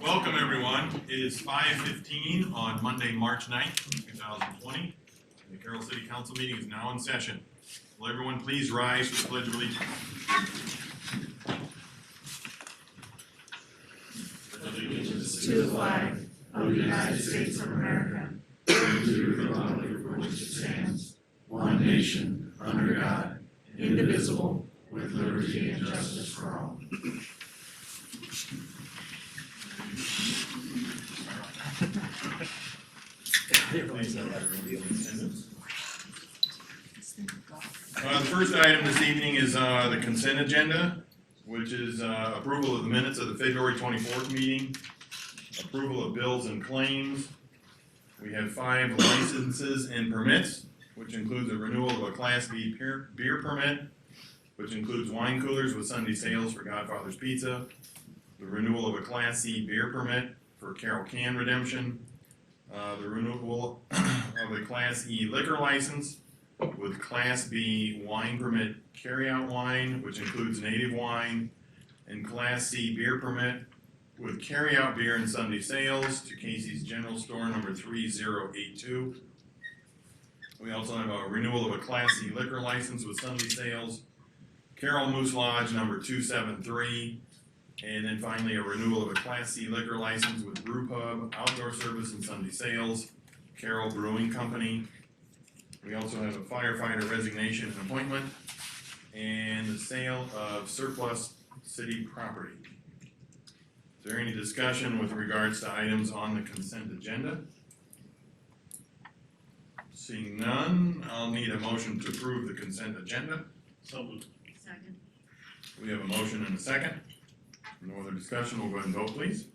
Welcome, everyone. It is 5:15 on Monday, March 9th, 2020. The Carroll City Council meeting is now in session. Will everyone please rise for the Pledge of Allegiance? Allegiance to the flag of the United States of America, and to the republic for which it stands, one nation, under God, indivisible, with liberty and justice for all. The first item this evening is the consent agenda, which is approval of the minutes of the February 24th meeting, approval of bills and claims. We have 5 licenses and permits, which includes a renewal of a Class B beer permit, which includes wine coolers with Sunday sales for Godfather's Pizza, the renewal of a Class C beer permit for Carroll Can Redemption, the renewal of a Class E liquor license with Class B wine permit carryout wine, which includes native wine, and Class C beer permit with carryout beer and Sunday sales to Casey's General Store number 3082. We also have a renewal of a Class C liquor license with Sunday sales, Carroll Moose Lodge number 273, and then finally a renewal of a Class C liquor license with Brew Pub, outdoor service and Sunday sales, Carroll Brewing Company. We also have a firefighter resignation and appointment, and the sale of surplus city property. Is there any discussion with regards to items on the consent agenda? Seeing none, I'll need a motion to approve the consent agenda. So moved. Second. We have a motion and a second. No other discussion, we'll go ahead and vote, please.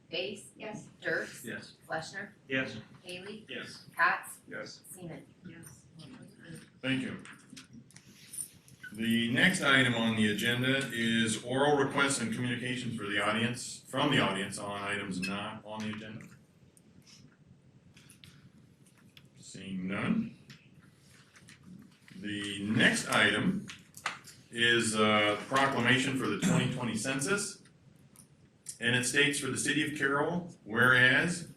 Base? Yes. Dirks? Yes. Fleshner? Yes. Haley? Yes. Cots? Yes. Seaman? Yes. Thank you. The next item on the agenda is oral requests and communications for the audience, from the audience on items not on the agenda. Seeing none. The next item is proclamation for the 2020 census. And it states for the city of Carroll, whereas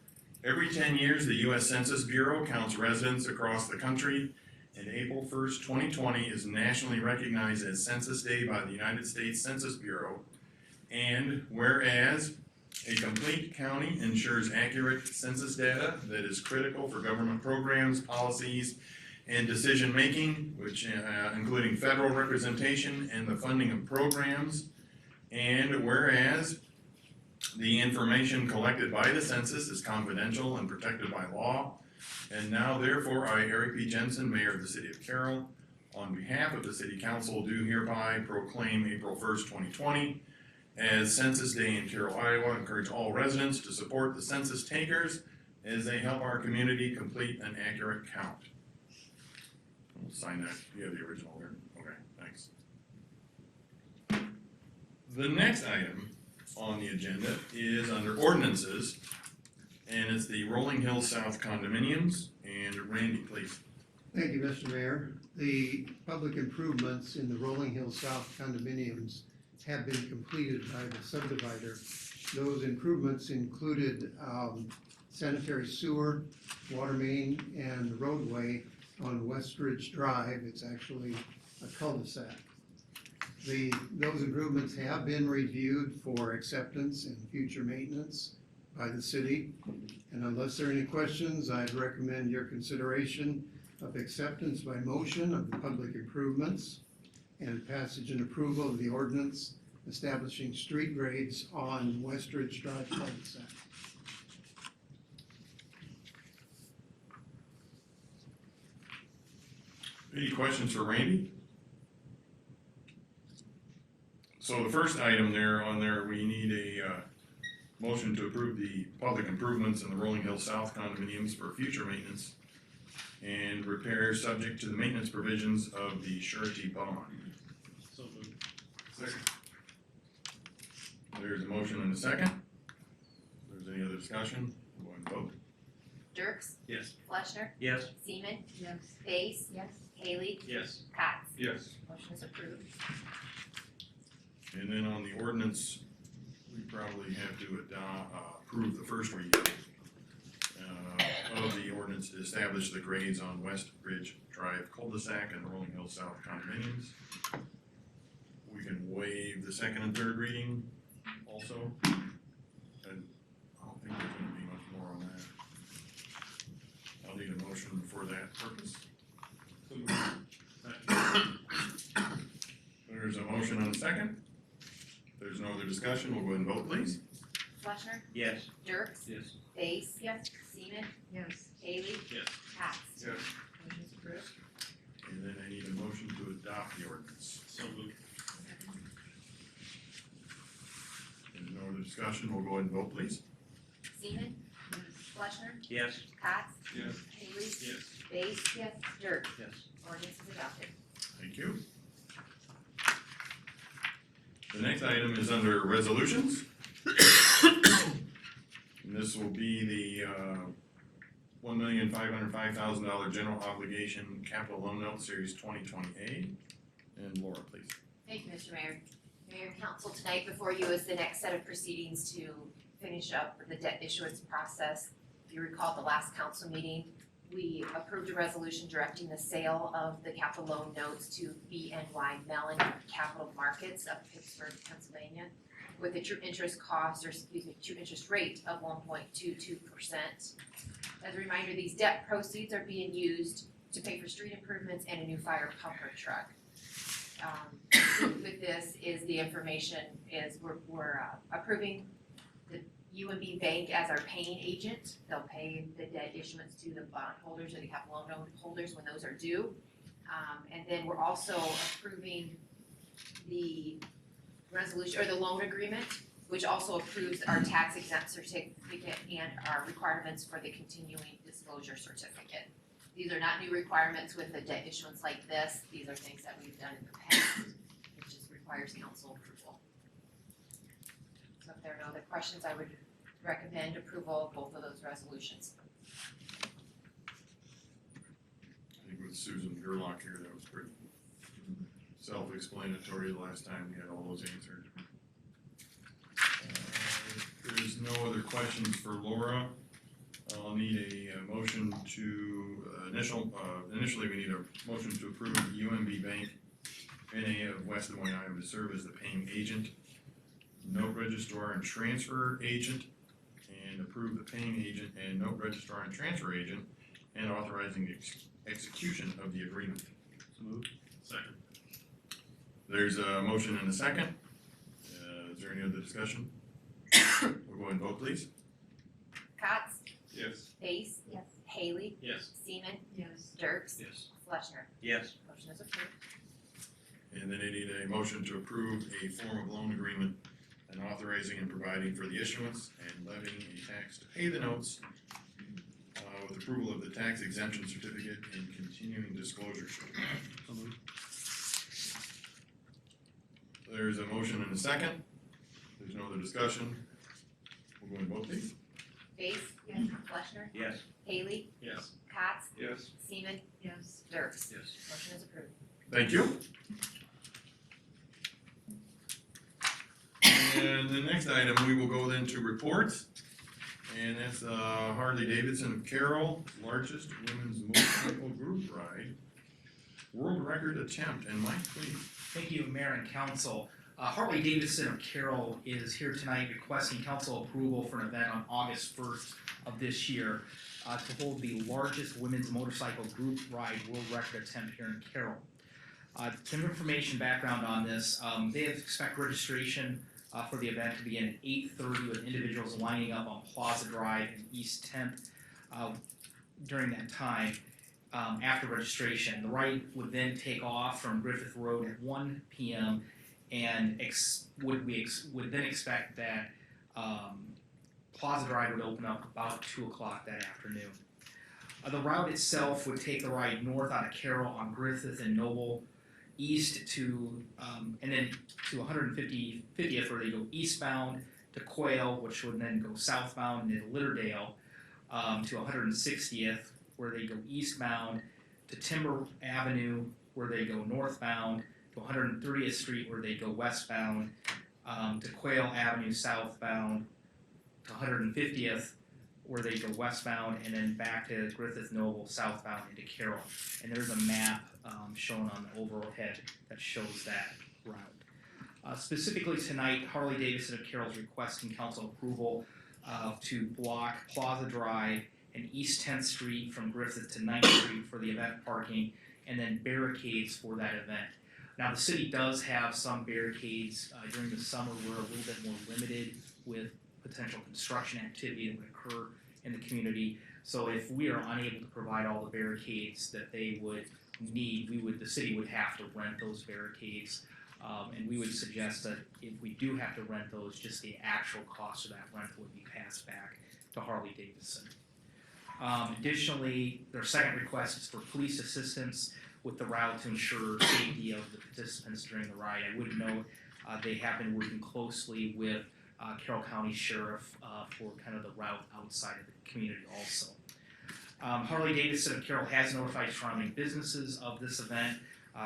every 10 years the U.S. Census Bureau counts residents across the country, and April 1st, 2020 is nationally recognized as Census Day by the United States Census Bureau. And whereas a complete county ensures accurate census data that is critical for government programs, policies, and decision-making, which including federal representation and the funding of programs. And whereas the information collected by the census is confidential and protected by law. And now, therefore, I, Eric P. Jensen, Mayor of the City of Carroll, on behalf of the City Council, do hereby proclaim April 1st, 2020 as Census Day in Carroll, Iowa. Encourage all residents to support the census takers as they help our community complete an accurate count. We'll sign that. You have the original here. Okay, thanks. The next item on the agenda is under ordinances, and it's the Rolling Hill South condominiums. And Randy, please. Thank you, Mr. Mayor. The public improvements in the Rolling Hill South condominiums have been completed by the subdivider. Those improvements included sanitary sewer, water main, and roadway on Westridge Drive. It's actually a cul-de-sac. Those improvements have been reviewed for acceptance and future maintenance by the city. And unless there are any questions, I'd recommend your consideration of acceptance by motion of the public improvements and passage and approval of the ordinance establishing street grades on Westridge Drive cul-de-sac. Any questions for Randy? So the first item there on there, we need a motion to approve the public improvements in the Rolling Hill South condominiums for future maintenance and repairs subject to the maintenance provisions of the surety bond. So moved. Second. There's a motion and a second. If there's any other discussion, we'll go ahead and vote. Dirks? Yes. Fleshner? Yes. Seaman? Yes. Base? Yes. Haley? Yes. Cots? Yes. Motion is approved. And then on the ordinance we probably have to approve the first reading of the ordinance to establish the grades on West Ridge Drive cul-de-sac and Rolling Hill South condominiums. We can waive the second and third reading also. And I don't think there's gonna be much more on that. I'll need a motion for that purpose. There's a motion and a second. If there's no other discussion, we'll go ahead and vote, please. Fleischner, Yes. Dirks, Yes. Base. Yes. Seaman, Yes. Haley. Yes. Cox. Yes. Motion is approved. And then I need a motion to adopt the ordinance. So moved. There's no other discussion, we'll go ahead and vote, please. Seaman, Yes. Fleischner, Yes. Cox. Yes. Haley. Yes. Base. Yes. Dirks. Yes. Ordinance is adopted. Thank you. The next item is under resolutions. And this will be the $1,505,000 general obligation capital loan note series 2020A. And Laura, please. Thank you, Mr. Mayor. Mayor and Council, tonight before you is the next set of proceedings to finish up the debt issuance process. If you recall the last council meeting, we approved a resolution directing the sale of the capital loan notes to BNY Mellon Capital Markets of Pittsburgh, Pennsylvania, with a true interest cost, or excuse me, true interest rate of 1.22%. As a reminder, these debt proceeds are being used to pay for street improvements and a new fire pumper truck. With this is the information is we're approving the UMB Bank as our paying agent. They'll pay the debt issuance to the bond holders or the capital loan holders when those are due. And then we're also approving the resolution, or the loan agreement, which also approves our tax exempt certificate and our requirements for the continuing disclosure certificate. These are not new requirements with a debt issuance like this. These are things that we've done in the past. It just requires council approval. So if there are no other questions, I would recommend approval of both of those resolutions. I think with Susan Gerlach here, that was pretty self-explanatory the last time we had all those answered. If there's no other questions for Laura, I'll need a motion to, initially we need a motion to approve the UMB Bank NA of West Des Moines, Iowa to serve as the paying agent, note registrar and transfer agent, and approve the paying agent and note registrar and transfer agent, and authorizing the execution of the agreement. So moved. Second. There's a motion and a second. Is there any other discussion? We'll go ahead and vote, please. Cox, Yes. Base. Yes. Haley. Yes. Seaman, Yes. Dirks, Yes. Fleischner. Yes. Motion is approved. And then I need a motion to approve a form of loan agreement and authorizing and providing for the issuance and levying a tax to pay the notes with approval of the tax exemption certificate and continuing disclosure certificate. So moved. There's a motion and a second. There's no other discussion. We'll go and vote, please. Base. Yes. Fleischner. Yes. Haley. Yes. Cox. Yes. Seaman, Yes. Dirks. Yes. Motion is approved. Thank you. And the next item, we will go then to reports. And that's Harley Davidson of Carroll, largest women's motorcycle group ride. World record attempt, and Mike, please. Thank you, Mayor and Council. Harley Davidson of Carroll is here tonight requesting council approval for an event on August 1st of this year to hold the largest women's motorcycle group ride world record attempt here in Carroll. Some information background on this. They expect registration for the event to begin at 8:30 with individuals lining up on Plaza Drive and East 10th during that time. After registration, the ride would then take off from Griffith Road at 1 p.m. and would then expect that Plaza Drive would open up about 2 o'clock that afternoon. The route itself would take the ride north out of Carroll on Griffith and Noble, east to and then to 150th where they go eastbound to Quail, which would then go southbound into Litterdale, to 160th where they go eastbound, to Timber Avenue where they go northbound, to 130th Street where they go westbound, to Quail Avenue southbound to 150th, where they go westbound, and then back to Griffith Noble southbound into Carroll. And there's a map shown on the overhead that shows that route. Specifically tonight, Harley Davidson of Carroll is requesting council approval to block Plaza Drive and East 10th Street from Griffith to 9th Street for the event parking, and then barricades for that event. Now, the city does have some barricades. During the summer, we're a little bit more limited with potential construction activity that would occur in the community. So if we are unable to provide all the barricades that they would need, the city would have to rent those barricades. And we would suggest that if we do have to rent those, just the actual cost of that rental would be passed back to Harley Davidson. Additionally, their second request is for police assistance with the route to ensure safety of the participants during the ride. I would note they have been working closely with Carroll County Sheriff for kind of the route outside of the community also. Harley Davidson of Carroll has notified surrounding businesses of this event.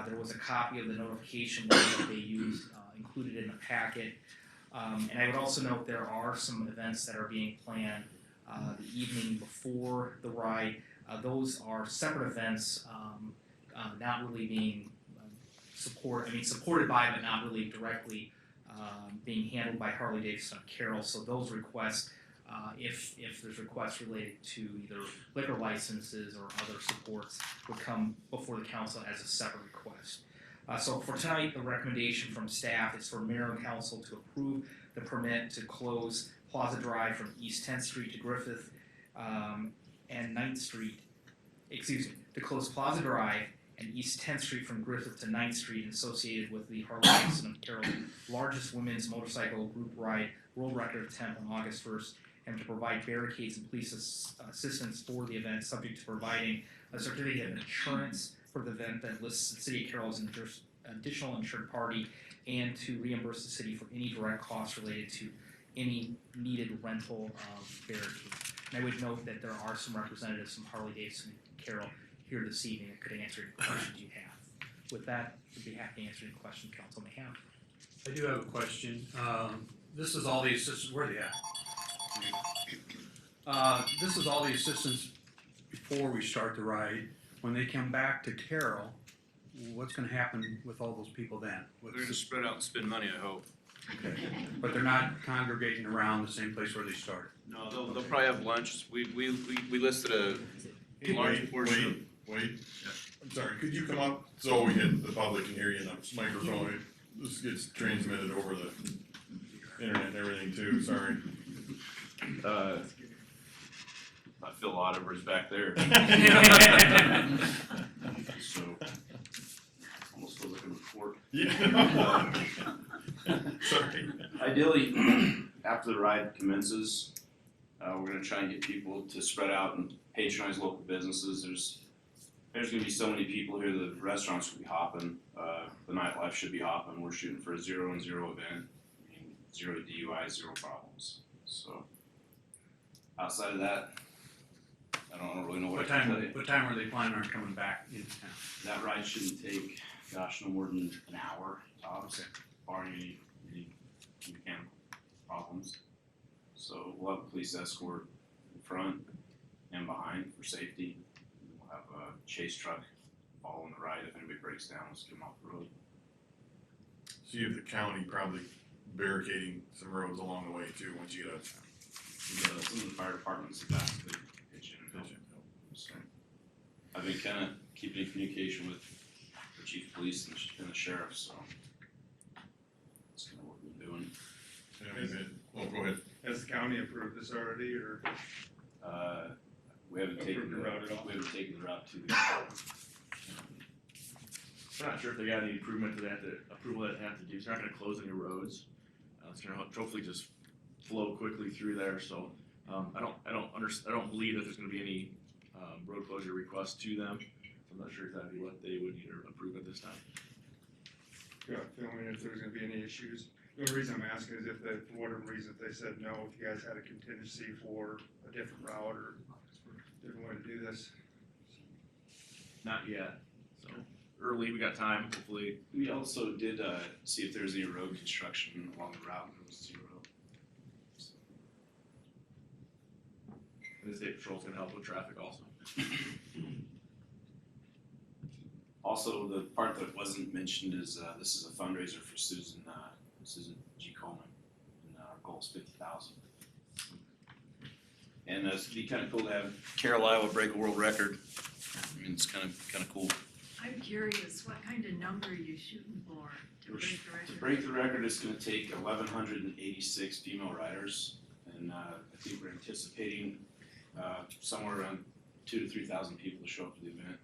There was a copy of the notification letter that they used included in the packet. And I would also note there are some events that are being planned the evening before the ride. Those are separate events, not really being supported by, but not really directly being handled by Harley Davidson of Carroll. So those requests, if there's requests related to either liquor licenses or other supports, would come before the council as a separate request. So for tonight, the recommendation from staff is for mayor and council to approve the permit to close Plaza Drive from East 10th Street to Griffith and 9th Street, to close Plaza Drive and East 10th Street from Griffith to 9th Street associated with the Harley Davidson of Carroll largest women's motorcycle group ride world record attempt on August 1st, and to provide barricades and police assistance for the event, subject to providing a certificate of insurance for the event that lists the city of Carroll as an additional insured party, and to reimburse the city for any direct costs related to any needed rental of barricades. And I would note that there are some representatives from Harley Davidson and Carroll here this evening that could answer any questions you have. With that, I'd be happy to answer any questions council may have. I do have a question. This is all the assistants, where are they at? This is all the assistants before we start the ride. When they come back to Carroll, what's gonna happen with all those people then? They're gonna spread out and spend money, I hope. Okay. But they're not congregating around the same place where they started? No, they'll probably have lunch. We listed a large portion. Wait. I'm sorry, could you come up so the public can hear you in a microphone? This gets transmitted over the internet and everything too, sorry. I feel Audibre's back there. So, almost feel like a report. Yeah. Sorry. Ideally, after the ride commences, we're gonna try and get people to spread out and patronize local businesses. There's gonna be so many people here, the restaurants will be hopping, the nightlife should be hopping. We're shooting for a 0 and 0 event, I mean, 0 DUIs, 0 problems. So, outside of that, I don't really know what I can tell you. What time are they planning on coming back into town? That ride shouldn't take, no more than an hour tops, barring any mechanical problems. So we'll have a police escort in front and behind for safety. We'll have a chase truck following the ride. If anybody breaks down, let's get them off the road. So you have the county probably barricading some roads along the way too, once you get up. Some of the fire departments have asked to pitch in and help. So I've been kind of keeping in communication with the chief of police and the sheriff, so that's kind of what we're doing. Go ahead. Has the county approved this already, or? We haven't taken the route at all? We haven't taken the route to the. We're not sure if they got any improvement to that, approval that they have to do. They're not gonna close any roads. It's gonna hopefully just flow quickly through there, so, I don't believe that there's gonna be any, road closure requests to them. I'm not sure exactly what they would need to approve at this time. Got a feeling if there's gonna be any issues. The only reason I'm asking is if they, for whatever reason, if they said no, if you guys had a contingency for a different route or different way to do this. Not yet, so. early, we got time, hopefully. We also did, see if there was any road construction along the route, and it was 0. And the state patrol's gonna help with traffic also. Also, the part that wasn't mentioned is, this is a fundraiser for Susan G. Coleman, and our goal is 50,000. And it'd be kind of cool to have Carroll, Iowa break a world record. I mean, it's kind of cool. I'm curious, what kind of number are you shooting for to break the record? To break the record, it's going to take 1,186 female riders, and I think we're anticipating somewhere around 2,000 to 3,000 people to show up for the event.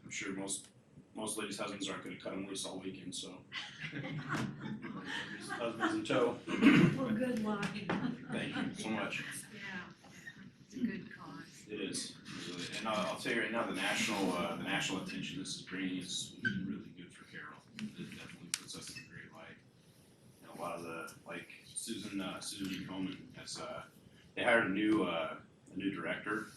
I'm sure most ladies' husbands aren't going to cut them loose all weekend, so husbands in tow. Well, good luck. Thank you so much. Yeah, it's a good cause. It is, really. And I'll tell you right now, the national attention this is bringing is really good for Carroll. It definitely puts us in a great light. And a lot of the, like Susan G. Coleman has, they hired a new director,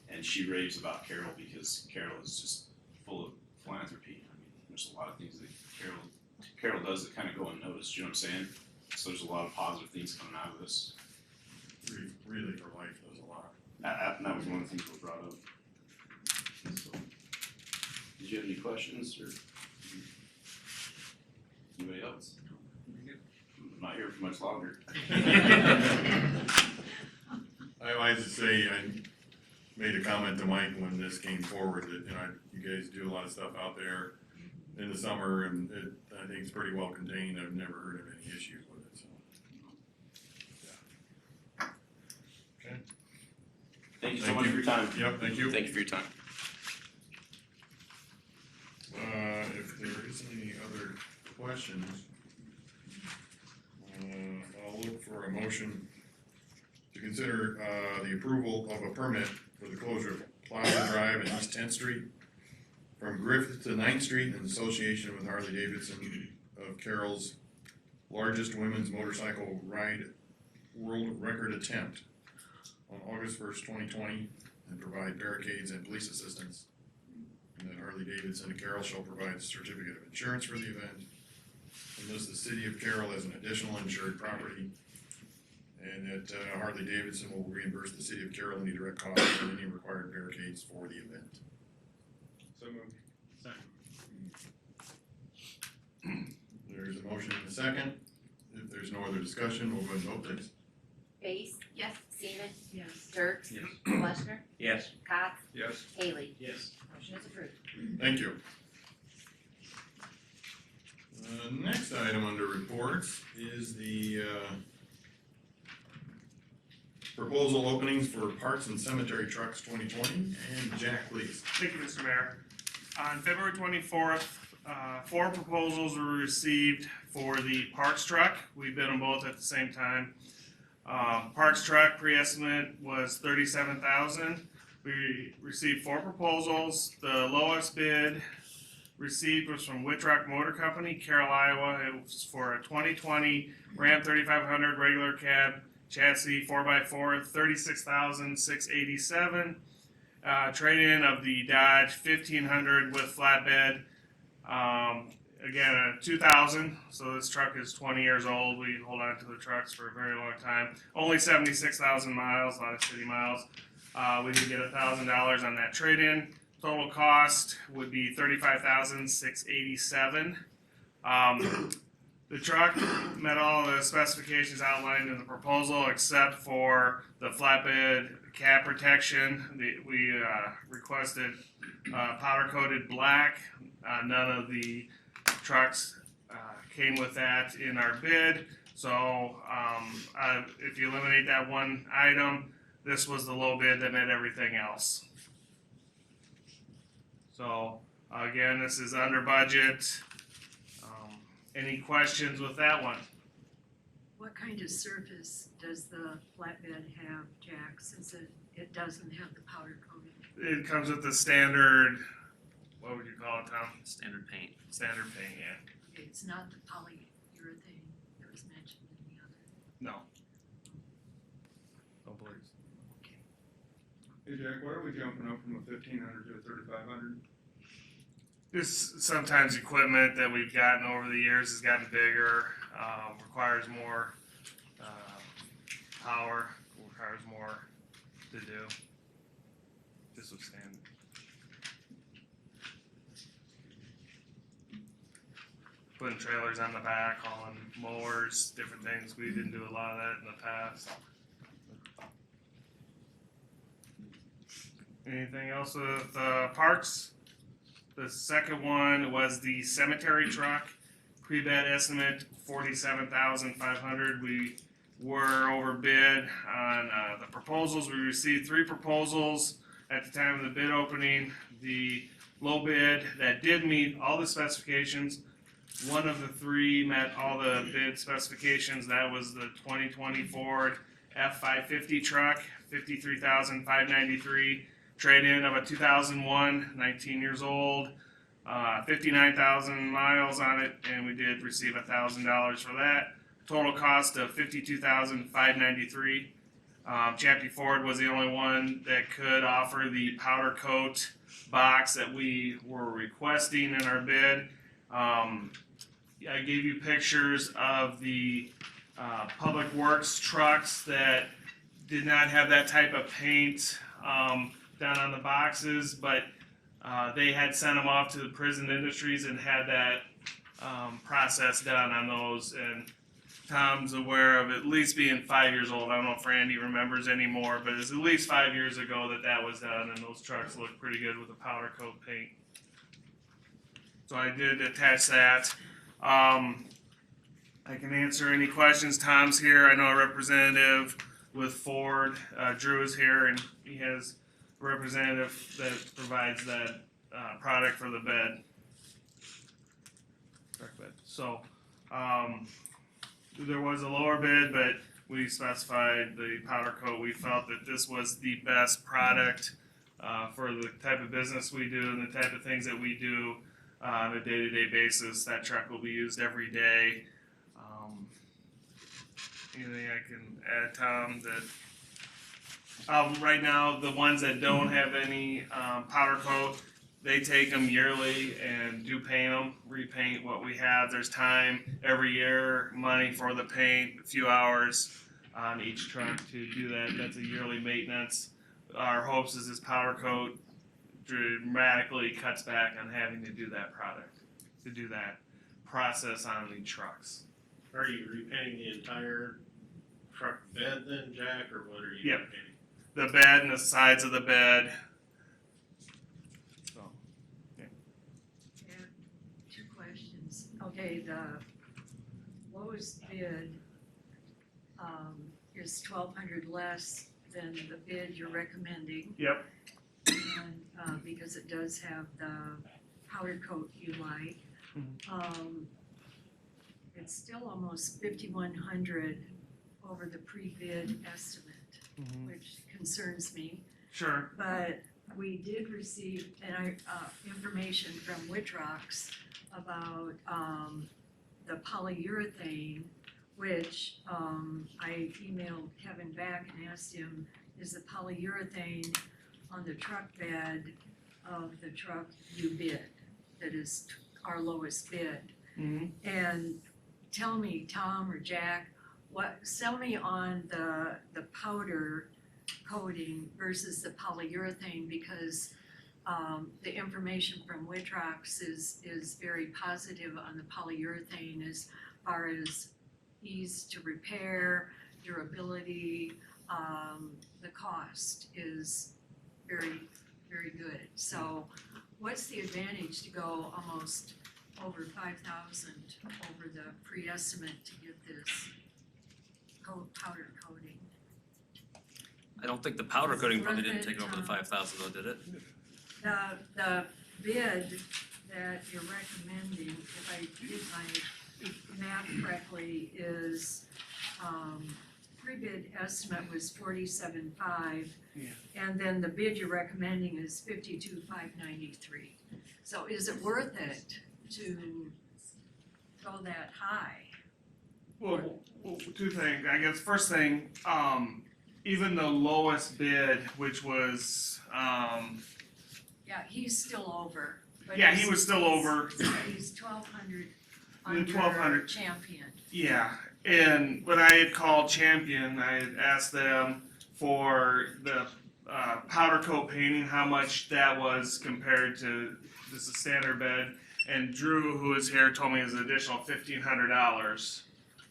and she raves about Carroll because Carroll is just full of philanthropy. I mean, there's a lot of things that Carroll does that kind of go unnoticed. You know what I'm saying? So there's a lot of positive things coming out of this. Really for life, there's a lot. That was one of the things that was brought up. So, did you have any questions or anybody else? I'm not here for much longer. I always say, I made a comment to Mike when this came forward that, you know, you guys do a lot of stuff out there in the summer, and I think it's pretty well contained. I've never heard of any issues with it, so. Yeah. Okay. Thank you so Thank much you. for your time. Yep, thank you. Thank you for your time. If there isn't any other questions, I'll look for a motion to consider, the approval of a permit for the closure of Plaza Drive and East 10th Street from Griffith to 9th Street in association with Harley Davidson of Carroll's largest women's motorcycle ride world record attempt on August 1st, 2020, and provide barricades and police assistance. And that Harley Davidson and Carroll shall provide a certificate of insurance for the event. And list the city of Carroll as an additional insured property. And that Harley Davidson will reimburse the city of Carroll any direct costs and any required barricades for the event. So moved. There's a motion and a second. If there's no other discussion, we'll go ahead and vote, please. Base? Yes. Seaman? Yes. Dirks? Yes. Fleischner? Yes. Cox? Yes. Haley? Yes. Motion is approved. Thank you. Next item under reports is the proposal openings for Parks and Cemetery Trucks 2020, and Jack, please. Thank you, Mr. Mayor. On February 24th, 4 proposals were received for the Parks truck. We bid them both at the same time. Parks truck pre-estimate was $37,000. We received 4 proposals. The lowest bid received was from Whitrock Motor Company, Carroll, Iowa. It was for a 2020 Ram 3500 regular cab chassis 4x4, $36,687. Trade-in of the Dodge 1500 with flatbed. Again, 2000. So this truck is 20 years old. We hold on to the trucks for a very long time. Only 76,000 miles, a lot of city miles. We did get $1,000 on that trade-in. Total cost would be $35,687. The truck met all the specifications outlined in the proposal except for the flatbed cab protection. We requested powder-coated black. None of the trucks came with that in our bid. So if you eliminate that one item, this was the low bid that met everything else. So again, this is under budget. Any questions with that one? What kind of surface does the flatbed have, Jack, since it doesn't have the powder coating? It comes with the standard, what would you call it, Tom? Standard paint. Standard paint, yeah. Okay, it's not the polyurethane that was mentioned in the other. No. No, please. Hey Jack, why are we jumping up from a 1500 to a 3500? Just sometimes equipment that we've gotten over the years has gotten bigger, requires more, power, requires more to do. Just withstand. Putting trailers on the back, hauling mowers, different things. We didn't do a lot of that in the past. Anything else with parks? The second one was the cemetery truck. Pre-bid estimate $47,500. We were overbid on the proposals. We received 3 proposals at the time of the bid opening. The low bid that did meet all the specifications. One of the 3 met all the bid specifications. That was the 2020 Ford F550 truck, $53,593. Trade-in of a 2001, 19 years old, 59,000 miles on it, and we did receive $1,000 for that. Total cost of $52,593. Champy Ford was the only one that could offer the powder coat box that we were requesting in our bid. I gave you pictures of the Public Works trucks that did not have that type of paint down on the boxes, but they had sent them off to the prison industries and had that process done on those. And Tom's aware of at least being 5 years old. I don't know if Randy remembers anymore, but it's at least 5 years ago that was done, and those trucks look pretty good with the powder coat paint. So I did attach that. I can answer any questions. Tom's here. I know a representative with Ford. Drew is here, and he has a representative that provides that product for the bed. So there was a lower bid, but we specified the powder coat. We felt that this was the best product for the type of business we do and the type of things that we do on a day-to-day basis. That truck will be used every day. Anything I can add, Tom? That right now, the ones that don't have any powder coat, they take them yearly and do paint them, repaint what we have. There's time every year, money for the paint, a few hours on each truck to do that. That's a yearly maintenance. Our hopes is this powder coat dramatically cuts back on having to do that product, to do that process on the trucks. Are you repainting the entire truck bed then, Jack, or what are you Yep. repainting? The bed and the sides of the bed. So, And 2 questions. Okay, the lowest bid is $1,200 less than the bid you're recommending. yep. And because it does have the powder coat you like. It's still almost 5,100 over the pre-bid estimate, which concerns me. Sure. But we did receive information from Wittrox about the polyurethane, which I emailed Kevin back and asked him, is the polyurethane on the truck bed of the truck you bid, that is our lowest bid? And tell me, Tom or Jack, sell me on the powder coating versus the polyurethane, because the information from Wittrox is very positive on the polyurethane as far as ease to repair, durability, the cost is very, very good. So what's the advantage to go almost over 5,000 over the pre-estimate to get this powder coating? I don't think the powder coating probably didn't take over the 5,000 though, did it? The bid that you're recommending, if I did my math correctly, is pre-bid estimate was 47,500. Yeah. And then the bid you're recommending is 52,593. So is it worth it to go that high? Well, 2 things. I guess first thing, even the lowest bid, which was Yeah, he's still over. But Yeah, he's- he was still over. He's 1,200 The under 1,200. champion. Yeah, and when I had called Champion, I had asked them for the powder coat painting, how much that was compared to this is standard bed. And Drew, who is here, told me it was an additional $1,500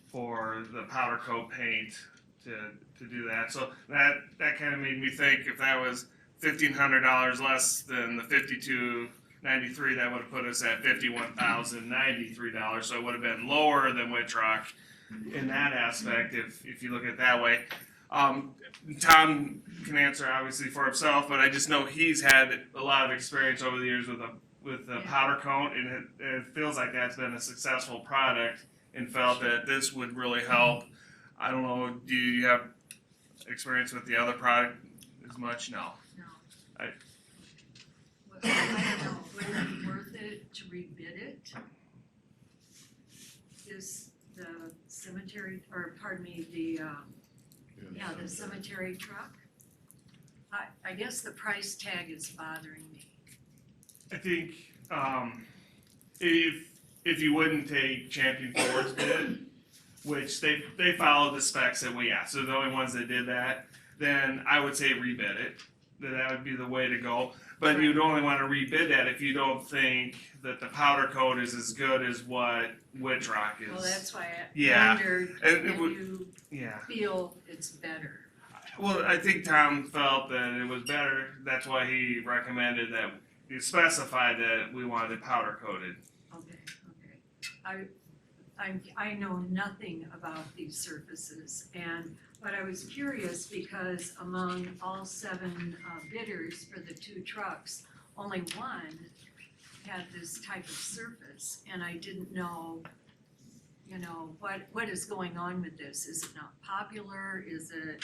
for the powder coat paint to do that. So that kind of made me think if that was $1,500 less than the $52.93, that would have put us at $51,093. So it would have been lower than Wittrock in that aspect, if you look at it that way. Tom can answer obviously for himself, but I just know he's had a lot of experience over the years with the powder coat, and it feels like that's been a successful product, and felt that this would really help. I don't know, do you have experience with the other product as much? No. No. I- Well, I don't know, would it be worth it to rebid it? Is the cemetery, or pardon me, the cemetery truck? I guess the price tag is bothering me. I think if you wouldn't take Champion Ford's bid, which they followed the specs that we asked, so they're the only ones that did that, then I would say rebid it. That would be the way to go. But you'd only want to rebid that if you don't think that the powder coat is as good as what Wittrock is. Well, that's why I Yeah. wondered And it if would- you Yeah. feel it's better. Well, I think Tom felt that it was better. That's why he recommended that he specified that we wanted it powder coated. Okay. I know nothing about these surfaces, but I was curious because among all 7 bidders for the 2 trucks, only one had this type of surface, and I didn't know, what is going on with this? Is it not popular? Is it,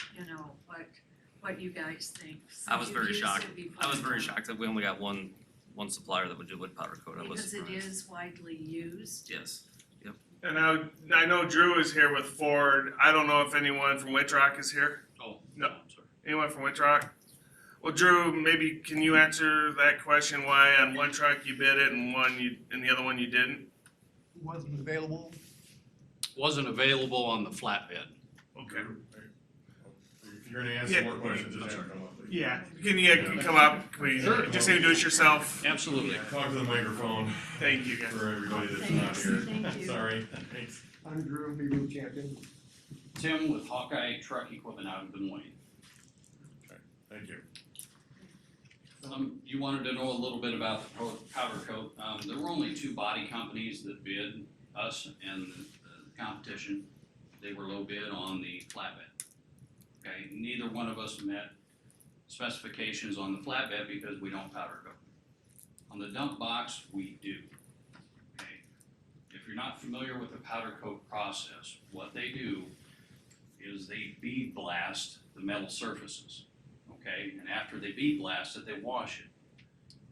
what you guys think? I was Since very you've used shocked. it before, I was very Tom. shocked that we only got one supplier that would do wood powder coat. I was Because it surprised. is widely used. Yes. And I know Drew is here with Ford. I don't know if anyone from Wittrock is here. Oh, No. I'm sorry. Anyone from Wittrock? Well, Drew, maybe can you answer that question? Why on one truck you bid it and the other one you didn't? Wasn't available on the flatbed. Okay. If you're gonna answer Yeah. more questions, just have to come up. please. Yeah. Can you come up, please? Sure. Just introduce yourself. Absolutely. Talk to the microphone Thank you, guys. for everybody that's not Thanks, here. thank you. Sorry. Thanks. I'm Drew, Beagle Champion. Tim with Hawkeye Truck Equipment out of Des Moines. Thank you. You wanted to know a little bit about the powder coat. There were only 2 body companies that bid, us and the competition. They were low bid on the flatbed. Okay, neither one of us met specifications on the flatbed because we don't powder coat. On the dump box, we do. Okay, if you're not familiar with the powder coat process, what they do is they bead blast the metal surfaces. Okay, and after they bead blast it, they wash it.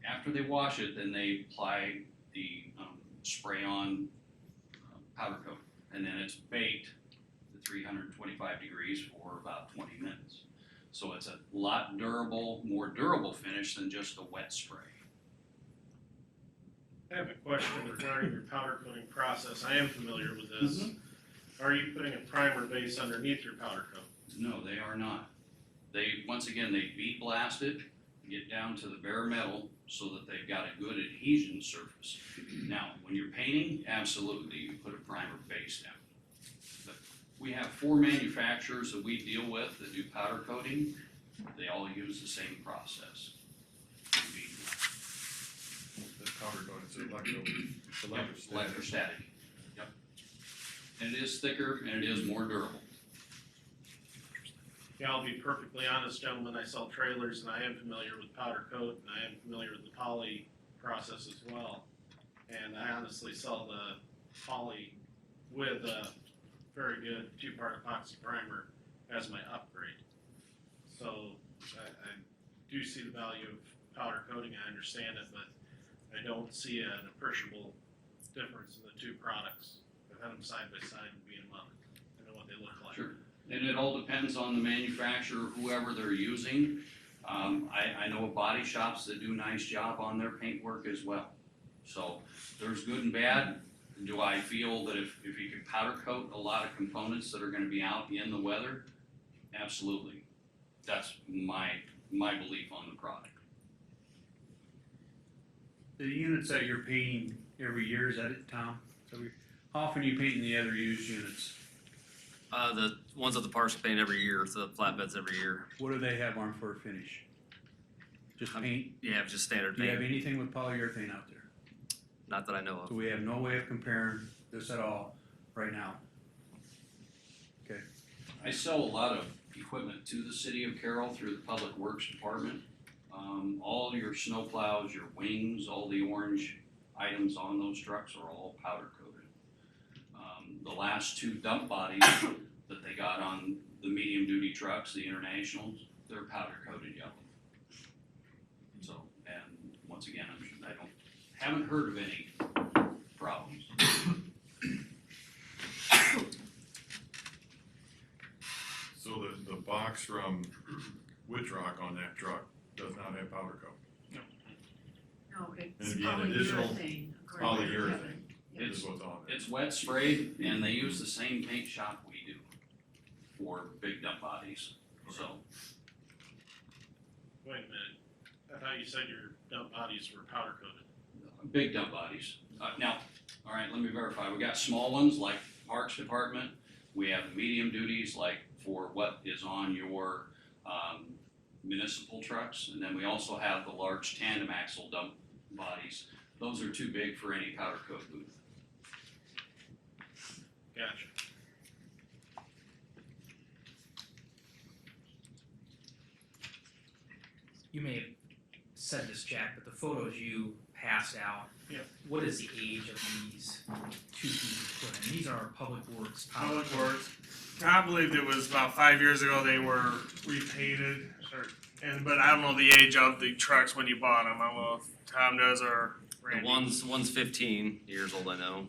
After they wash it, then they apply the spray on powder coat, and then it's baked to 325 degrees for about 20 minutes. So it's a lot more durable finish than just a wet spray. I have a question regarding your powder coating process. I am familiar with this. Are you putting a primer base underneath your powder coat? No, they are not. Once again, they bead blast it, get down to the bare metal so that they've got a good adhesion surface. Now, when you're painting, absolutely, you put a primer base down. But we have 4 manufacturers that we deal with that do powder coating. They all use the same process. The powder coat, it's electrostatic. Electrostatic. Yep. And it is thicker and it is more durable. Yeah, I'll be perfectly honest, gentlemen, I sell trailers and I am familiar with powder coat and I am familiar with the poly process as well. And I honestly sell the poly with a very good 2-part epoxy primer as my upgrade. So I do see the value of powder coating, I understand it, but I don't see an appreciable difference in the 2 products. I've had them side by side and beat them up. I know what they look like. Sure. And it all depends on the manufacturer, whoever they're using. I know of body shops that do a nice job on their paintwork as well. So there's good and bad. Do I feel that if you can powder coat a lot of components that are gonna be out in the weather? Absolutely. That's my belief on the product. The units that you're painting every year, is that it, Tom? How often are you painting the other used units? The ones that the parks paint every year, the flatbeds every year. What do they have on for a finish? Just paint? Yeah, just standard Do you have paint, anything with polyurethane out there? not that I know So of. we have no way of comparing this at all right now. I sell a lot of equipment to the city of Carroll through the Public Works Department. All your snow plows, your wings, all the orange items on those trucks are all powder coated. The last two dump bodies that they got on the medium duty trucks, the Internationals, they're powder coated yellow. So, and once again, haven't heard of any problems. So the box from Woodrock on that truck does not have powder coat. No, it's And it'd be an additional polyurethane. according to Polyurethane Kevin. is what's on there. It's wet sprayed, and they use the same paint shop we do for big dump bodies, so. Wait a minute, I thought you said your dump bodies were powder coated. Big dump bodies. Now, all right, let me verify. We got small ones like Parks Department. We have medium duties like for what is on your municipal trucks. And then we also have the large tandem axle dump bodies. Those are too big for any powder coat booth. Gotcha. You may have said this, Jack, but the photos you passed out. Yeah. What is the age of these two pieces of equipment? These are public works. Public Works. I believe it was about 5 years ago they were repainted, but I don't know the age of the trucks when you bought them. I don't know if Tom does or The Randy. one's 15 years old, I know.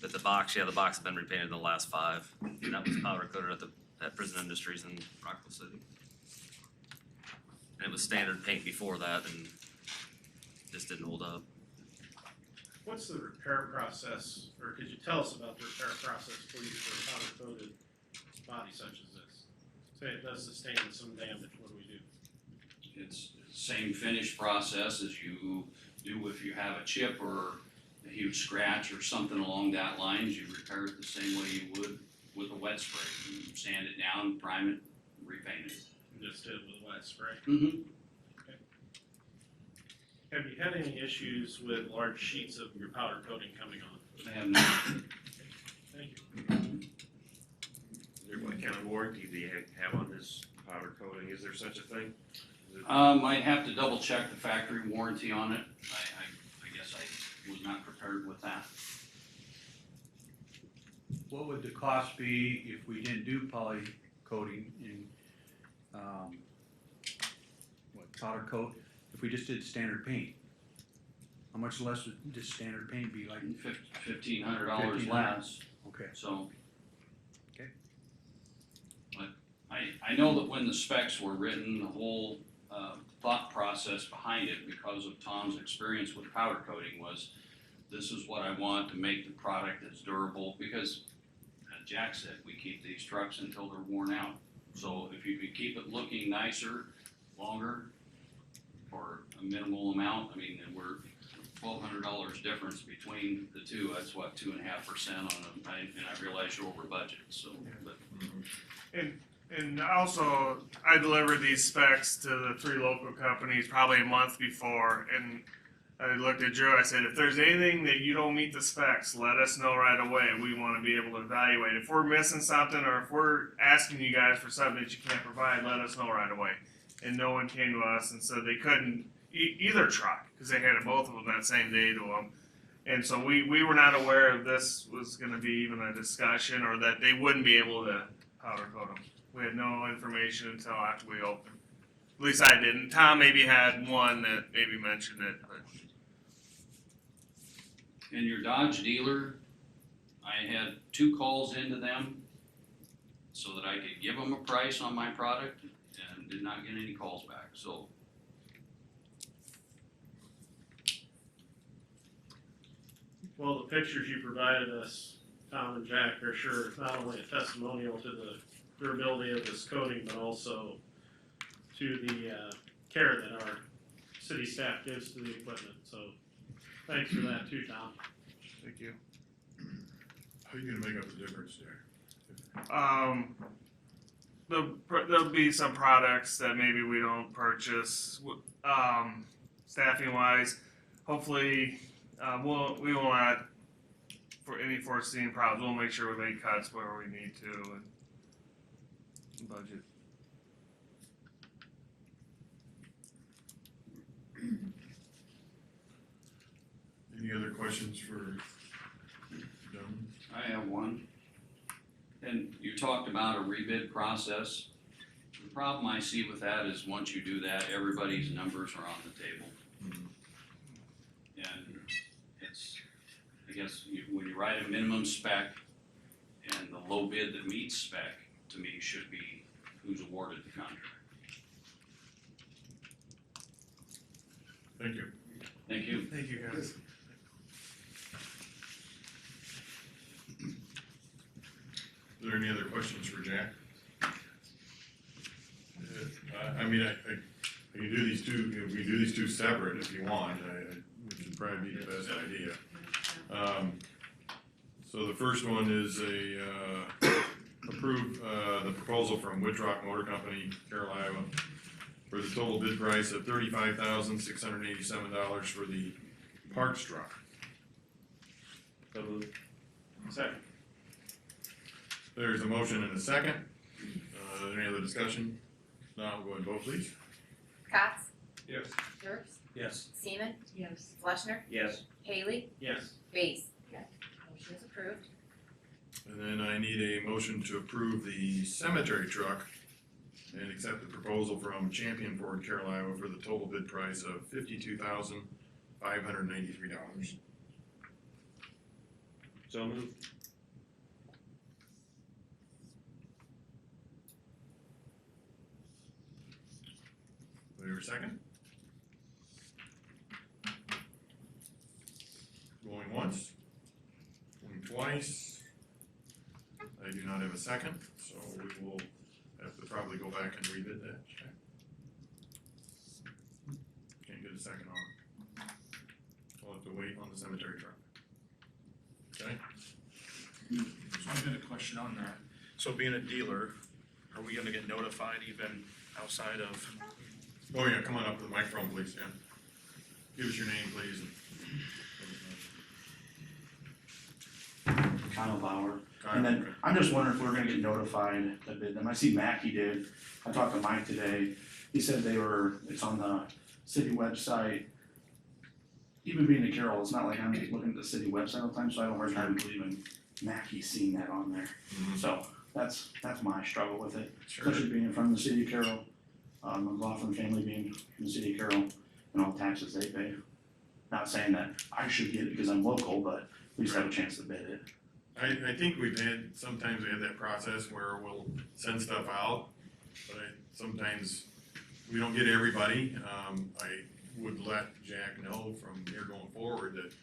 But the box has been repainted in the last 5. And that was powder coated at Prison Industries in Rockville City. And it was standard paint before that and just didn't hold up. What's the repair process, or could you tell us about the repair process, please, for a powder coated body such as this? Say it does sustain some damage, what do we do? It's the same finish process as you do if you have a chip or a huge scratch or something along that lines. You repair it the same way you would with a wet spray. You sand it down, prime it, repaint it. Just did with wet spray. Mm-hmm. Have you had any issues with large sheets of your powder coating coming on? I have not. Thank you. What kind of warranty do you have on this powder coating? Is there such a thing? Is it- I'd have to double check the factory warranty on it. I guess I was not prepared with that. What would the cost be if we didn't do poly coating in, powder coat, if we just did standard paint? How much less would this standard paint be, like? $1,500 $1,500. less, Okay. so. Okay. But I know that when the specs were written, the whole thought process behind it, because of Tom's experience with powder coating, was this is what I want to make the product as durable, because as Jack said, we keep these trucks until they're worn out. So if you could keep it looking nicer, longer, for a minimal amount, I mean, and we're $1,200 difference between the two, that's what, 2.5% on them, and I realize you're over budget, so, but. And also, I delivered these specs to the 3 local companies probably a month before, and I looked at Joe, I said, if there's anything that you don't meet the specs, let us know right away. We want to be able to evaluate. If we're missing something, or if we're asking you guys for something that you can't provide, let us know right away. And no one came to us and said they couldn't either truck, because they had both of them that same day to them. And so we were not aware of this was going to be even a discussion, or that they wouldn't be able to powder coat them. We had no information until after we opened. At least I didn't. Tom maybe had one that maybe mentioned it, but. And your Dodge dealer, I had 2 calls into them so that I could give them a price on my product, and did not get any calls back, so. Well, the pictures you provided us, Tom and Jack, are sure not only a testimonial to the durability of this coating, but also to the care that our city staff gives to the equipment. So thanks for that too, Tom. Thank you. How are you gonna make up the difference there? There'll be some products that maybe we don't purchase, staffing wise. Hopefully, we will not, for any foreseen problems, we'll make sure we make cuts where we need to and budget. Any other questions for John? I have one. And you talked about a rebid process. The problem I see with that is once you do that, everybody's numbers are on the table. And it's, I guess, when you write a minimum spec and the low bid that meets spec, to me, should be who's awarded the contract. Thank you. Thank you. Thank you, guys. Are there any other questions for Jack? I mean, I can do these two, we can do these two separate if you want, which would probably be the best idea. So the first one is approve the proposal from Woodrock Motor Company, Carroll, Iowa, for the total bid price of $35,687 for the parks truck. Second. There's a motion and a second. Any other discussion? Now, go ahead and vote, please. Cox? Yes. Jerks? Yes. Seaman? Yes. Fleshner? Yes. Haley? Yes. Base? Motion is approved. And then I need a motion to approve the cemetery truck and accept the proposal from Champion Ford, Carroll, Iowa, for the total bid price of $52,593. So moved. Wait a second. Going once, going twice. I do not have a second, so we will have to probably go back and rebid that. Can't get a second on it. We'll have to wait on the cemetery truck. Okay? So I had a question on that. So being a dealer, are we gonna get notified even outside of? Oh yeah, come on up to the microphone, please, yeah. Give us your name, please. Kyle Bauer. Kyle, And then okay. I'm just wondering if we're gonna get notified to bid them. I see Mackie did. I talked to Mike today. He said it's on the city website. Even being a Carroll, it's not like I'm looking at the city website all the time, so I don't hard time believing Mackie's seen that on there. Mhm. So that's my struggle with it, Sure. especially being from the city of Carroll. McLaughlin family being from the city of Carroll and all the taxes they pay. Not saying that I should get it because I'm local, but at least have a chance to bid it. I think sometimes we have that process where we'll send stuff out, but sometimes we don't get everybody. I would let Jack know from here going forward that if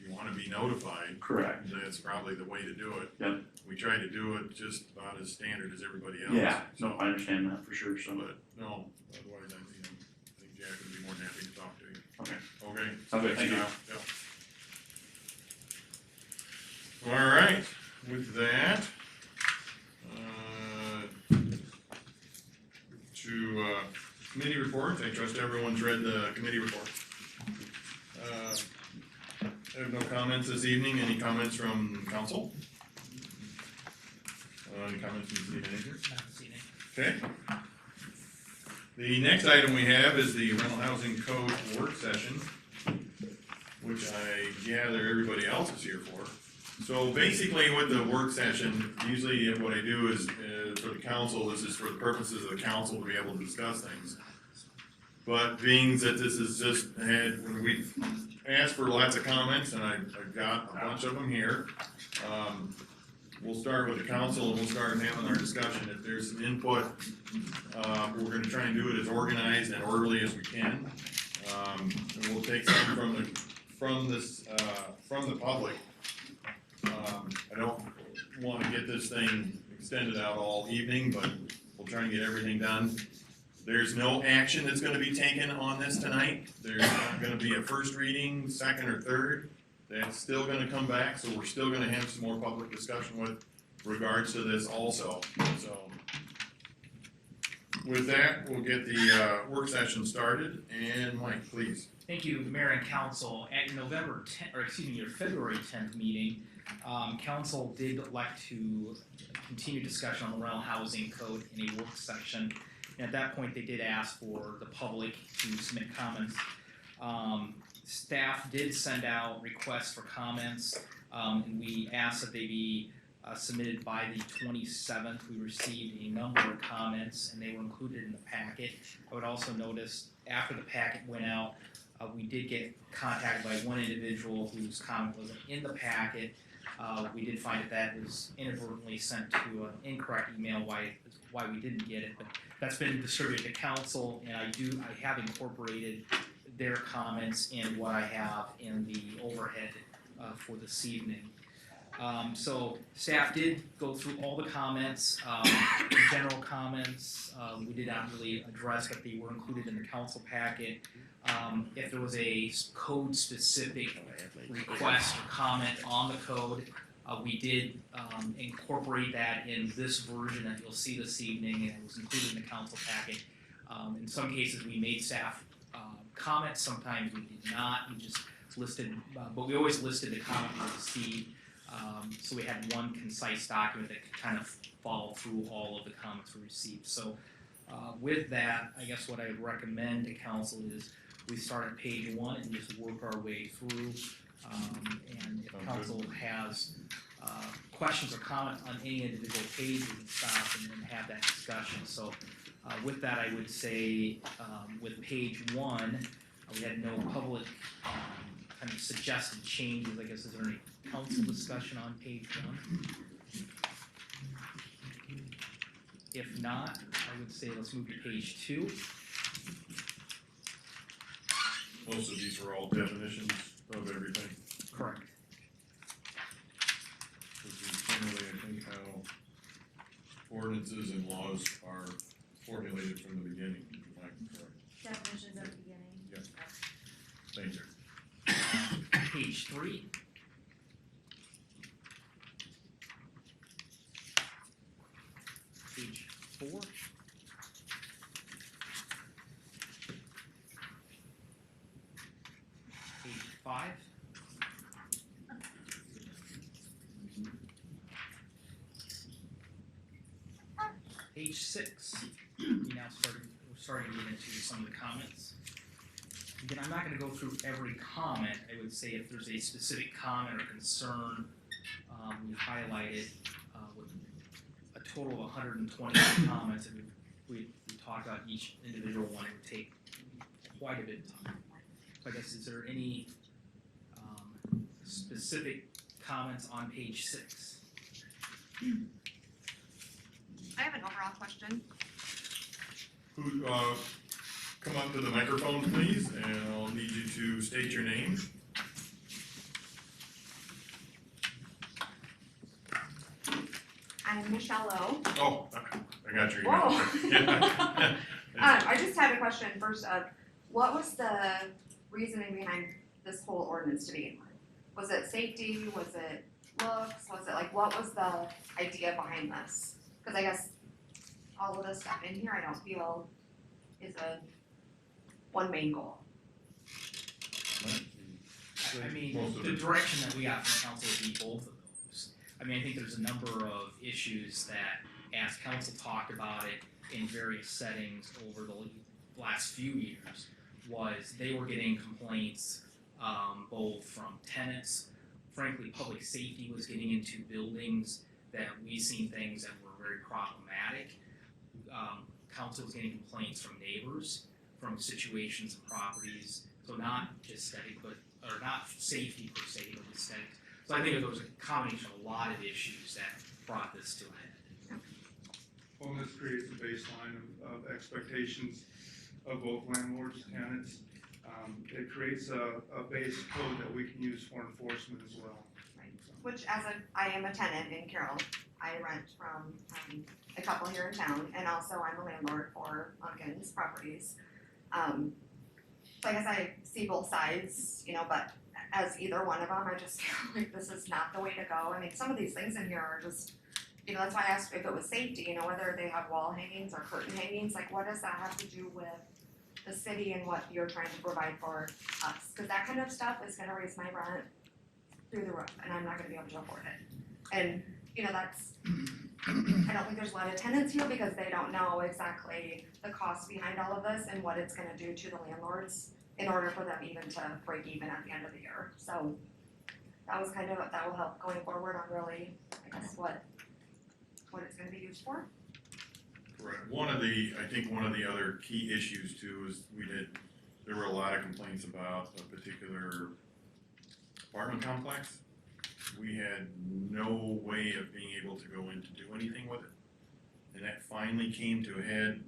you wanna be notified, Correct. that's probably the way to do it. Yep. We try to do it just about as standard as everybody else. Yeah, no, I understand that for sure, so. But, no, otherwise, I think Jack would be more than happy to talk to you. Okay. Okay? Sounds good, thank you. Kyle. Yeah. All right, with that, committee reports, I trust everyone's read the committee report. I have no comments this evening, any comments from council? Any comments from the city manager? Okay. The next item we have is the rental housing code work session, which I gather everybody else is here for. So basically with the work session, usually what I do is, for the council, this is for the purposes of the council to be able to discuss things. But being that this is just, when we asked for lots of comments, and I've got a bunch of them here, we'll start with the council and we'll start having our discussion. If there's some input, we're gonna try and do it as organized and orderly as we can. And we'll take some from this, from the public. I don't wanna get this thing extended out all evening, but we'll try and get everything done. There's no action that's gonna be taken on this tonight. There's not gonna be a first reading, second or third. That's still gonna come back, so we're still gonna have some more public discussion with regards to this also, so. With that, we'll get the, work session started, and Mike, please. Thank you, Mayor and Council. At your your February 10th meeting, Council did elect to continue discussion on the rental housing code in a work session. And at that point, they did ask for the public to submit comments. Staff did send out requests for comments, and we asked that they be submitted by the 27th. We received a number of comments, and they were included in the packet. I would also notice after the packet went out, we did get contacted by one individual whose comment wasn't in the packet. We did find that was inadvertently sent to an incorrect email, why we didn't get it, but that's been distributed to council, and I have incorporated their comments in what I have in the overhead for this evening. So staff did go through all the comments, general comments, we did not really address, but they were included in the council packet. If there was a code-specific request or comment on the code, we did incorporate that in this version that you'll see this evening, and it was included in the council packet. In some cases, we made staff comments, sometimes we did not, we just listed, but we always listed the comment we received. So we had one concise document that could kind of follow through all of the comments we received. So with that, I guess what I would recommend to council is we start at page 1 and just work our way through. And if council has questions or comments on any individual page, we can stop and then have that discussion. So with that, I would say with page 1, we had no public kind of suggested changes. I guess, is there any council discussion on page 1? If not, I would say let's move to page 2. Most of these are all definitions of everything. Correct. Which is generally, I think, how ordinances and laws are formulated from the beginning, if I'm correct. Definitions at the beginning. Yes. Thank you. Page 3. Page 4. Page 5. Page 6. We're starting to get into some of the comments. Again, I'm not going to go through every comment. I would say if there's a specific comment or concern, we highlighted with a total of 120 comments, and we talked about each individual one. It would take quite a bit of time. So I guess, is there any specific comments on page 6? I have an overall question. Who, come up to the microphone, please, and I'll need you to state your name. I'm Michelle Lowe. Oh, I got your Whoa. email. I just had a question first of, what was the reasoning behind this whole ordinance to begin with? Was it safety, was it looks, was it like, what was the idea behind this? Cause I guess all of this stuff in here, I don't feel is one main goal. I mean, the direction that we got from council would be both of those. I mean, I think there's a number of issues that, as council talked about it in various settings over the last few years, was they were getting complaints both from tenants. Frankly, public safety was getting into buildings that we've seen things that were very problematic. Council was getting complaints from neighbors, from situations and properties, so not just aesthetic, but, or not safety per se, but aesthetics. So I think there was a combination of a lot of issues that brought this to a head. Well, this creates a baseline of expectations of both landlords, tenants. It creates a base code that we can use for enforcement as well. Which I am a tenant in Carroll. I rent from, a couple here in town, and also I'm a landlord for Lumpkin's properties. So I guess I see both sides, but as either one of them, I just feel like this is not the way to go. I mean, some of these things in here are just, that's why I asked if it was safety, whether they have wall hangings or curtain hangings, like what does that have to do with the city and what you're trying to provide for us? Cause that kind of stuff is gonna raise my rent through the roof, and I'm not gonna be able to afford it. And, that's, I don't think there's a lot of tenants here because they don't know exactly the cost behind all of this and what it's gonna do to the landlords in order for them even to break even at the end of the year. So that was that will help going forward on really, I guess, what it's gonna be used for. Correct. I think one of the other key issues too is there were a lot of complaints about a particular apartment complex. We had no way of being able to go in to do anything with it. And that finally came to a head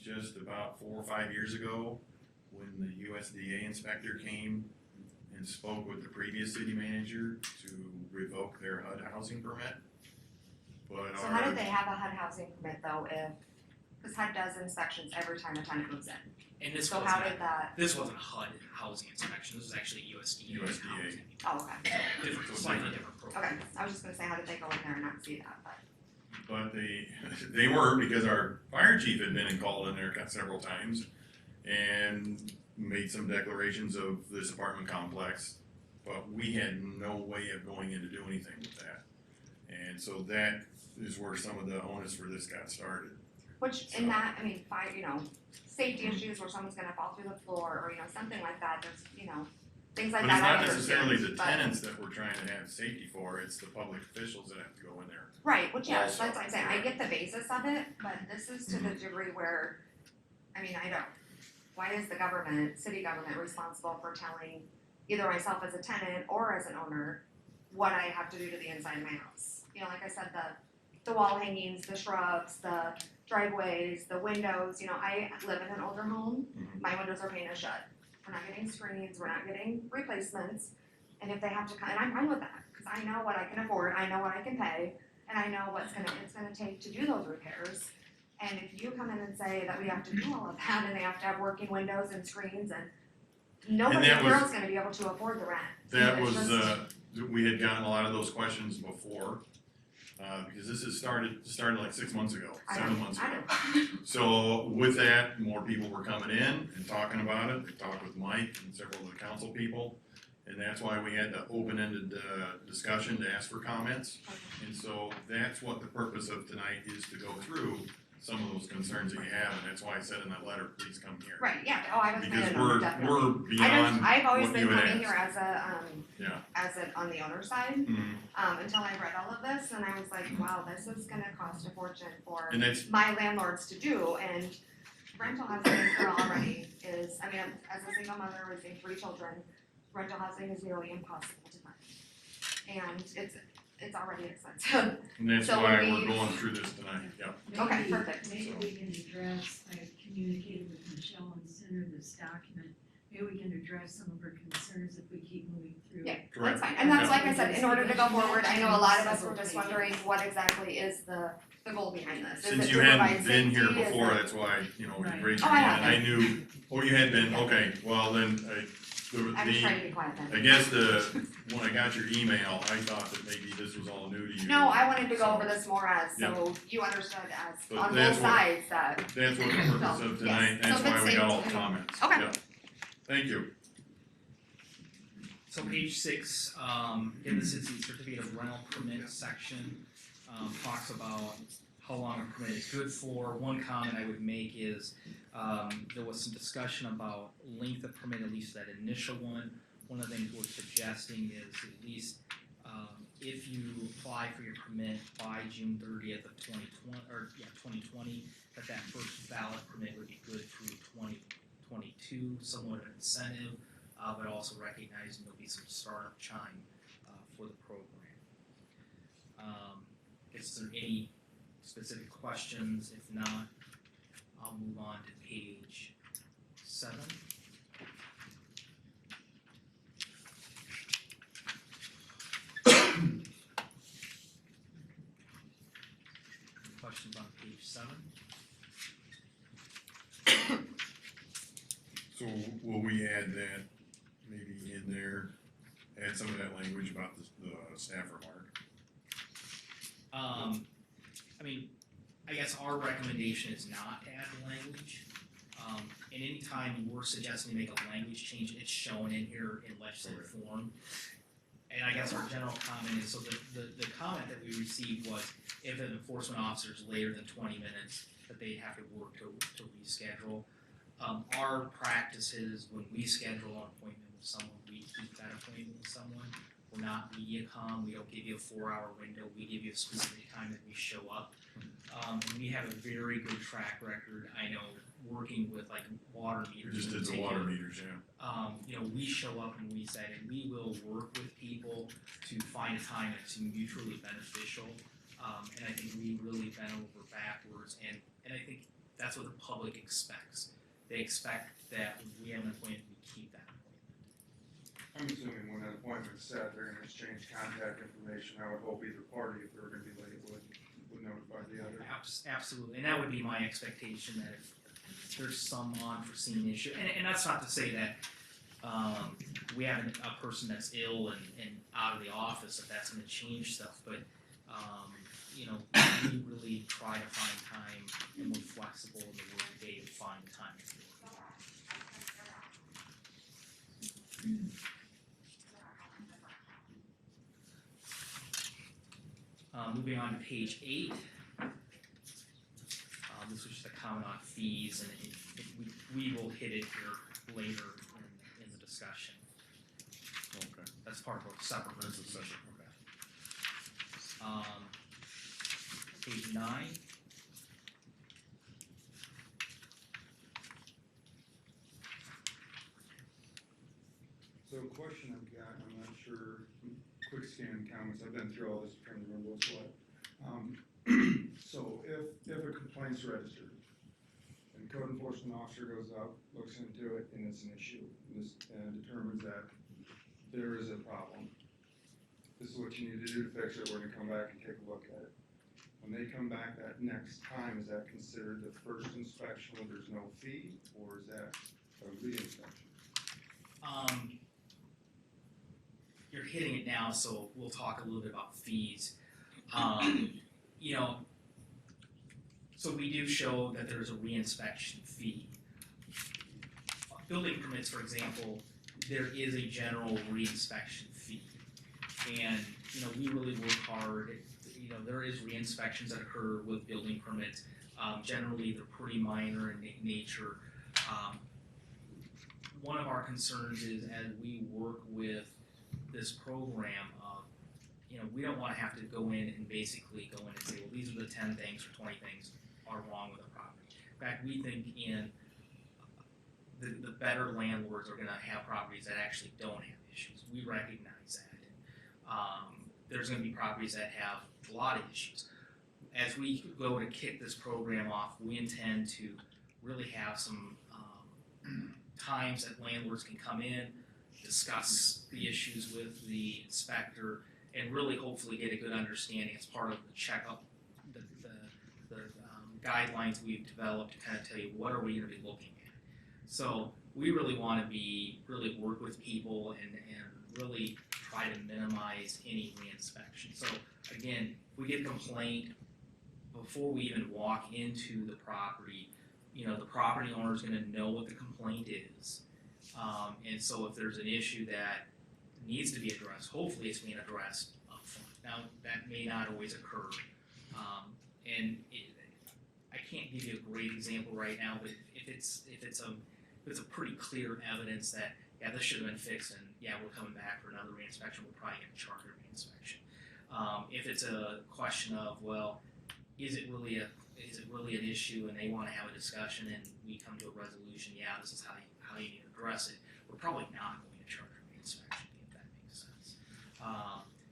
just about 4 or 5 years ago when the USDA inspector came and spoke with the previous city manager to revoke their HUD housing permit. But So how did they have a HUD housing permit though because HUD does inspections every time a tenant moves in? And this So wasn't, how did that, this wasn't HUD housing inspection, this was actually USDA housing. oh, okay, Different, slightly different program. okay, I was just gonna say, how did they go in there and not see that, But they were, because our fire chief had been called in there several times and made some declarations of this apartment complex, but we had no way of going in to do anything with that. And so that is where some of the onus for this got started. which in that, safety issues where someone's gonna fall through the floor or, something like that, there's, things like But that. it's I not necessarily understand, the but- tenants that we're trying to have safety for, it's the public officials that have to go in there. Right, which yes, Also. that's what I'm saying, I get the basis of it, but this is to the degree where, why is the city government responsible for telling either myself as a tenant or as an owner what I have to do to the inside of my house? Like I said, the wall hangings, the shrubs, the driveways, the windows, I live in an older home, my windows are painted shut. We're not getting screens, we're not getting replacements, and if they have to come, and I'm fine with that, cause I know what I can afford, I know what I can pay, and I know it's gonna take to do those repairs. And if you come in and say that we have to do all of that, and they have to have working windows and screens, and nobody in Carroll's gonna be able to afford the rent. That It's was, just- we had gotten a lot of those questions before, because this has started like 6 months ago, 7 months ago. So with that, more people were coming in and talking about it. They talked with Mike and several of the council people. And that's why we had the open-ended discussion to ask for comments. And so that's what the purpose of tonight is, to go through some of those concerns that you have. And that's why I said in that letter, please come here. Right, yeah, I was Because planning on it, definitely. we're beyond I've always what been you had coming here asked. as on the owner side, Mhm. until I read all of this, and I was like, wow, this is gonna cost a fortune for And that's, my landlords to do, and rental housing in Carroll already is, as a single mother raising 3 children, rental housing is nearly impossible to find. And it's already expensive. and that's So why we- we're going through this tonight, yeah. Okay, perfect. Maybe we can address, I communicated with Michelle and sent her this document. Maybe we can address some of her concerns if we keep moving through. Yeah, Correct. that's fine, and that's Yeah. like I said, in order to go forward, I know a lot of us were just wondering what exactly is the goal behind this. Is Since it you to provide hadn't been here safety? Is before, it- that's why, you Right. raised Oh, your I hand, and I have knew, oh, you had been, okay, well, then, I was trying to be quiet then. I guess when I got your email, I thought that maybe this was all new to you. No, I wanted to go So, over this more so you understood as But on that's both what- sides that, That's what the purpose So, of tonight, yes. that's So why if we it's got all the safe- comments. Okay. Yeah. Thank you. So page 6, in the city certificate of rental permit section, talks about how long a permit is good for. One comment I would make is, there was some discussion about length of permit, at least that initial one. One of the things we're suggesting is at least, if you apply for your permit by June 30th of 2020, that first valid permit would be good through 2022, somewhat of an incentive. But also recognizing there'll be some startup time for the program. Is there any specific questions? If not, I'll move on to page 7. 7. Questions on page 7? So will we add that maybe in there, add some of that language about the staff remark? I mean, I guess our recommendation is not to add the language. And anytime we're suggesting to make a language change, it's shown in here in legislative form. And I guess our general comment is, so the comment that we received was, if an enforcement officer is later than 20 minutes, that they have to work to reschedule. Our practice is, when we schedule an appointment with someone, we keep that appointment with someone. We're not MediaCom, we don't give you a 4-hour window, we give you a specific time that we show up. And we have a very good track record, I know, working with like water You meters. just in did the water particular. meters, yeah. You know, we show up and we say, and we will work with people to find a time that's mutually beneficial. And I think we really bent over backwards, and I think that's what the public expects. They expect that when we have an appointment, we keep that appointment. I'm assuming when that appointment's set, they're gonna exchange contact information. I would hope either party, if they're gonna be late, would notify the other. Absolutely, and that would be my expectation, that if there's some unforeseen issue, and that's not to say that we have a person that's ill and out of the office, if that's gonna change stuff, but you know, we really try to find time, and we're flexible in the workday to find time. Moving on to page 8. This was just a comment on fees, and we will hit it here later in the discussion. Okay. That's part of a separate resolution. Page 9. So a question I've got, I'm not sure, quick scan comments, I've been through all this, trying to remember what's what. So if a complaint's registered, and code enforcement officer goes up, looks into it, and it's an issue, and determines that there is a problem, this is what you need to do to fix it, we're gonna come back and take a look at it. When they come back that next time, is that considered the first inspection where there's no fee, or is that a re-inspection? You're hitting it now, so we'll talk a little bit about fees. You know, so we do show that there's a reinspection fee. Building permits, for example, there is a general reinspection fee. And, you know, we really work hard. You know, there is re-inspections that occur with building permits. Generally, they're pretty minor in nature. One of our concerns is, as we work with this program, you know, we don't want to have to go in and basically go in and say, well, these are the 10 things or 20 things are wrong with the property. In fact, we think the better landlords are going to have properties that actually don't have issues. We recognize that. And, there's going to be properties that have a lot of issues. As we go to kick this program off, we intend to really have some times that landlords can come in, discuss the issues with the inspector, and really hopefully get a good understanding as part of the checkup, the guidelines we've developed to kind of tell you what are we going to be looking at. So we really want to really work with people and really try to minimize any reinspection. So again, if we get a complaint before we even walk into the property, you know, the property owner is going to know what the complaint is. And so if there's an issue that needs to be addressed, hopefully it's being addressed up front. Now, that may not always occur. I can't give you a great example right now, but if it's a pretty clear evidence that, yeah, this should have been fixed, and yeah, we're coming back for another reinspection, we're probably going to charge a reinspection. If it's a question of, well, is it really an issue, and they want to have a discussion, and we come to a resolution, yeah, this is how you need to address it, we're probably not going to charge a reinspection, if that makes sense.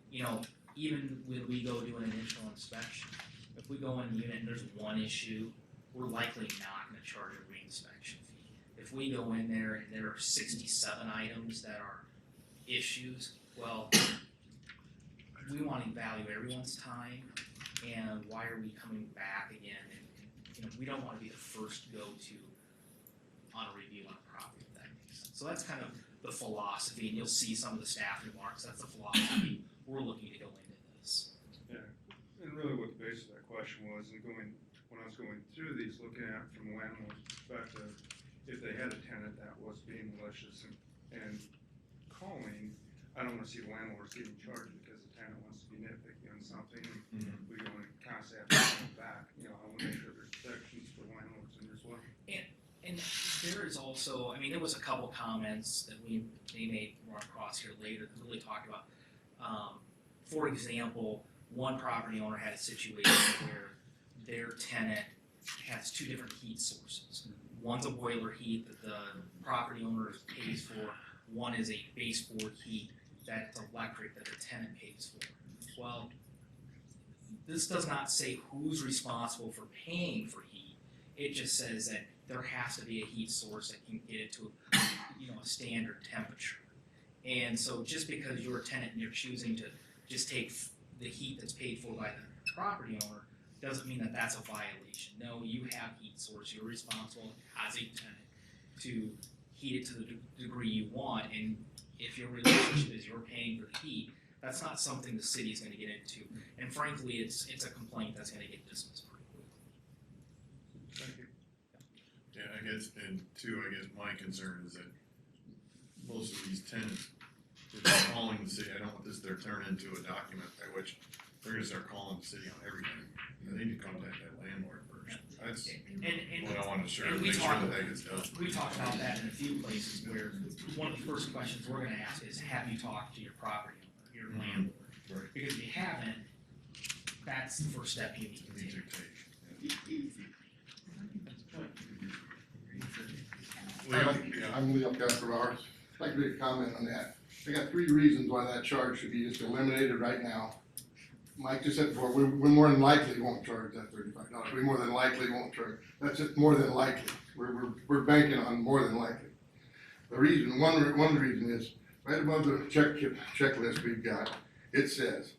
You know, even when we go do an initial inspection, if we go in the unit and there's one issue, we're likely not going to charge a reinspection fee. if we go in there and there are 67 items that are issues, well, we want to evaluate everyone's time, and why are we coming back again? And we don't want to be the first go-to on a review on a property, if that makes sense. So that's kind of the philosophy, and you'll see some of the staff remarks, that's the philosophy we're looking to go into this. And really what the basis of that question was, and when I was going through these, looking at from a landlord's perspective, if they had a tenant that was being malicious and calling, I don't wanna see landlords getting charged because the tenant wants to be nitpicky on something, and we go and constantly have to call them back, I wanna make sure there's protections for landlords in there as well. And there is also, there was a couple comments that they may run across here later that really talked about, for example, one property owner had a situation where their tenant has two different heat sources. One's a boiler heat that the property owner pays for, one is a baseboard heat that's electric that the tenant pays for. Well, this does not say who's responsible for paying for heat. It just says that there has to be a heat source that can get it to a standard temperature. And so just because you're a tenant and you're choosing to just take the heat that's paid for by the property owner doesn't mean that that's a violation. No, you have heat source. You're responsible as a tenant to heat it to the degree you want. And if your relationship is you're paying for the heat, that's not something the city is going to get into. And frankly, it's a complaint that's going to get dismissed pretty quickly. Thank you. Yeah, I guess my concern is that most of these tenants, they're calling the city, I don't want this to turn into a document by which they're gonna start calling the city on everything. They need to contact that landlord first. That's what I want to make sure that gets done. We talked about that in a few places where one of the first questions we're gonna ask is, have you talked to your property owner, your landlord? Right. Because if you haven't, that's the first step you need to take. I'm Leo Castrovars. I'd like to make a comment on that. I got 3 reasons why that charge should be just eliminated right now. Mike just said before, we more than likely won't charge that $35. We more than likely won't charge. That's just more than likely. We're banking on more than likely. The reason, one reason is right above the checklist we've got, it says,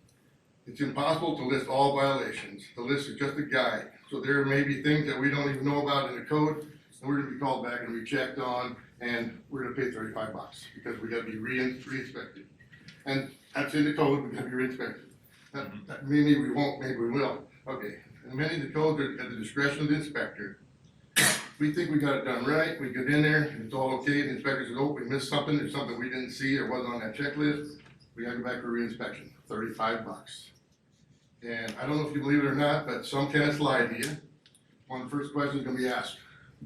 it's impossible to list all violations. The list is just a guide. So there may be things that we don't even know about in the code, and we're gonna be called back and rechecked on, and we're gonna pay $35 because we gotta be re-inspected. And that's in the code, we gotta be re-inspected. That maybe we won't, maybe we will. Okay, and many of the codes are at the discretion of the inspector. We think we got it done right, we get in there, and it's all okay, the inspector says, oh, we missed something, there's something we didn't see or wasn't on that checklist, we gotta go back for re-inspection, $35. And I don't know if you believe it or not, but some tenants lie to you. One of the first questions is gonna be asked,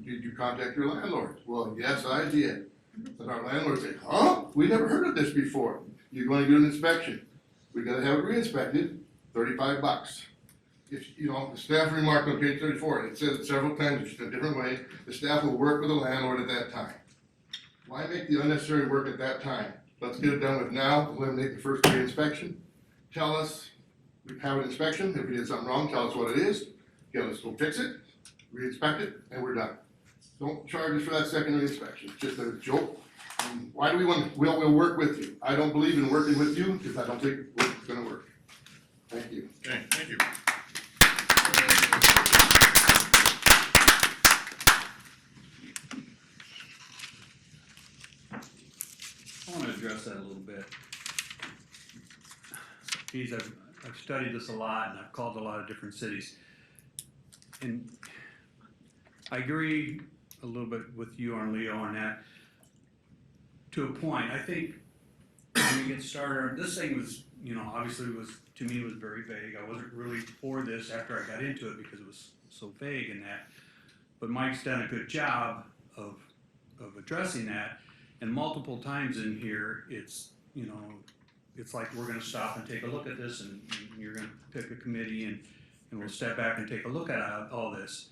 did you contact your landlord? Well, yes, I did. And our landlord said, huh? We never heard of this before. You're going to do an inspection. We gotta have it re-inspected, $35. If, the staff remark on page 34, it says it several times, just a different way, the staff will work with the landlord at that time. Why make the unnecessary work at that time? Let's get it done with now, eliminate the first re-inspection. Tell us, we have an inspection, if we did something wrong, tell us what it is, let's go fix it, re-inspect it, and we're done. Don't charge us for that second re-inspection, it's just a joke. Why do we want, we'll work with you. I don't believe in working with you, because I don't think it's gonna work. Thank you. Okay, thank you. I want to address that a little bit. Geez, I've studied this a lot and I've called a lot of different cities. And I agree a little bit with you on Leo on that. To a point, I think when we get started, this thing was, obviously to me was very vague. I wasn't really for this after I got into it because it was so vague in that. But Mike's done a good job of addressing that. And multiple times in here, it's like we're gonna stop and take a look at this and you're gonna pick a committee and we'll step back and take a look at all this.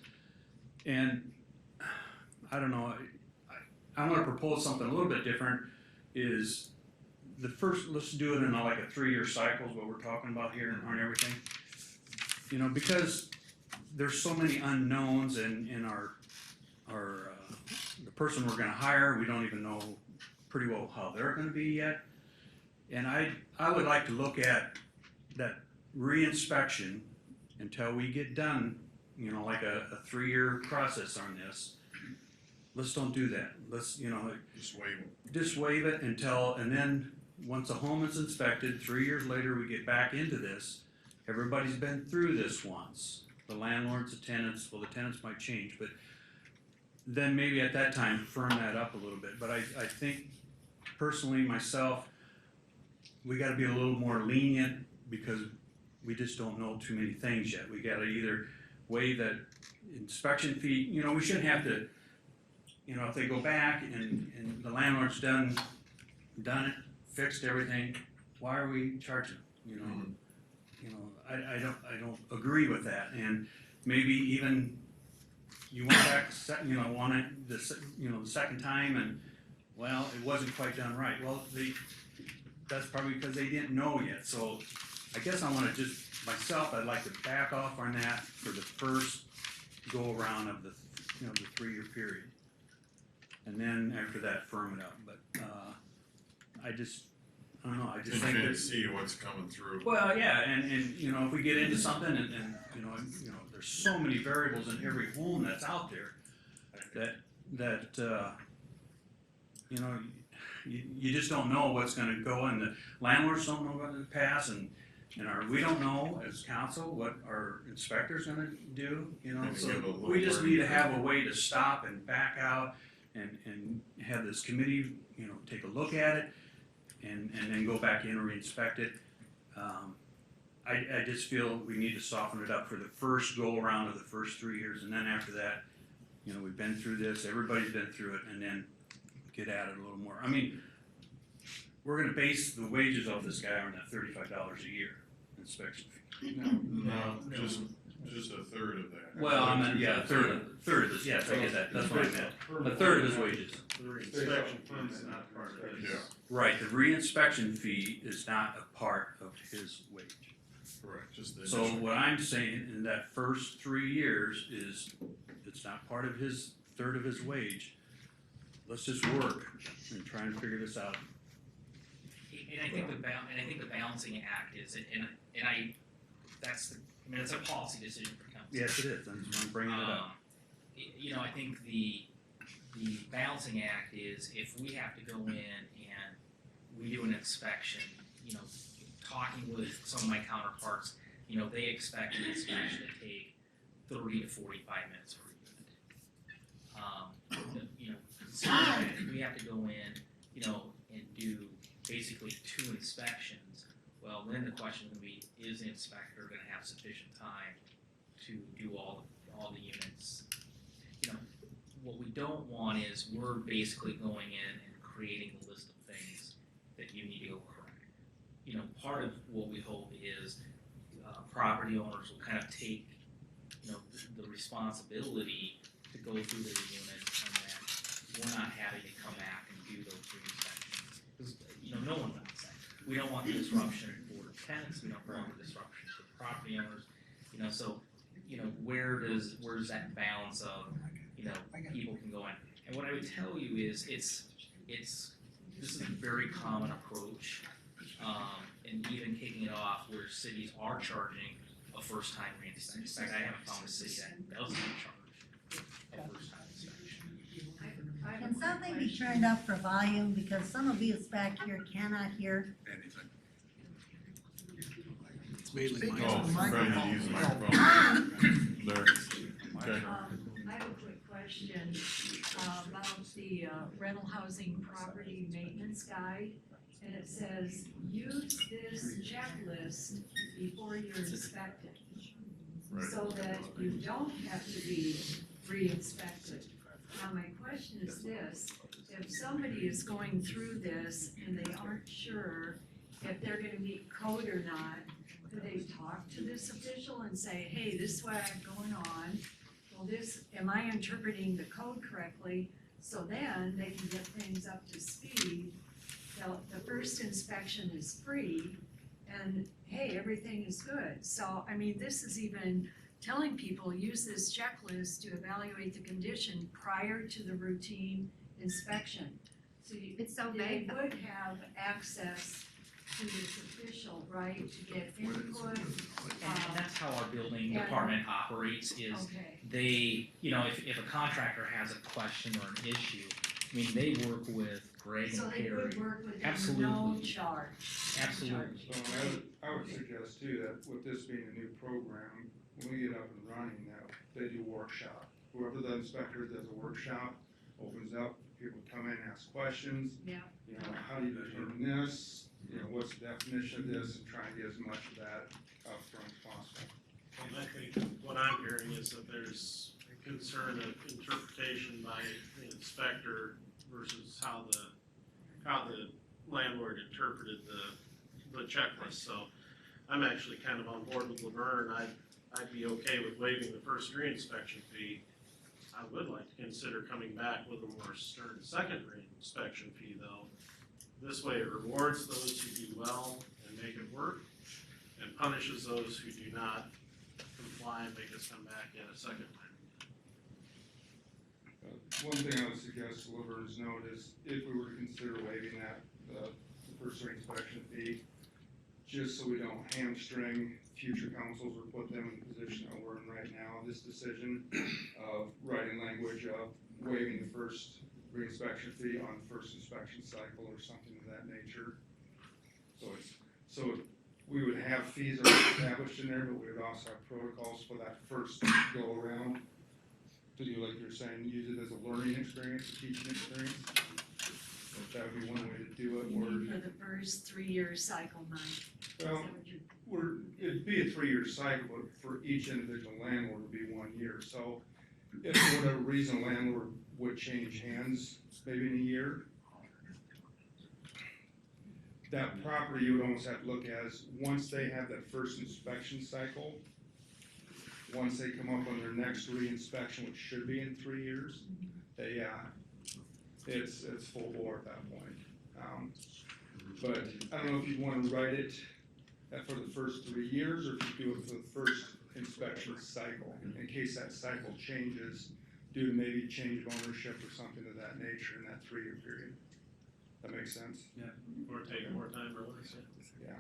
And I don't know, I'm gonna propose something a little bit different, is the first, let's do it in like a 3-year cycle is what we're talking about here on everything. Because there's so many unknowns in our the person we're gonna hire, we don't even know pretty well how they're gonna be yet. And I would like to look at that re-inspection until we get done, you know, like a 3-year process on this. Let's don't do that. Let's, you know, Just waive it. until, and then, once a home is inspected, 3 years later, we get back into this. Everybody's been through this once. The landlords, the tenants, well, the tenants might change, but then maybe at that time, firm that up a little bit. But I think, personally, myself, we gotta be a little more lenient, because we just don't know too many things yet. We gotta either waive that inspection fee, you know, we shouldn't have to, you know, if they go back and the landlord's done it, fixed everything, why are we charging them, you know? You know, I don't agree with that, and maybe even you went back, the second time, and, well, it wasn't quite done right. Well, that's probably because they didn't know yet, so I guess I wanna myself, I'd like to back off on that for the first go-around of the 3-year period. And then after that, firm it up, but, I don't know, I just think And that. see what's coming through. Well, yeah, and, you know, if we get into something and, you know, there's so many variables in every home that's out there that, you know, you just don't know what's gonna go, and the landlords don't know what to pass, and we don't know as council what our inspector's gonna do, you know, Maybe so give a little we just more need to have a way to stop and back out and have this committee, you know, take a look at it and then go back in and re-inspect it. I just feel we need to soften it up for the first go-around of the first 3 years, and then after that, you know, we've been through this, everybody's been through it, and then get at it a little more. I mean, we're gonna base the wages of this guy on that $35 a year inspection fee. No, just a third of that. Well, I meant, yeah, a third of this, yes, I get that, that's what I meant, a third of his wages. The inspection fee is not part of this. Yeah, Right, the re-inspection fee is not a part of his wage. correct, just the. So what I'm saying in that first 3 years is, it's not part of his third of his wage. Let's just work and try and figure this out. And I think the balancing act is, it's a policy decision for council. Yes, it is, that's why I'm bringing it up. You know, I think the balancing act is, if we have to go in and we do an inspection, you know, talking with some of my counterparts, you know, they expect an inspection to take 30 to 45 minutes per unit. You know, considering that we have to go in, you know, and do basically 2 inspections, well, then the question would be, is the inspector gonna have sufficient time to do all the units? You know, what we don't want is we're basically going in and creating a list of things that you need to go correct. You know, part of what we hope is property owners will kind of take, you know, the responsibility to go through their units, and that we're not having to come back and do those re-inspections. Because, you know, no one wants that. We don't want the disruption for tenants, we don't want the disruption for property owners, you know, so, you know, where's that balance of, you know, people can go in. And what I would tell you is, this is a very common approach, and even kicking it off where cities are charging a first-time reinspection. In fact, I haven't found a city that doesn't charge a first-time inspection. Can something be turned up for volume, because some of you back here cannot hear? Oh, Freddie, you use the microphone. There, okay. I have a quick question about the rental housing property maintenance guide. And it says, use this checklist before you're inspected. Right. So that you don't have to be re-inspected. Now, my question is this, if somebody is going through this and they aren't sure if they're gonna meet code or not, do they talk to this official and say, hey, this is what I have going on? Well, am I interpreting the code correctly? So then they can get things up to speed. The first inspection is free, and hey, everything is good. So, I mean, this is even telling people, use this checklist to evaluate the condition prior to the routine inspection. So you, It's so they vague though. would have access to this official, right, to get input. And that's how our building Yeah. department operates is Okay, they, you know, if a contractor has a question or an issue, I mean, they work with Greg so and they Perry. would work with no Absolutely. charge. Absolutely. So I would suggest too, that with this being a new program, when we get up and running, that they do workshop. Whoever the inspector does a workshop, opens up, people come in, ask questions. Yeah. You know, how do you determine this, you know, what's the definition of this, and try and get as much of that upfront as possible. And I think what I'm hearing is that there's a concern of interpretation by the inspector versus how the landlord interpreted the checklist. So I'm actually kind of on board with Laverne. I'd be okay with waiving the first re-inspection fee. I would like to consider coming back with a more stern second re-inspection fee though. This way it rewards those who do well and make it work, and punishes those who do not comply and make us come back yet a second time. One thing I would suggest to Laverne's note is if we were to consider waiving that, the first re-inspection fee, just so we don't hamstring future councils or put them in the position that we're in right now, this decision of writing language of waiving the first re-inspection fee on the first inspection cycle or something of that nature. So we would have fees already established in there, but we would also have protocols for that first go around. To do, like you're saying, use it as a learning experience, a teaching experience. So that would be one way to do it, You or, mean for the first 3-year cycle, Mike? Is that well, what you- it'd be a 3-year cycle, but for each individual landlord would be 1 year. So if for whatever reason a landlord would change hands, maybe in a year, that property you would almost have to look at as, once they have that first inspection cycle, once they come up on their next re-inspection, which should be in 3 years, it's full bore at that point. But I don't know if you'd wanna write it for the first 3 years, or if you do it for the first inspection cycle, in case that cycle changes due to maybe change of ownership or something of that nature in that 3-year period. That makes sense? Or take more time or less. Yeah.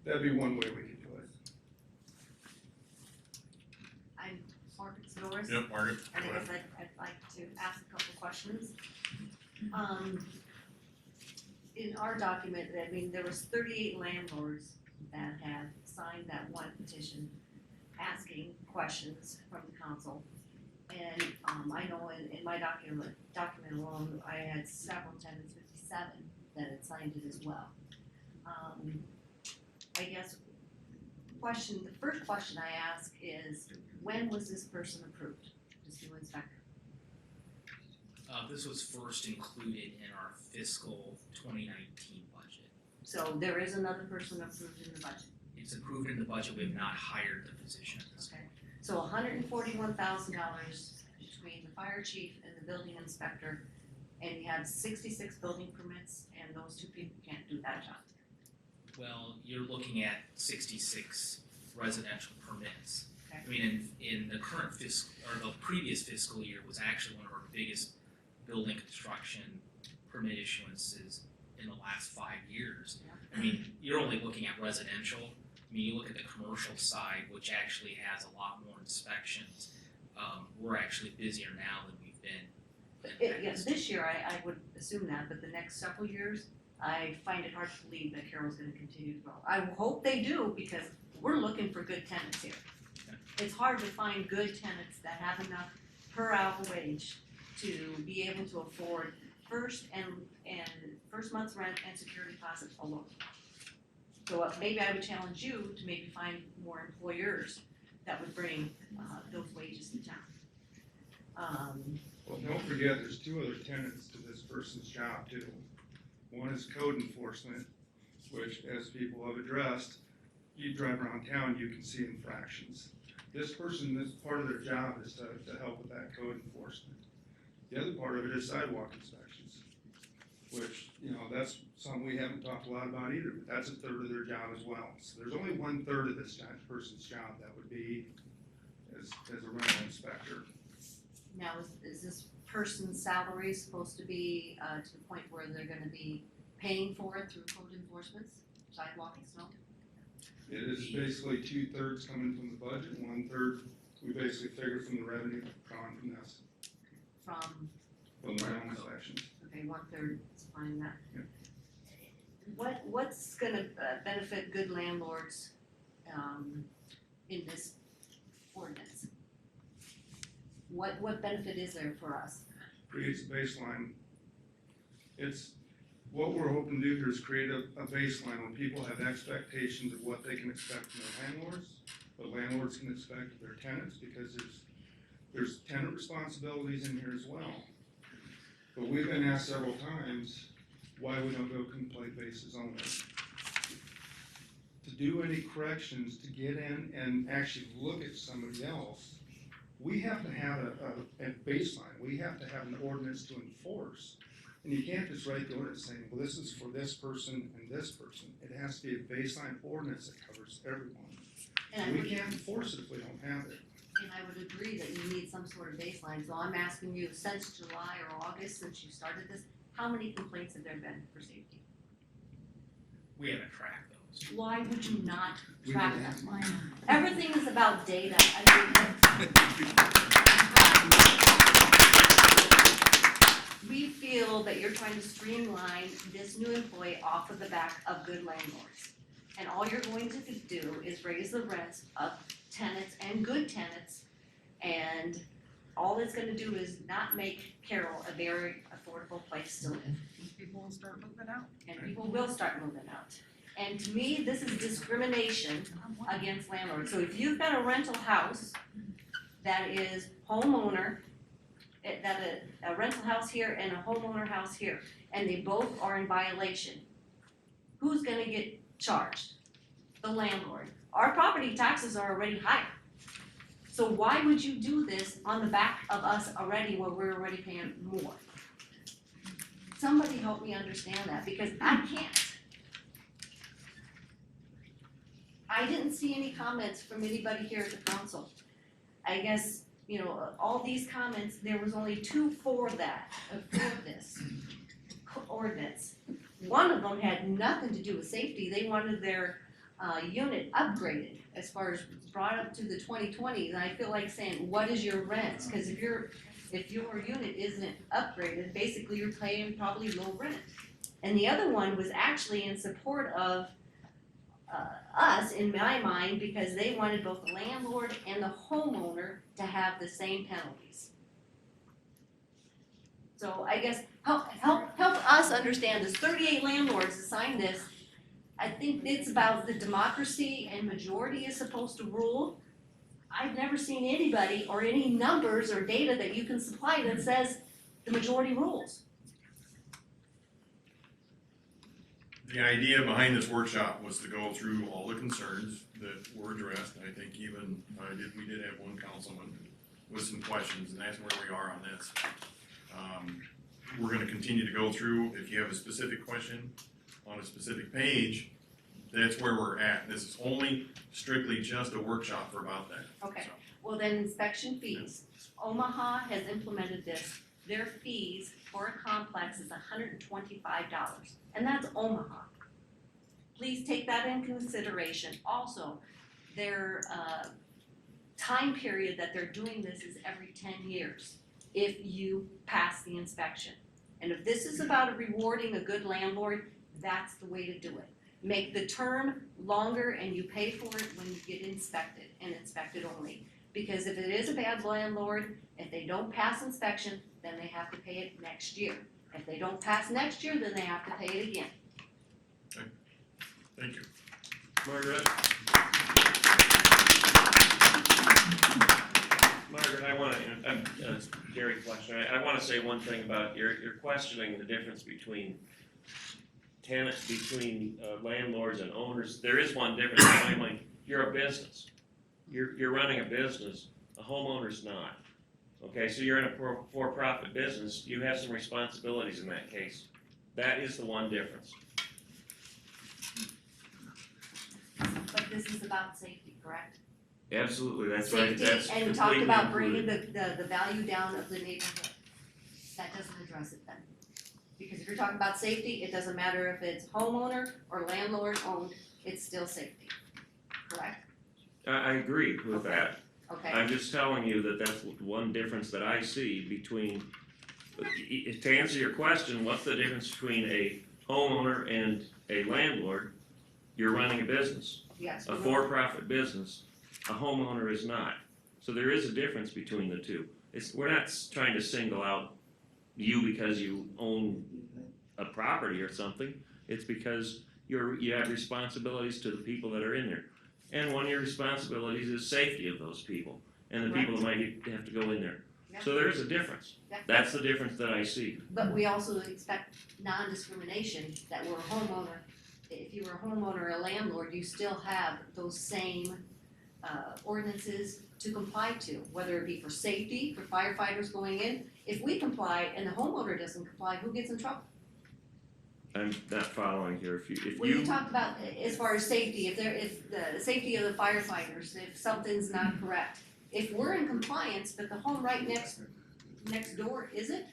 That'd be one way we could do it. I'm Margaret Norris. Yep, Margaret. And I guess I'd like to ask a couple questions. In our document, I mean, there was 38 landlords that had signed that one petition asking questions from the council. And, I know in my document alone, I had several tenants, 57, that had signed it as well. I guess, the first question I ask is, when was this person approved, this new inspector? This was first included in our fiscal 2019 budget. So there is another person approved in the budget. It's approved in the budget, we have not hired the position at this point. So $141,000 between the fire chief and the building inspector, and you have 66 building permits, and those two people can't do that job. Well, you're looking at 66 residential permits. Okay. I mean, in the current or the previous fiscal year was actually one of our biggest building construction permit issuances in the last 5 years. I mean, you're only looking at residential. I mean, you look at the commercial side, which actually has a lot more inspections. We're actually busier now than we've been. Yes, this year I would assume that, but the next several years, I find it hard to believe that Carroll's gonna continue to grow. I hope they do, because we're looking for good tenants here. It's hard to find good tenants that have enough per hour wage to be able to afford first month's rent and security deposit alone. So maybe I would challenge you to maybe find more employers that would bring those wages to town. Well, don't forget, there's 2 other tenets to this person's job too. One is code enforcement, which, as people have addressed, you drive around town, you can see infractions. This part of their job is to help with that code enforcement. The other part of it is sidewalk inspections, which, you know, that's something we haven't talked a lot about either, but that's a third of their job as well. So there's only 1/3 of this person's job that would be as a rental inspector. Now, is this person's salary supposed to be, to the point where they're gonna be paying for it through code enforcements, sidewalk and snow? It is basically 2/3 coming from the budget, 1/3 we basically figure from the revenue drawn from this, From, from the rental inspections. okay, 1/3, it's fine that. Yep. What's gonna benefit good landlords, in this ordinance? What benefit is there for us? Creates a baseline. It's, what we're hoping to do here is create a baseline where people have expectations of what they can expect from their landlords, what landlords can expect of their tenants, because there's tenant responsibilities in here as well. But we've been asked several times why we don't go complaint basis only. To do any corrections, to get in and actually look at somebody else, we have to have a baseline, we have to have an ordinance to enforce. And you can't just write the ordinance saying, well, this is for this person and this person. It has to be a baseline ordinance that covers everyone. And We can't enforce it if we don't have it. And I would agree that you need some sort of baseline, so I'm asking you, since July or August, since you started this, how many complaints have there been for safety? We haven't tracked those. Why would you not We track can them? ask. Everything is about data. We feel that you're trying to streamline this new employee off of the back of good landlords. And all you're going to do is raise the rents of tenants and good tenants. And all it's gonna do is not make Carroll a very affordable place to live. People will start moving out. And people will start moving out. And to me, this is discrimination against landlords. So if you've got a rental house that is homeowner, a rental house here and a homeowner house here, and they both are in violation, who's gonna get charged? The landlord. Our property taxes are already higher. So why would you do this on the back of us already where we're already paying more? Somebody help me understand that, because I can't. I didn't see any comments from anybody here at the council. I guess, all these comments, there was only 2 for that, for this ordinance. One of them had nothing to do with safety. They wanted their unit upgraded as far as brought up to the 2020s. And I feel like saying, what is your rent? Because if your unit isn't upgraded, basically you're paying probably low rent. And the other one was actually in support of us, in my mind, because they wanted both the landlord and the homeowner to have the same penalties. So I guess help us understand this. 38 landlords assigned this. I think it's about the democracy and majority is supposed to rule. I've never seen anybody or any numbers or data that you can supply that says the majority rules. The idea behind this workshop was to go through all the concerns that were addressed. I think even, we did have one councilman with some questions, and that's where we are on this. We're gonna continue to go through. If you have a specific question on a specific page, that's where we're at. This is only strictly just a workshop for about that. Okay. So, Well, then inspection fees. Omaha has implemented this. Their fees for a complex is $125, and that's Omaha. Please take that in consideration. Also, their time period that they're doing this is every 10 years if you pass the inspection. And if this is about rewarding a good landlord, that's the way to do it. Make the term longer and you pay for it when you get inspected and inspected only. Because if it is a bad landlord, if they don't pass inspection, then they have to pay it next year. If they don't pass next year, then they have to pay it again. thank you. Margaret? Margaret, I wanna, Gary question, I wanna say one thing about, you're questioning the difference between tenants, between landlords and owners. There is one difference in my mind. You're a business. You're running a business, a homeowner's not. Okay, so you're in a for-profit business, you have some responsibilities in that case. That is the one difference. But this is about safety, correct? Absolutely, that's right, Safety, that's and completely talked about included. bringing the value down of the neighborhood. That doesn't address it then. Because if you're talking about safety, it doesn't matter if it's homeowner or landlord owned, it's still safety, correct? I agree with that. Okay, I'm just telling you that that's one difference that I see between, to answer your question, what's the difference between a homeowner and a landlord? You're running a business, yes. a for-profit business. A homeowner is not. So there is a difference between the two. We're not trying to single out you because you own a property or something. It's because you have responsibilities to the people that are in there. And one of your responsibilities is safety of those people and the people that might have to go in there. Yeah. So there is a difference. Yeah. That's the difference that I see. But we also expect non-discrimination, that we're a homeowner. If you were a homeowner or a landlord, you still have those same ordinances to comply to, whether it be for safety, for firefighters going in. If we comply and the homeowner doesn't comply, who gets in trouble? I'm not following here. If When you you, talk about, as far as safety, if the safety of the firefighters, if something's not correct, if we're in compliance, but the home right next door isn't,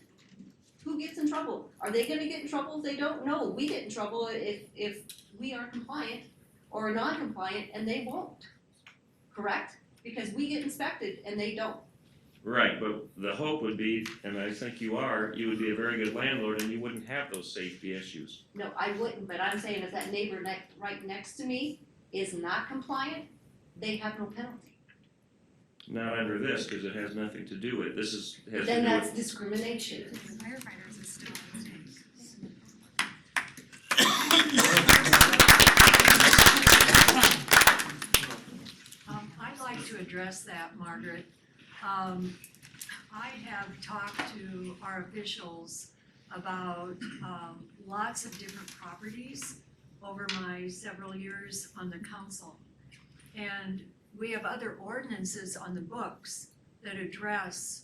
who gets in trouble? Are they gonna get in trouble if they don't? No, we get in trouble if we are compliant or non-compliant and they won't, correct? Because we get inspected and they don't. right, but the hope would be, and I think you would be a very good landlord and you wouldn't have those safety issues. No, I wouldn't, but I'm saying if that neighbor right next to me is not compliant, they have no penalty. Not under this, because it has nothing to do with, has to do with. Then that's discrimination. Firefighters is still on stage. I'd like to address that, Margaret. I have talked to our officials about lots of different properties over my several years on the council. And we have other ordinances on the books that address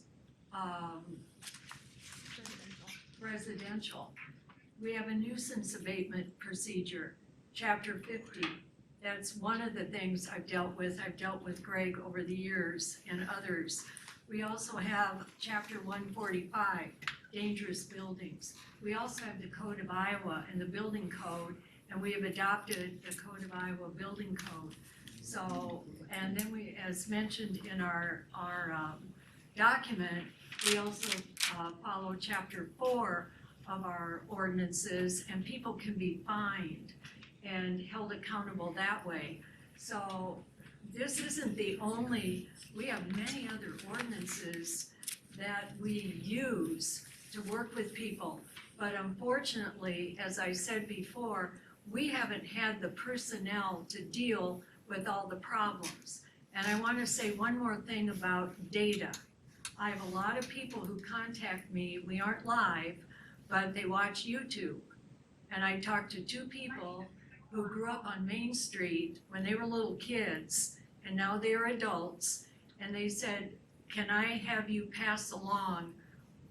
residential. We have a nuisance abatement procedure, chapter 50. That's one of the things I've dealt with. I've dealt with Greg over the years and others. We also have chapter 145, dangerous buildings. We also have the Code of Iowa and the building code, and we have adopted the Code of Iowa building code. So, and then we, as mentioned in our document, we also follow chapter 4 of our ordinances, and people can be fined and held accountable that way. So this isn't the only, we have many other ordinances that we use to work with people. But unfortunately, as I said before, we haven't had the personnel to deal with all the problems. And I want to say one more thing about data. I have a lot of people who contact me, we aren't live, but they watch YouTube. And I talked to 2 people who grew up on Main Street when they were little kids, and now they're adults, and they said, can I have you pass along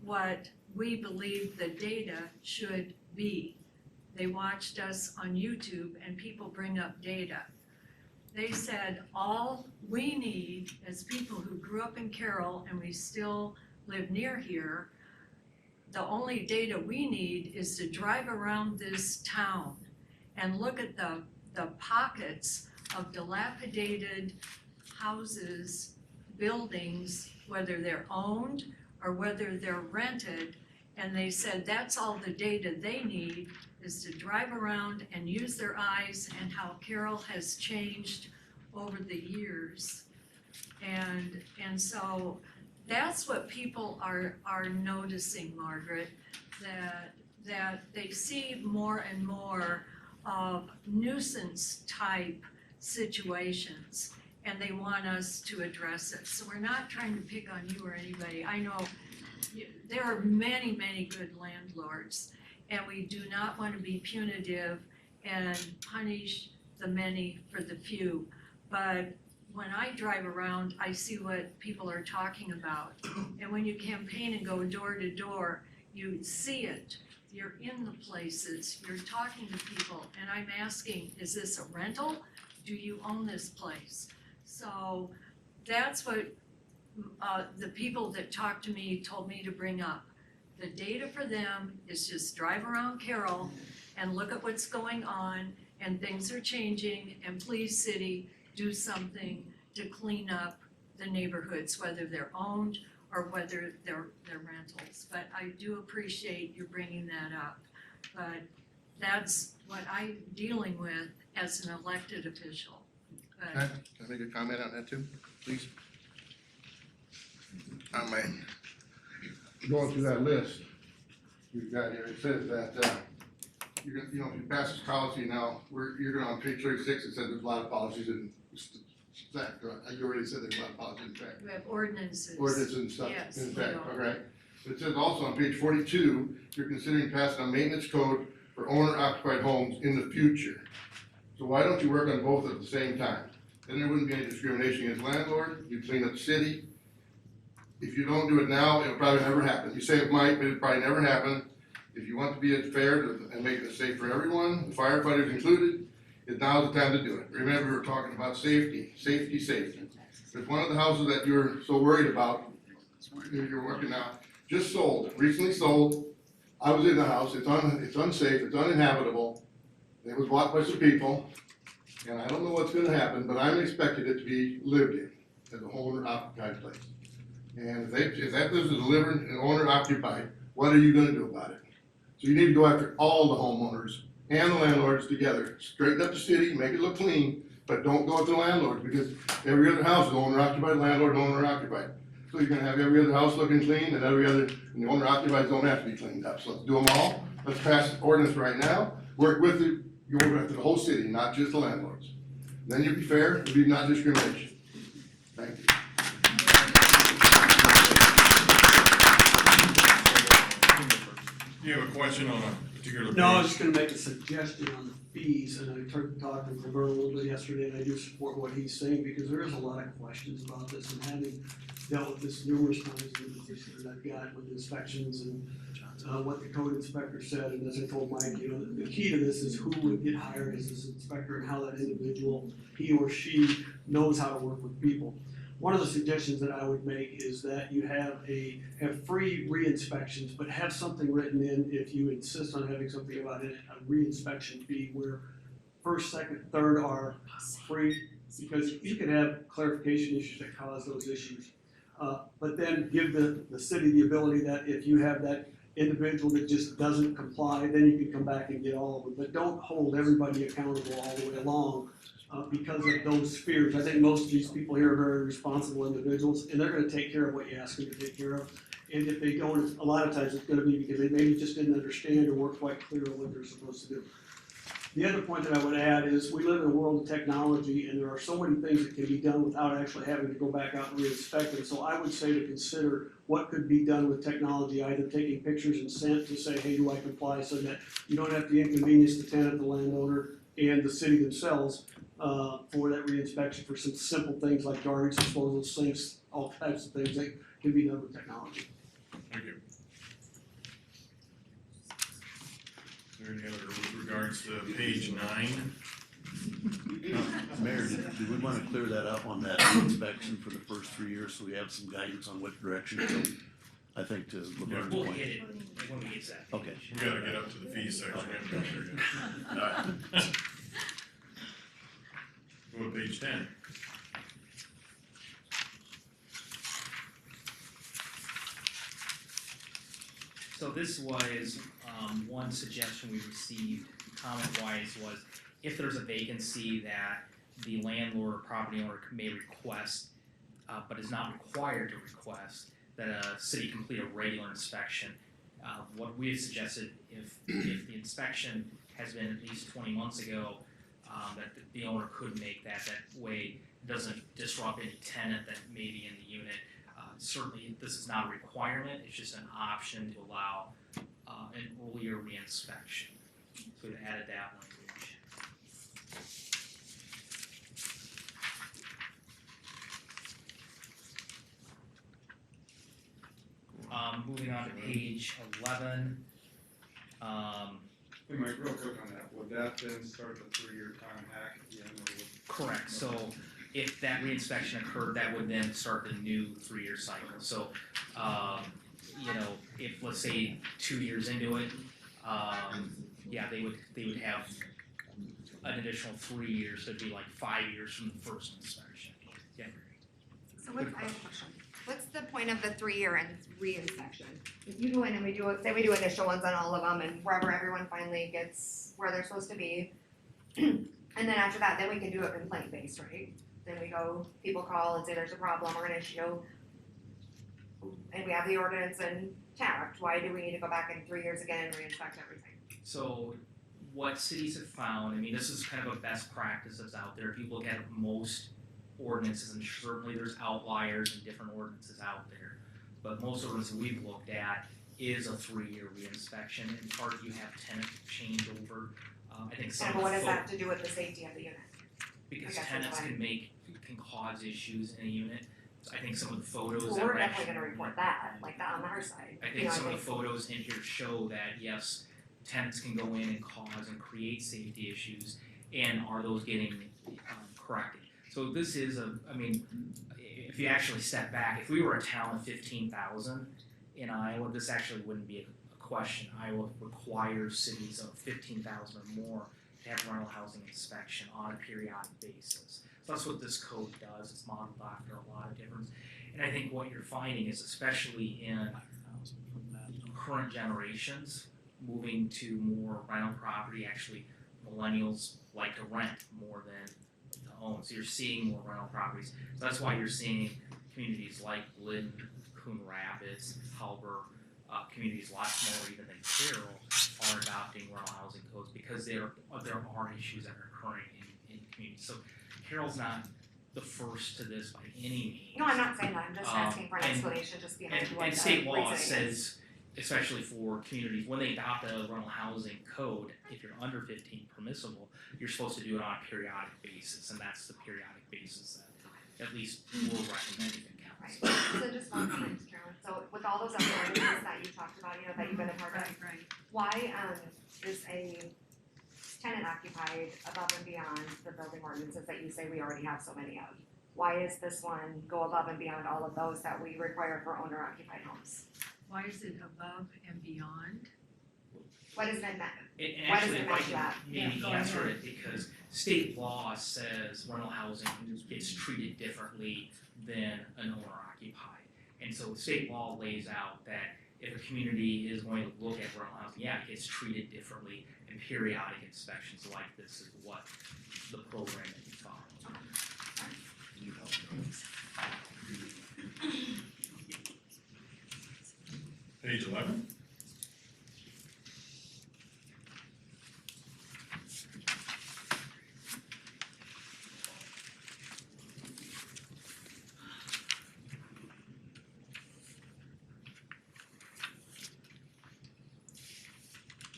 what we believe the data should be? They watched us on YouTube and people bring up data. They said, all we need as people who grew up in Carroll and we still live near here, the only data we need is to drive around this town and look at the pockets of dilapidated houses, buildings, whether they're owned or whether they're rented. And they said that's all the data they need, is to drive around and use their eyes, and how Carroll has changed over the years. And so that's what people are noticing, Margaret, that they see more and more of nuisance type situations, and they want us to address it. So we're not trying to pick on you or anybody. I know there are many, many good landlords, and we do not want to be punitive and punish the many for the few. But when I drive around, I see what people are talking about. And when you campaign and go door to door, you see it. You're in the places, you're talking to people, and I'm asking, is this a rental? Do you own this place? So that's what, the people that talked to me told me to bring up. The data for them is just drive around Carroll and look at what's going on, and things are changing, and please, city, do something to clean up the neighborhoods, whether they're owned or whether they're rentals. But I do appreciate you bringing that up. But that's what I'm dealing with as an elected official. But Can I make a comment on that too, please? On my, going through that list, you've got here, it says that, you're gonna, if you pass this policy now, you're gonna, on page 36, it says there's a lot of policies in fact, you already said there's a lot of policies in fact. we have ordinances. Ordinance and stuff, Yes, in we fact, are. okay? It says also on page 42, you're considering passing a maintenance code for owner-occupied homes in the future. So why don't you work on both at the same time? Then there wouldn't be any discrimination against landlord, you'd clean up the city. If you don't do it now, it'll probably never happen. You say it might, but it'll probably never happen. If you want to be fair and make it safe for everyone, the firefighters included, now's the time to do it. Remember, we're talking about safety, safety, safety. If one of the houses that you're so worried about, you're working now, just sold, recently sold. I was in the house, it's unsafe, it's uninhabitable. It was bought by some people, and I don't know what's gonna happen, but I'm expecting it to be lived in as a owner occupied place. And if that business is delivered and owner occupied, what are you gonna do about it? So you need to go after all the homeowners and the landlords together, straighten up the city, make it look clean, but don't go after the landlords, because every other house is owner occupied, landlord owner occupied. So you're gonna have every other house looking clean, and and the owner occupied don't have to be cleaned up, so let's do them all. Let's pass the ordinance right now, work with you work after the whole city, not just the landlords. Then you'll be fair, it'll be not discrimination. Thank you. You have a question on a particular page? No, I was just gonna make a suggestion on the fees, and I talked to Roberto a little bit yesterday, and I do support what he's saying, because there is a lot of questions about this, and having dealt with this numerous times in the position that I've got with inspections and what the code inspector said, and as I told Mike, the key to this is who would get hired as this inspector and how that individual, he or she, knows how to work with people. One of the suggestions that I would make is that you have free re-inspections, but have something written in, if you insist on having something about it, a re-inspection fee where first, second, third are free, because you can have clarification issues that cause those issues. But then give the city the ability that if you have that individual that just doesn't comply, then you can come back and get all of them. But don't hold everybody accountable all the way along. Because of those fears. I think most of these people here are very responsible individuals, and they're gonna take care of what you ask them to take care of. And if they don't, a lot of times it's gonna be because they maybe just didn't understand or weren't quite clear on what they're supposed to do. The other point that I would add is we live in a world of technology, and there are so many things that can be done without actually having to go back out and re-inspect them. So I would say to consider what could be done with technology, either taking pictures and sent to say, hey, do I comply, so that you don't have to inconvenience the tenant, the landowner, and the city themselves for that re-inspection for some simple things like garbage disposal, sinks, all types of things that can be done with technology. Thank you. Is there any other with regards to page 9? Mayor, do we want to clear that up on that inspection for the first 3 years, so we have some guidance on what direction to go? I think to Laverne's We'll point. hit it when we get that. Okay. We gotta get up to the fee section. Go to page 10. So this was, one suggestion we received comment-wise was, if there's a vacancy that the landlord or property owner may request, but is not required to request, that a city complete a regular inspection. What we have suggested, if the inspection has been at least 20 months ago, that the owner could make that way it doesn't disrupt any tenant that may be in the unit. Certainly, this is not a requirement, it's just an option to allow an earlier reinspection. So we added that language. Moving on to page 11. Hey Mike, real quick on that, would that then start the 3-year time hack again, or would? Correct, so if that reinspection occurred, that would then start the new 3-year cycle. So, you know, if, let's say, 2 years into it, yeah, they would have an additional 3 years, so it'd be like 5 years from the first inspection. Yeah. So I have a question. What's the point of the 3-year and re-inspection? If you go in and say we do initial ones on all of them and wherever everyone finally gets where they're supposed to be, and then after that, then we can do it complaint based, right? Then we go, people call and say there's a problem or an issue, and we have the ordinance intact. Why do we need to go back in 3 years again and re-inspect everything? So what cities have found, I mean, this is kind of a best practice that's out there. If you look at most ordinances, and certainly there's outliers and different ordinances out there, but most ordinances we've looked at is a 3-year reinspection. In part, you have tenant changeover. I think some And what does that have to do with the safety of the unit? because tenants can cause issues in a unit. So I think some of the photos Well, that we're were definitely actually, gonna report that, like that on our side. I You think know, some of the photos in here show that yes, tenants can go in and cause and create safety issues, and are those getting corrected? So this is I mean, if you actually step back, if we were a town of 15,000 in Iowa, this actually wouldn't be a question. Iowa requires cities of 15,000 or more to have rental housing inspection on a periodic basis. So that's what this code does. It's modeled after a lot of different. And I think what you're finding is, especially in current generations, moving to more rental property, actually millennials like to rent more than to own. So you're seeing more rental properties. So that's why you're seeing communities like Lynn, Coon Rapids, Halber, communities a lot smaller even than Carroll are adopting rental housing codes because there are issues that are occurring in communities. So Carroll's not the first to this by any means. No, I'm not saying that. I'm just asking for an explanation, just behind what and the state law reasoning says, is. especially for communities, when they adopt a rental housing code, if you're under 15 permissible, you're supposed to do it on a periodic basis, and that's the periodic basis that at least we're recommending in council. Right. So just one comment, Mr. Chairman. So with all those other ordinances that you talked about, you know, that you've been a part of, why is a tenant occupied above and beyond the building ordinances that you say we already have so many of? Why is this one go above and beyond all of those that we require for owner occupied homes? Why is it above and beyond? What does it mean? And Why does actually, it if I match can that? maybe go answer ahead. it, because state law says rental housing gets treated differently than an owner occupied. And so state law lays out that if a community is going to look at rental housing, yeah, it gets treated differently, and periodic inspections like this is what the program that you follow. Page 11.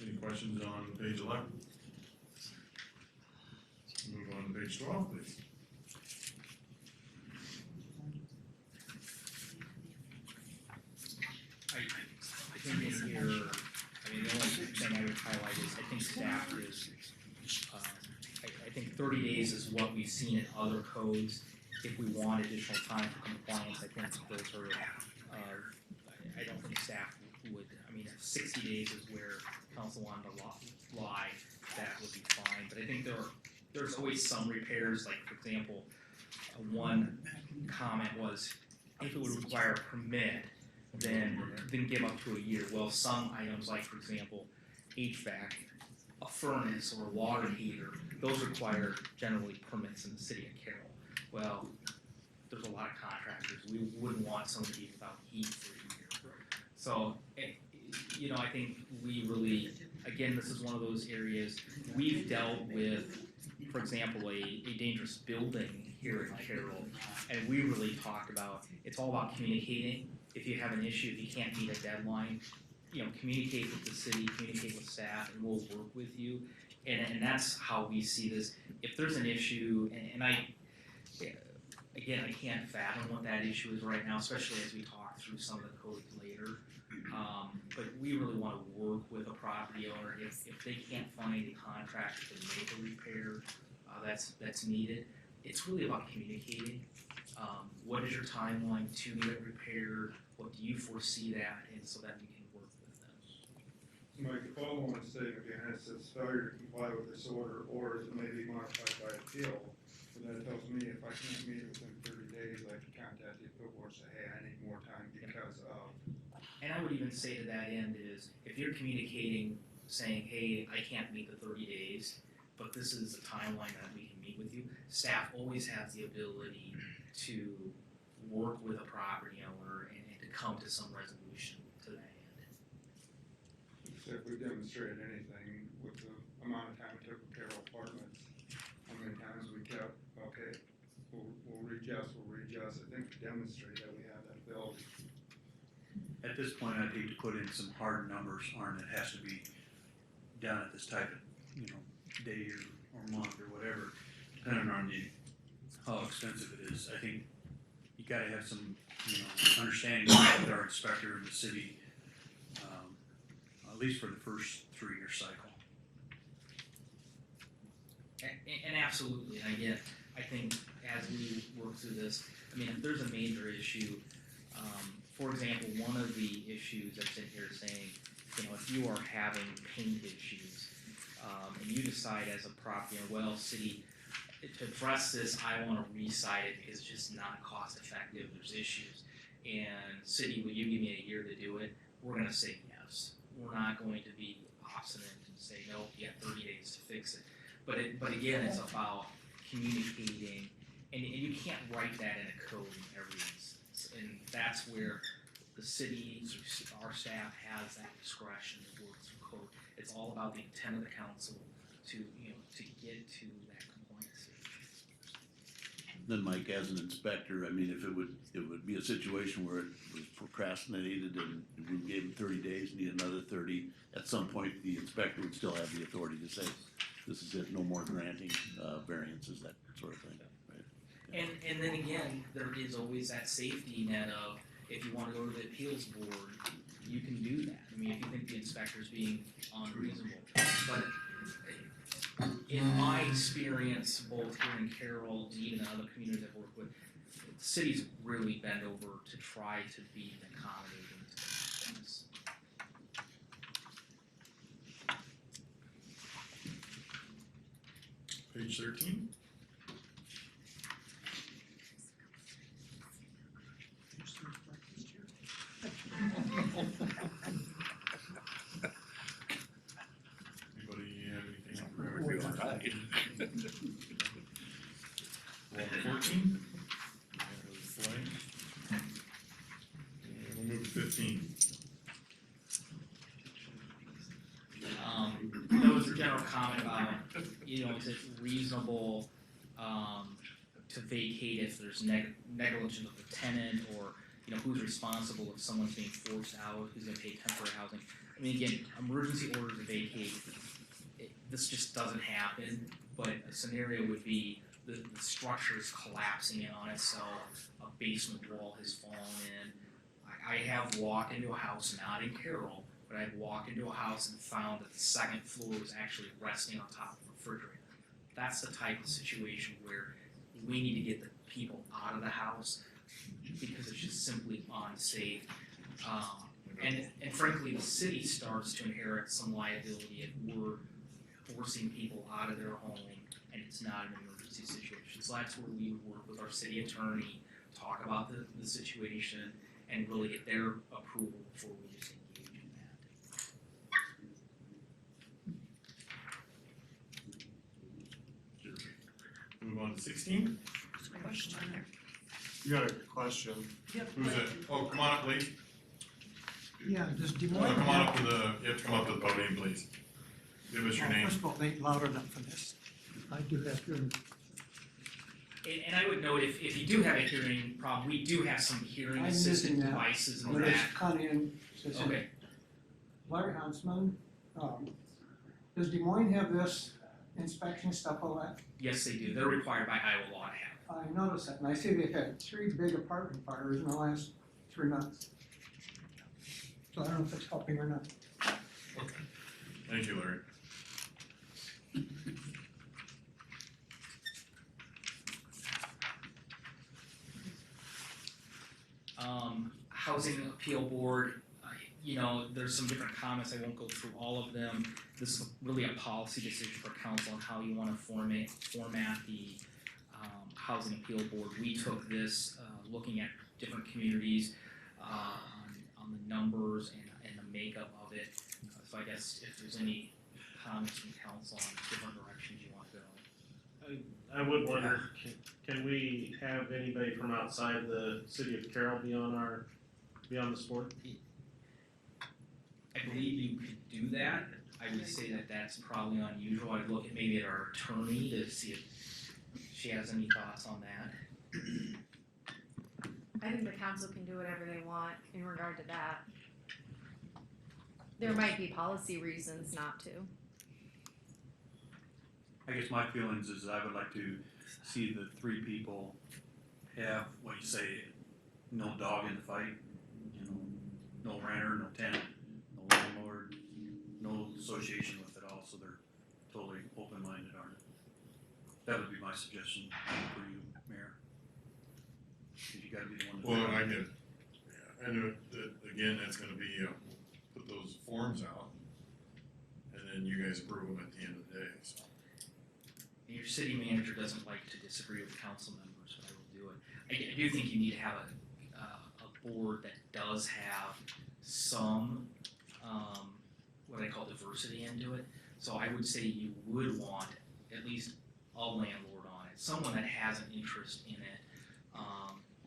Any questions on page 11? Move on to page 12, please. I think in here, I mean, the only thing I would highlight is, I think staff is, I think 30 days is what we've seen in other codes. If we want additional time for compliance, I think those are, I don't think staff would, I mean, if 60 days is where council wanted to lie, that would be fine. But I think there's always some repairs, like for example, one comment was, if it would require a permit, then give up to a year. Well, some items, like for example, HVAC, a furnace or a water heater, those require generally permits in the city of Carroll. Well, there's a lot of contractors. We wouldn't want someone to be without heat for a year. So, you know, I think we really, again, this is one of those areas we've dealt with, for example, a dangerous building here in Carroll, and we really talked about, it's all about communicating. If you have an issue, if you can't meet a deadline, you know, communicate with the city, communicate with staff, and we'll work with you. And that's how we see this. If there's an issue, and again, I can't fathom what that issue is right now, especially as we talk through some of the codes later. But we really want to work with a property owner. If they can't find a contractor to make a repair that's needed, it's really about communicating. What is your timeline to get it repaired? What do you foresee that, and so that we can work with them. Mike, the following statement again, it says failure to comply with this order, or as it may be modified by appeal. So that tells me if I can't meet it within 30 days, I can contact the appeal board and say, hey, I need more time because of. And I would even say to that end is, if you're communicating, saying, hey, I can't meet the 30 days, but this is a timeline that we can meet with you, staff always has the ability to work with a property owner and to come to some resolution to that end. So if we demonstrated anything with the amount of time it took with Carroll Apartments, how many times we kept, okay, we'll readjust. I think we demonstrate that we have that ability. At this point, I'd hate to put in some hard numbers on it has to be done at this type of, day or month or whatever, depending on how expensive it is. I think you gotta have some, understanding with our inspector in the city, at least for the first 3-year cycle. And absolutely, and again, I think as we work through this, if there's a major issue, for example, one of the issues that's in here saying, if you are having paint issues, and you decide as a property owner, well, city, to address this, I want to re-side it because it's just not cost effective, there's issues. And city, will you give me a year to do it? We're gonna say yes. We're not going to be obstinate and say, no, you have 30 days to fix it. But again, it's about communicating, and you can't write that in a code in every instance. And that's where the city, our staff has that discretion to work through code. It's all about the intent of the council to get to that compliance stage. Then Mike, as an inspector, if it would be a situation where it was procrastinated and we gave him 30 days, need another 30, at some point, the inspector would still have the authority to say, this is it, no more granting, variances, that sort of thing, right? And then again, there is always that safety net of, if you wanna go to the appeals board, you can do that. If you think the inspector's being unreasonable. But in my experience, both here in Carroll and even in other communities I've worked with, the city's really bent over to try to be accommodating to this. Page 13. Anybody have anything on 14? And we'll move to 15. That was a general comment about, is it reasonable to vacate if there's negligence of the tenant, or who's responsible if someone's being forced out, who's gonna pay temporary housing. Again, emergency orders to vacate, this just doesn't happen, but a scenario would be the structure is collapsing in on itself, a basement wall has fallen in. I have walked into a house, not in Carroll, but I've walked into a house and found that the second floor was actually resting on top of the refrigerator. That's the type of situation where we need to get the people out of the house because it's just simply unsafe. And frankly, the city starts to inherit some liability if we're forcing people out of their home and it's not an emergency situation. So that's where we would work with our city attorney, talk about the situation, and really get their approval before we just engage in that. Move on to 16. Question there. You got a question? Yep. Who's it? Oh, come on up, please. Yeah, does Des You Moines have to come up to the podium, please. Give us your name. First of all, ain't loud enough for this. I do have hearing. And I would note, if you do have a hearing problem, we do have some hearing I'm assistant missing that. devices in But the it's back. Connie says, Okay. Larry Huntsman, does Des Moines have this inspection stuff, all that? Yes, they do. They're required by Iowa law to have. I noticed that, and I see they've had 3 big apartment fires in the last 3 months. So I don't know if it's helping or not. Okay. Thank you, Larry. appeal board, you know, there's some different comments, I won't go through all of them. This is really a policy decision for council on how you wanna format the, housing appeal board. We took this, looking at different communities, on the numbers and the makeup of it. So I guess if there's any comments from council on different directions you wanna go. I would wonder, can we have anybody from outside the city of Carroll be on this board? I believe you could do that. I would say that that's probably unusual. I'd look at maybe at our attorney to see if she has any thoughts on that. I think the council can do whatever they want in regard to that. There might be policy reasons not to. I guess my feelings is I would like to see the three people have, what you say, no dog in the fight, you know, no renter, no tenant, no landlord, no association with it all, so they're totally open-minded on it. That would be my suggestion for you, Mayor. 'Cause you gotta be the one to. Well, I get, yeah, I know that, again, that's gonna be, put those forms out, and then you guys approve them at the end of the day, so. Your city manager doesn't like to disagree with council members, but I will do it. I do think you need to have a board that does have some, what I call diversity into it. So I would say you would want at least a landlord on it, someone that has an interest in it,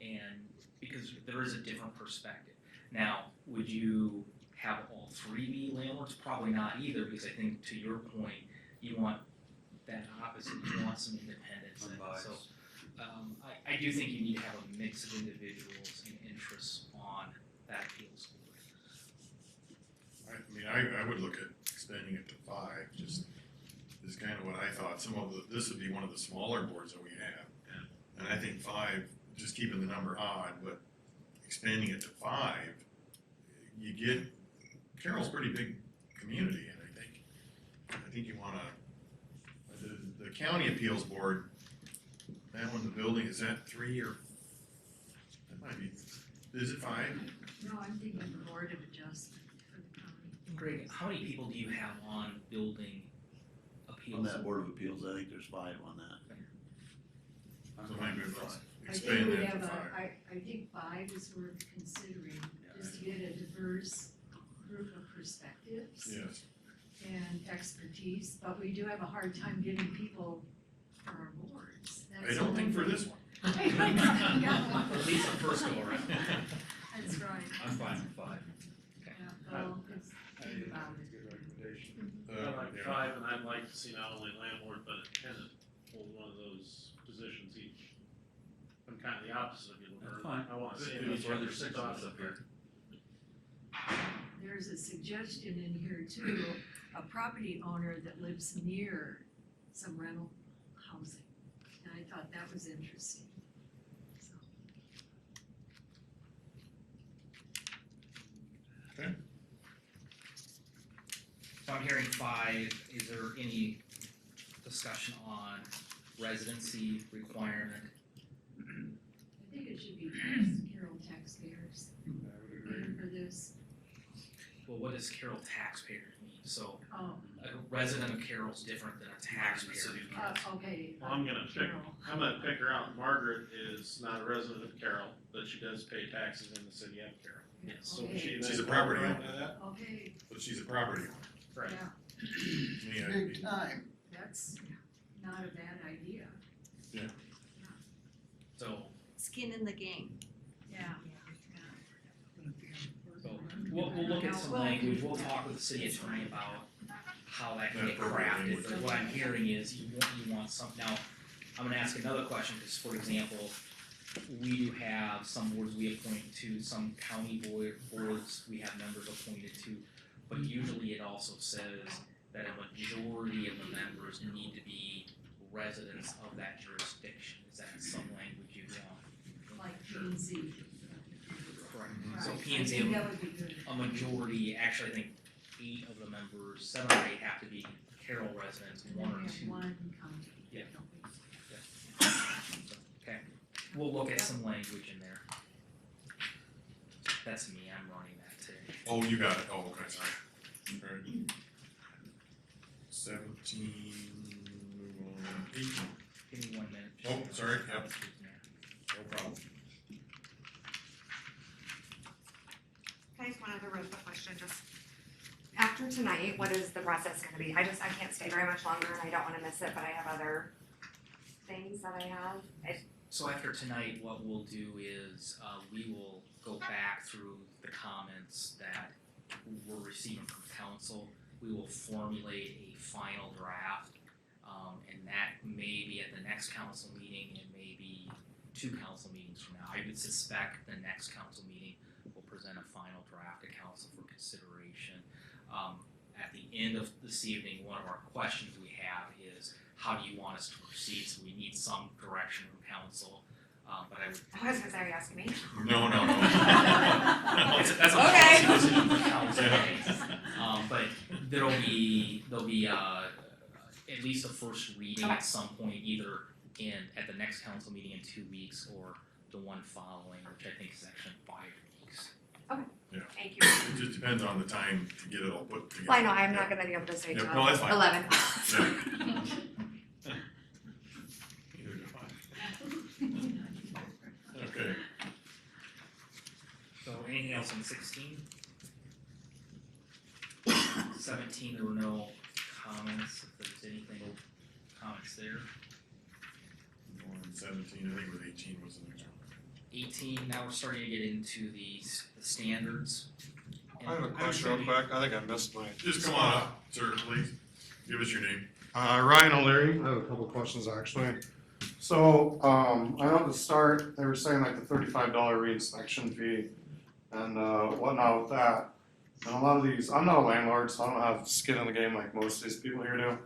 and because there is a different perspective. Now, would you have all three be landlords? Probably not either, because I think to your point, you want that opposite, you want some independence in it. So, I do think you need to have a mix of individuals and interests on that appeals board. I mean, I would look at extending it to 5, just is kind of what I thought. This would be one of the smaller boards that we have. And I think 5, just keeping the number odd, but expanding it to 5, you get, Carroll's a pretty big community, and I think you wanna, the county appeals board, that one, the building, is that 3 or, that might be, is it 5? No, I'm thinking the Board of Adjustment for the county. Greg, how many people do you have on building appeals? On that Board of Appeals, I think there's 5 on that. So maybe let's I expand think we that have to 5. I think 5 is worth considering, just to get a diverse group of perspectives Yes. and expertise, but we do have a hard time getting people for our boards. I don't think for this one. Yeah. At least the first go around. That's right. I'm fine with 5. Yeah, well, it's, think about That's a it. good recommendation. I like Yeah. 5, and I'd like to see not only landlord, but a tenant hold one of those positions each. I'm kind of the opposite of you, That's Laverne. fine. I want to see That's why it. there's 6 of us up here. There's a suggestion in here too, a property owner that lives near some rental housing. And I thought that was interesting. So, So I'm hearing 5. Is there any discussion on residency requirement? I think it should be Carroll taxpayers I would agree. paying for this. Well, what does Carroll taxpayers mean? So Oh, a resident of Carroll is different than a taxpayer. okay. Well, I'm gonna pick her out. Margaret is not a resident of Carroll, but she does pay taxes in the city of Carroll. So Okay. She's a property owner. owner, Okay, but she's a property owner. Right. yeah, Me, Big time. that's not a bad idea. So, Skin in the game. Yeah. so we'll look at some language. We'll talk with the city attorney about how that can get crafted. But what I'm hearing is you want some, now, I'm gonna ask another question, because for example, we do have some boards we appoint to, some county boards we have members appointed to, but usually it also says that a majority of the members need to be residents of that jurisdiction. Is that some language you want? Like P and Z. Correct. So Right. P and Z, I think that would be good. a majority, actually I think 8 of the members, 7 or 8 have to be Carroll residents, And 1 then or we have 2. one county. Yeah. Okay, we'll look at some language in there. That's me, I'm running that today. Oh, you got it, oh, okay, sorry. Alright. 17, 18. Give me 1 minute. Oh, sorry, yep. No problem. I just wanted to raise the question, just after tonight, what is the process gonna be? I can't stay very much longer and I don't wanna miss it, but I have other things that I have. So after tonight, what we'll do is, we will go back through the comments that we're receiving from council. We will formulate a final draft, and that may be at the next council meeting and maybe 2 council meetings from now. I would suspect the next council meeting will present a final draft to council for consideration. At the end of this evening, one of our questions we have is, how do you want us to proceed? So we need some direction from council, but I would. I was gonna say, are you asking me? No. That's a Okay. policy decision for council. But there'll be at least a first reading at some point, either at the next council meeting in 2 weeks or the one following, which I think is actually 5 weeks. Yeah. Thank you. It just depends on the time to get it all put together. Well, I know, I'm not gonna be able to stay Yeah, till no, that's fine. 11. Yeah. Okay. So anything else on 16? 17, there were no comments, if there's anything, comments there. On 17, I think with 18 was the next one. 18, now we're starting to get into the standards. I have a question real quick, I think I missed mine. Just come on up, sir, please. Give us your name. Ryan O'Leary, I have a couple questions actually. So, I know at the start, they were saying like the $35 reinspection fee and whatnot with that. And a lot of these, I'm not a landlord, so I don't have skin in the game like most of these people here do.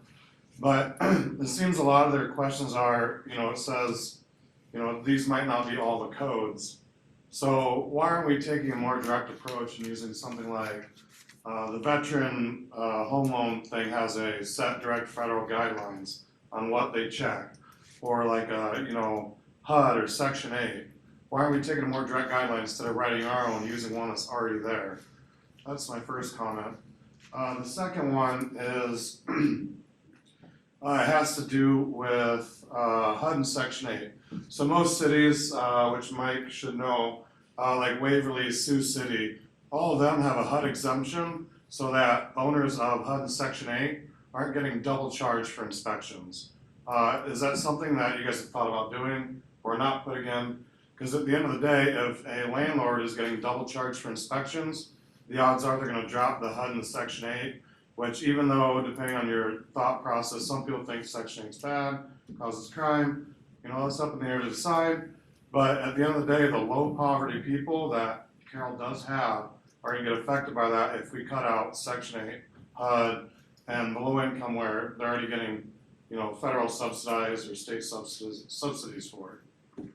But it seems a lot of their questions are, it says, these might not be all the codes. So why aren't we taking a more direct approach and using something like the veteran home loan thing has a set direct federal guidelines on what they check, or like HUD or Section 8. Why aren't we taking a more direct guideline instead of writing our own, using one that's already there? That's my first comment. The second one is it has to do with HUD and Section 8. So most cities, which Mike should know, like Waverly, Sioux City, all of them have a HUD exemption so that owners of HUD and Section 8 aren't getting double charged for inspections. Is that something that you guys have thought about doing or not putting in? Because at the end of the day, if a landlord is getting double charged for inspections, the odds are they're going to drop the HUD and the Section 8, which even though, depending on your thought process, some people think Section 8 is bad, causes crime, that's up in the air to decide. But at the end of the day, the low poverty people that Carroll does have are going to get affected by that if we cut out Section 8, HUD, and the low income where they're already getting, federal subsidized or state subsidies for it.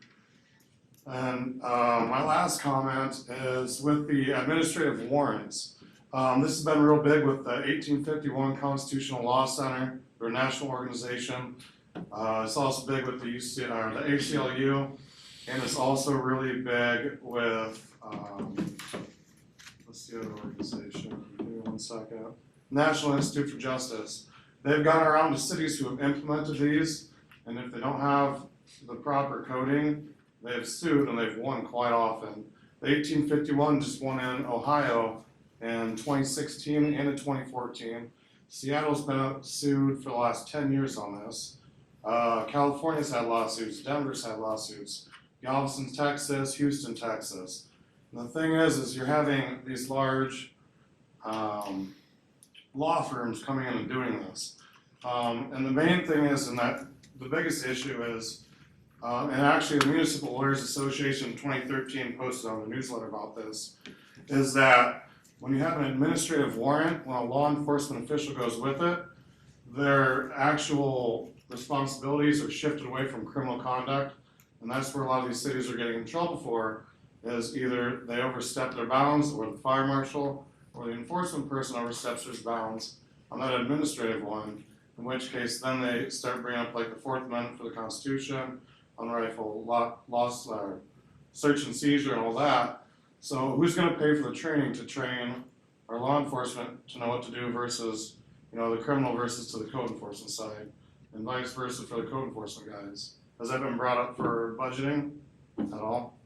And my last comment is with the administrative warrants. This has been real big with the 1851 Constitutional Law Center, their national organization. It's also big with the ACLU, and it's also really big with, what's the other organization? Give me 1 second. National Institute for Justice. They've gone around to cities who have implemented these, and if they don't have the proper coding, they've sued and they've won quite often. The 1851 just won in Ohio in 2016 and in 2014. Seattle's been sued for the last 10 years on this. California's had lawsuits, Denver's had lawsuits, Galveston, Texas, Houston, Texas. And the thing is you're having these large law firms coming in and doing this. And the main thing is, and that the biggest issue is, and actually the Municipal Lawyers Association in 2013 posted on the newsletter about this, is that when you have an administrative warrant, when a law enforcement official goes with it, their actual responsibilities are shifted away from criminal conduct, and that's where a lot of these cities are getting in trouble for, is either they overstep their bounds, or the fire marshal, or the enforcement person oversteps their bounds on that administrative one, in which case then they start bringing up like the Fourth Amendment for the Constitution, unrightful search and seizure and all that. So who's gonna pay for the training to train our law enforcement to know what to do versus, you know, the criminal versus to the code enforcement side, and vice versa for the code enforcement guys? Has that been brought up for budgeting at all?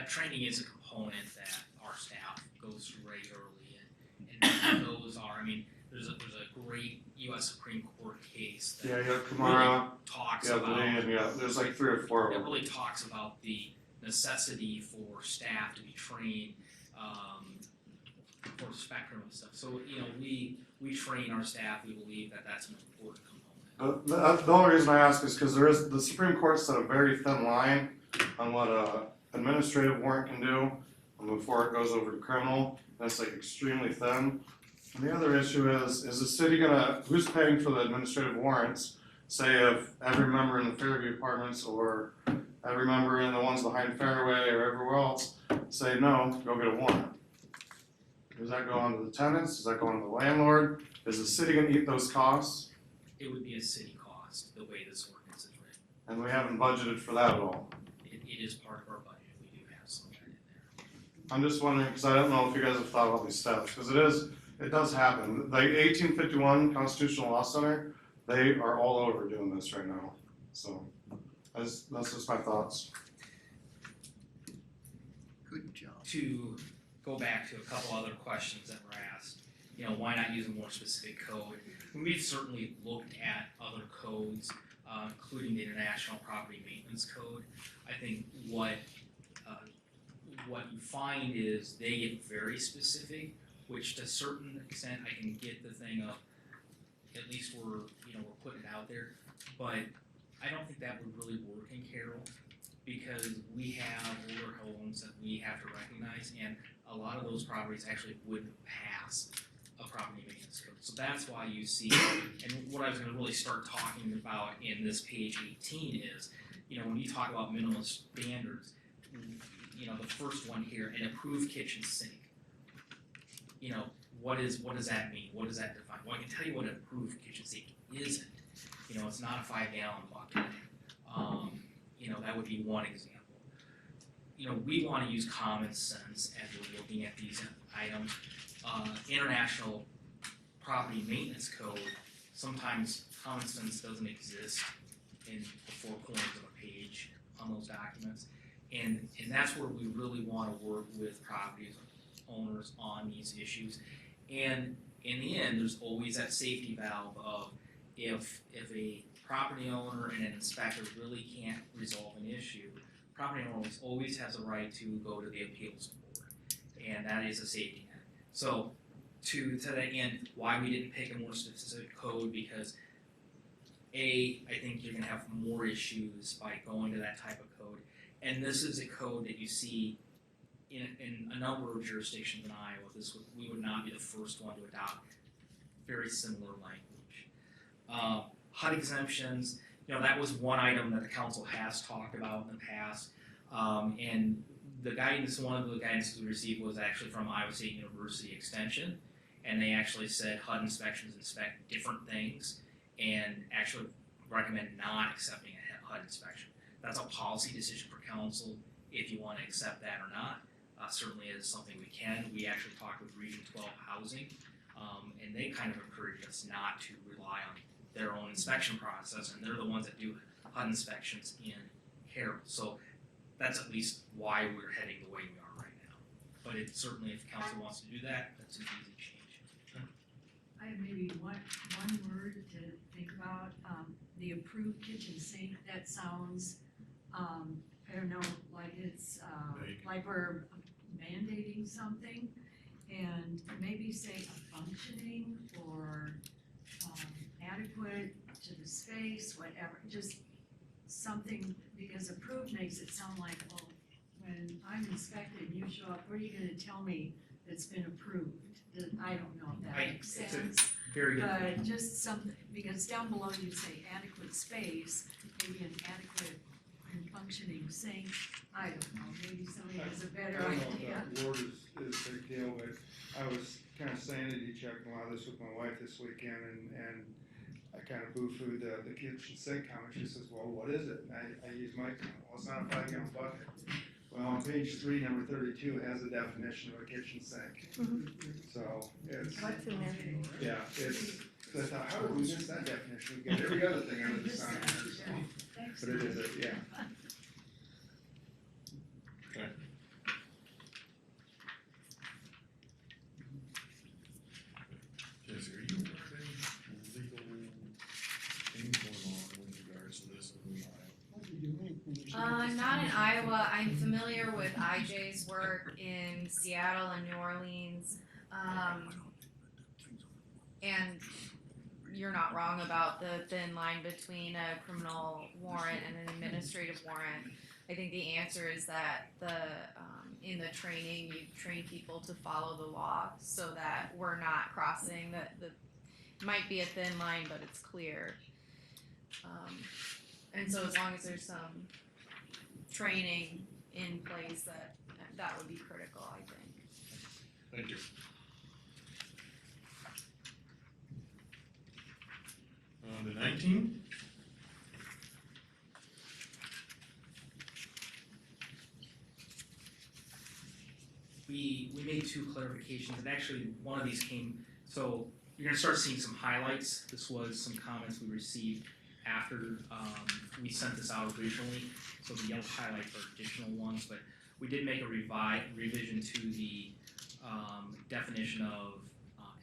Training is a component that our staff goes through regularly, and those are, I mean, there's a great U.S. Supreme Court case that Yeah, you have Kamara, really talks you have about, Lee, and there's like 3 or 4 of that them. really talks about the necessity for staff to be trained for the spectrum of stuff. So, you know, we train our staff, we believe that that's an important component. The only reason I ask is because the Supreme Court set a very thin line on what a administrative warrant can do before it goes over to criminal, and it's like extremely thin. And the other issue is the city who's paying for the administrative warrants? Say if every member in the Fairview Apartments or every member in the ones behind Fairway or everywhere else say no, go get a warrant. Does that go on to the tenants? Does that go on to the landlord? Is the city gonna eat those costs? It would be a city cost, the way this ordinance is written. And we haven't budgeted for that at all. It is part of our budget, we do have some of that in there. I'm just wondering, because I don't know if you guys have thought about these steps, because it does happen. The 1851 Constitutional Law Center, they are all over doing this right now. So that's just my thoughts. Good job. To go back to a couple other questions that were asked, you know, why not use a more specific code? We've certainly looked at other codes, including the International Property Maintenance Code. I think what you find is they get very specific, which to a certain extent I can get the thing of, at least we're putting it out there, but I don't think that would really work in Carroll, because we have older homes that we have to recognize, and a lot of those properties actually wouldn't pass a property maintenance code. So that's why you see, and what I was gonna really start talking about in this page 18 is, you know, when you talk about minimum standards, you know, the first one here, an approved kitchen sink. You know, what does that mean? What does that define? Well, I can tell you what an approved kitchen sink isn't. You know, it's not a 5-gallon bucket. You know, that would be one example. You know, we want to use common sense as we're looking at these items. International Property Maintenance Code, sometimes common sense doesn't exist in the 4 corners of a page on those documents. And that's where we really want to work with property owners on these issues. And in the end, there's always that safety valve of if a property owner and an inspector really can't resolve an issue, property owner always has a right to go to the appeals board, and that is a safety net. So to that end, why we didn't pick a more specific code, because I think you're gonna have more issues by going to that type of code. And this is a code that you see in a number of jurisdictions in Iowa. We would not be the first one to adopt very similar language. HUD exemptions, you know, that was one item that the council has talked about in the past. And the guidance, one of the guidances we received was actually from Iowa State University Extension. And they actually said HUD inspections inspect different things and actually recommend not accepting a HUD inspection. That's a policy decision for council if you want to accept that or not. Certainly is something we can. We actually talked with Region 12 Housing, and they kind of encouraged us not to rely on their own inspection process, and they're the ones that do HUD inspections in Carroll. So that's at least why we're heading the way we are right now. But it certainly, if council wants to do that, that's an easy change. I have maybe one word to think about, the approved kitchen sink. That sounds, I don't know, like it's, like we're mandating something, and maybe say a functioning or adequate to the space, whatever, just something, because approved makes it sound like, well, when I'm inspected and you show up, what are you gonna tell me that's been approved? I don't know if that makes sense. Very good. But just something, because down below you say adequate space, maybe an adequate and functioning sink, I don't know, maybe somebody has a better idea. I don't know if that word is a big deal, but I was kind of sanity checking a lot of this with my wife this weekend, and I kind of boo-fooed the kitchen sink comment. She says, well, what is it? And I use my comment, well, it's not a 5-gallon bucket. Well, on page 3, number 32 has a definition of a kitchen sink. So it's, What's in there? yeah, it's, so I thought, how did we miss that definition? We got every other thing under the sun here, so. But it is, yeah. Okay. Jesse, are you aware of any legal things going on with regards to this in Ohio? Not in Iowa. I'm familiar with IJ's work in Seattle and New Orleans. And you're not wrong about the thin line between a criminal warrant and an administrative warrant. I think the answer is that in the training, you train people to follow the law so that we're not crossing the might be a thin line, but it's clear. And so as long as there's some training in place, that would be critical, I think. Thank you. The 19? We made 2 clarifications, and actually one of these came, so you're gonna start seeing some highlights. This was some comments we received after we sent this out originally, so the yellow highlights are additional ones, but we did make a revision to the definition of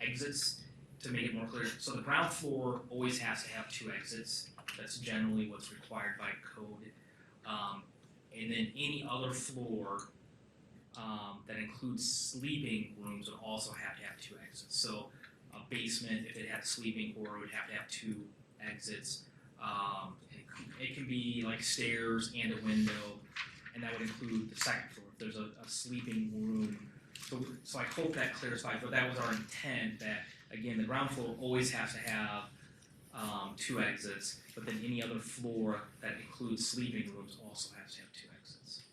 exits to make it more clear. So the ground floor always has to have 2 exits. That's generally what's required by code. And then any other floor that includes sleeping rooms would also have to have 2 exits. So a basement, if it had a sleeping quarter, would have to have 2 exits. It can be like stairs and a window, and that would include the second floor if there's a sleeping room. So I hope that clarifies, but that was our intent, that again, the ground floor always has to have 2 exits, but then any other floor that includes sleeping rooms also has to have 2 exits.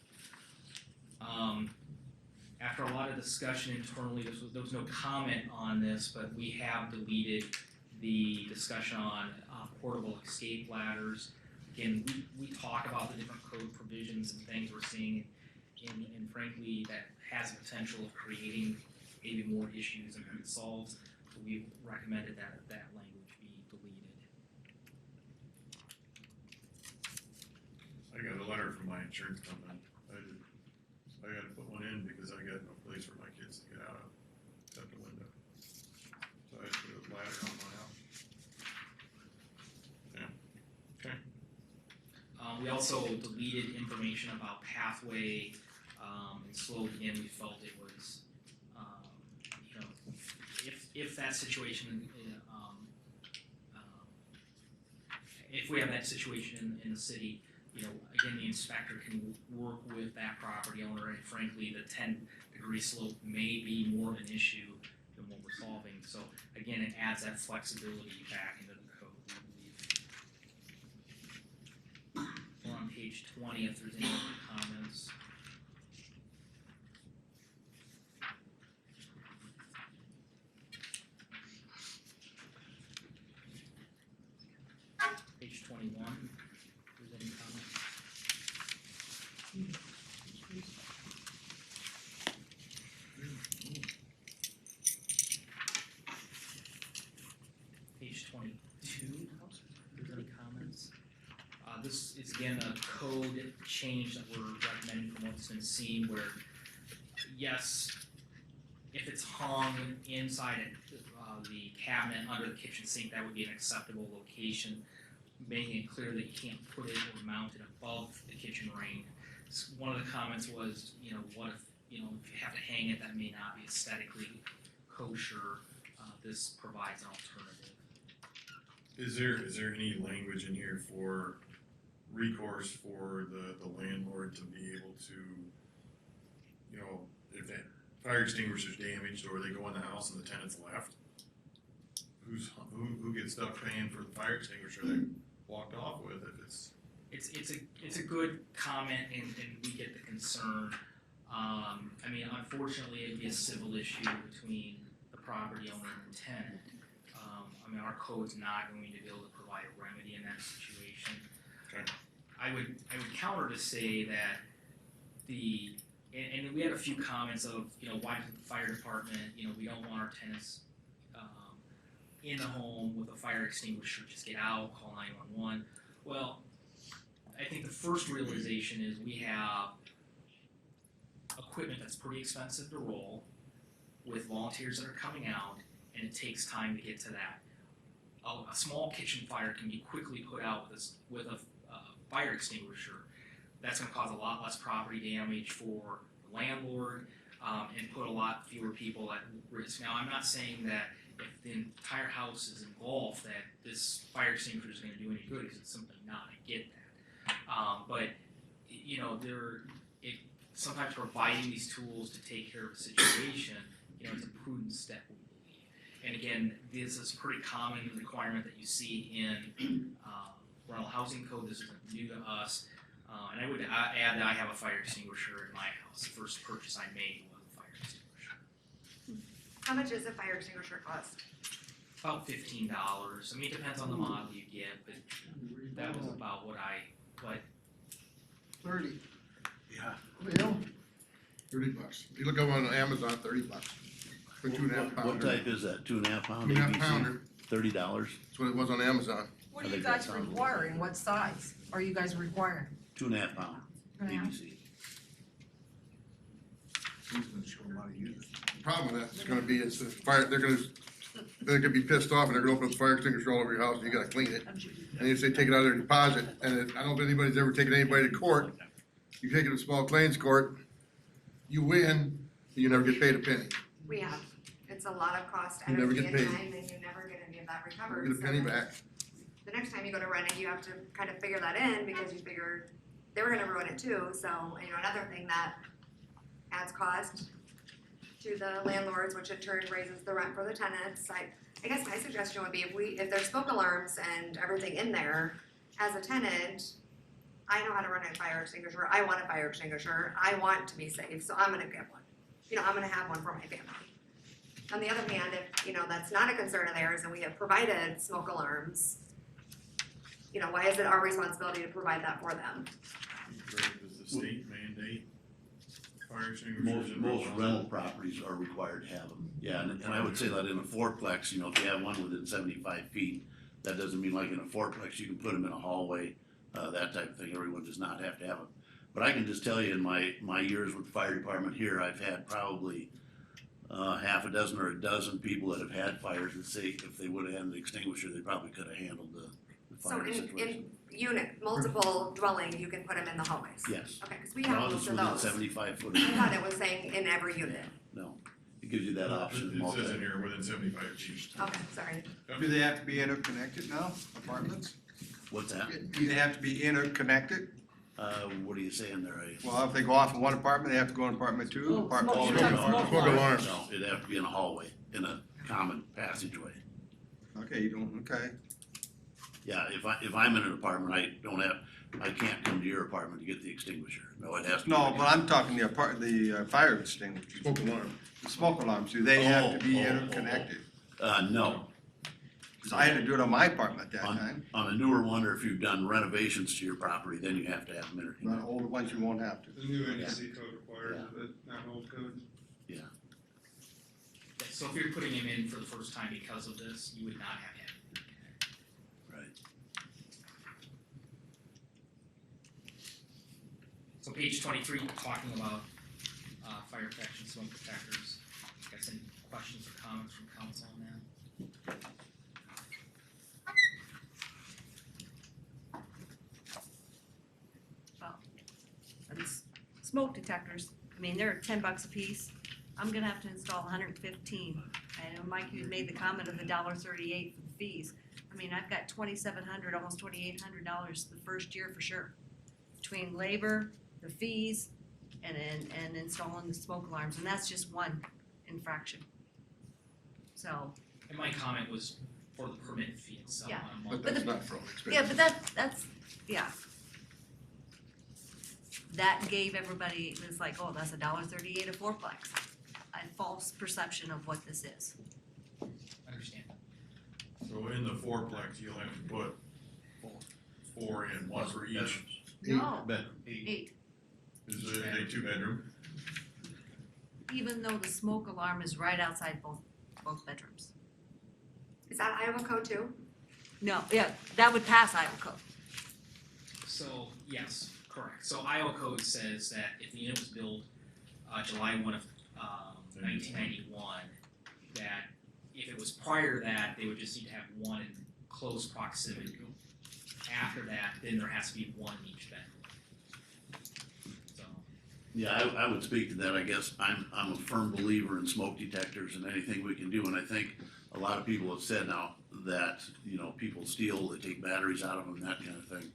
After a lot of discussion internally, there was no comment on this, but we have deleted the discussion on portable escape ladders. Again, we talk about the different code provisions and things we're seeing, and frankly, that has the potential of creating maybe more issues than it solves. So we've recommended that language be deleted. I got a letter from my insurance company. I gotta put one in because I got no place for my kids to get out of, except the window. So I put a ladder on my house. Yeah, okay. We also deleted information about pathway and slope. Again, we felt it was, you know, if that situation, if we have that situation in the city, you know, again, the inspector can work with that property owner, and frankly, the 10-degree slope may be more of an issue than what we're solving. So again, it adds that flexibility back into the code, we believe. We're on page 20 if there's any other comments. Page 21, if there's any comments. Page 22, if there's any comments. This is again a code change that we're recommending from what's been seen, where yes, if it's hung inside the cabinet under the kitchen sink, that would be an acceptable location. Making it clear that you can't put it or mount it above the kitchen ring. One of the comments was, you know, what if, you know, if you have to hang it, that may not be aesthetically kosher. This provides an alternative. Is there any language in here for recourse for the landlord to be able to, you know, if that fire extinguisher's damaged or they go in the house and the tenant's left, who gets stuck paying for the fire extinguisher they walked off with if it's? It's a good comment, and we get the concern. I mean, unfortunately, it'd be a civil issue between the property owner and the tenant. I mean, our code's not going to be able to provide a remedy in that situation. Okay. I would counter to say that and we had a few comments of, why does the fire department, we don't want our tenants, in the home with a fire extinguisher, just get out, call 911. Well, I think the first realization is we have equipment that's pretty expensive to roll with volunteers that are coming out, and it takes time to get to that. A small kitchen fire can be quickly put out with a fire extinguisher. That's going to cause a lot less property damage for the landlord, and put a lot fewer people at risk. Now, I'm not saying that if the entire house is engulfed that this fire extinguisher is going to do any good, because it's simply not. I get that. But sometimes providing these tools to take care of a situation, it's a prudent step, we believe. And again, this is a pretty common requirement that you see in rental housing code. This isn't new to us. And I would add that I have a fire extinguisher in my house. The first purchase I made was a fire extinguisher. How much does a fire extinguisher cost? About $15. I mean, it depends on the model you get, but that was about what 30. Yeah. Leo? $30. If you look up on Amazon, $30 for 2.5 pounder. What type is that, 2.5 pound 2.5 ABC? pounder. $30? That's what it was on Amazon. What I are you think that guys sounds a little requiring? What size are you guys requiring? 2.5 pound Yeah. ABC. The problem with that is gonna be, is the fire, they're gonna be pissed off and they're gonna open up the fire extinguisher all over your house and you gotta clean it. And you say take it out of their deposit, and I don't know if anybody's ever taken anybody to court. You take it to small claims court, you win, you never get paid a penny. We have, it's a lot of cost, You never energy get and paid. time, and you never get any of that recovered. Get a So penny then back. The next time you go to run it, you have to kind of figure that in, because you figure they were gonna ruin it too. So, another thing that adds cost to the landlords, which in turn raises the rent for the tenants. I guess my suggestion would be if there's smoke alarms and everything in there, as a tenant, I know how to run a fire extinguisher, I want a fire extinguisher, I want to be safe, so I'm gonna get one. I'm gonna have one for my family. On the other hand, if, that's not a concern of theirs and we have provided smoke alarms, why is it our responsibility to provide that for them? Does the state mandate fire extinguishers? Most rental properties are required to have them. Yeah, and I would say that in a fourplex, if you have one within 75 feet, that doesn't mean like in a fourplex, you can put them in a hallway, that type of thing. Everyone does not have to have them. But I can just tell you in my years with the fire department here, I've had probably half a dozen or a dozen people that have had fires that say if they would have had an extinguisher, they probably could have handled the So fire in situation. multiple dwelling, you can put them in the hallways? Yes. Okay, because we As have long as most it's of within those. 75 foot. I thought it was saying in every unit. No, it gives you that option. It says in here within 75 feet. Okay, sorry. Do they have to be interconnected now, apartments? What's that? Do they have to be interconnected? What are you saying there? Well, if they go off in one apartment, they have to go in apartment two, apartment Oh, three. no, apartment no, four. no, it'd have to be in a hallway, in a common passageway. Okay, you don't, okay. Yeah, if I'm in an apartment, I can't come to your apartment to get the extinguisher. No, it has to be. No, but I'm talking the fire extinguishers. Smoke alarm. The smoke alarms, do they have to be Oh. interconnected? No. Cause I had to do it on my apartment that time. On a newer one, or if you've done renovations to your property, then you have to have them On interconnected. older ones, you won't have to. The new NEC code requires it, but not old code. Yeah. So if you're putting him in for the first time because of this, you would not have him. Right. So page 23, talking about fire protection, smoke detectors. Got any questions or comments from council on that? Smoke detectors, I mean, they're $10 a piece. I'm gonna have to install 115. I know Mike, you made the comment of the $1.38 for the fees. I mean, I've got $2,700, almost $2,800 the first year for sure. Between labor, the fees, and installing the smoke alarms, and that's just one infraction. So, And my comment was for the permit fee itself. Yeah. on a But monthly- that's not from expense. yeah, but that's, yeah. That gave everybody, it was like, oh, that's $1.38 a fourplex. A false perception of what this is. Understand. So in the fourplex, you'll have to put four in, one for each. No, Bedroom. 8. Is it a two-bedroom? Even though the smoke alarm is right outside both bedrooms. Is that Iowa code too? No, yeah, that would pass Iowa code. So, yes, correct. So Iowa code says that if the unit was built, July 1 of, 1991, that if it was prior to that, they would just need to have one in close proximity. After that, then there has to be one in each bedroom. So, Yeah, I would speak to that, I guess. I'm a firm believer in smoke detectors and anything we can do, and I think a lot of people have said now that, you know, people steal, they take batteries out of them, that kind of thing.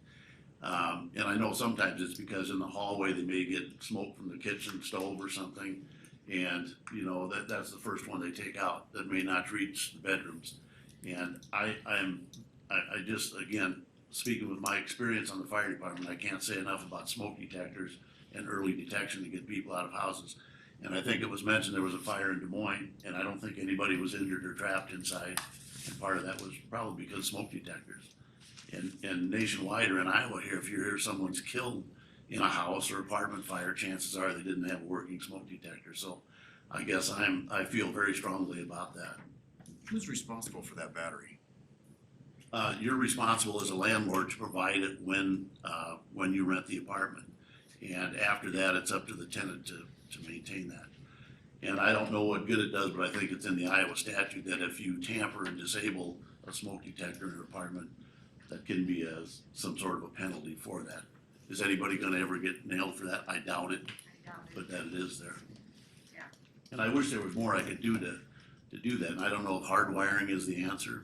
And I know sometimes it's because in the hallway they may get smoke from the kitchen stove or something, and, you know, that's the first one they take out that may not reach the bedrooms. And I just, again, speaking with my experience on the fire department, I can't say enough about smoke detectors and early detection to get people out of houses. And I think it was mentioned there was a fire in Des Moines, and I don't think anybody was injured or trapped inside. And part of that was probably because smoke detectors. And nationwide or in Iowa here, if you hear someone's killed in a house or apartment fire, chances are they didn't have a working smoke detector. So I guess I feel very strongly about that. Who's responsible for that battery? You're responsible as a landlord to provide it when you rent the apartment. And after that, it's up to the tenant to maintain that. And I don't know what good it does, but I think it's in the Iowa statute that if you tamper and disable a smoke detector in an apartment, that can be some sort of a penalty for that. Is anybody gonna ever get nailed for that? I doubt it, but that it is there. Yeah. And I wish there was more I could do to do that. And I don't know if hardwiring is the answer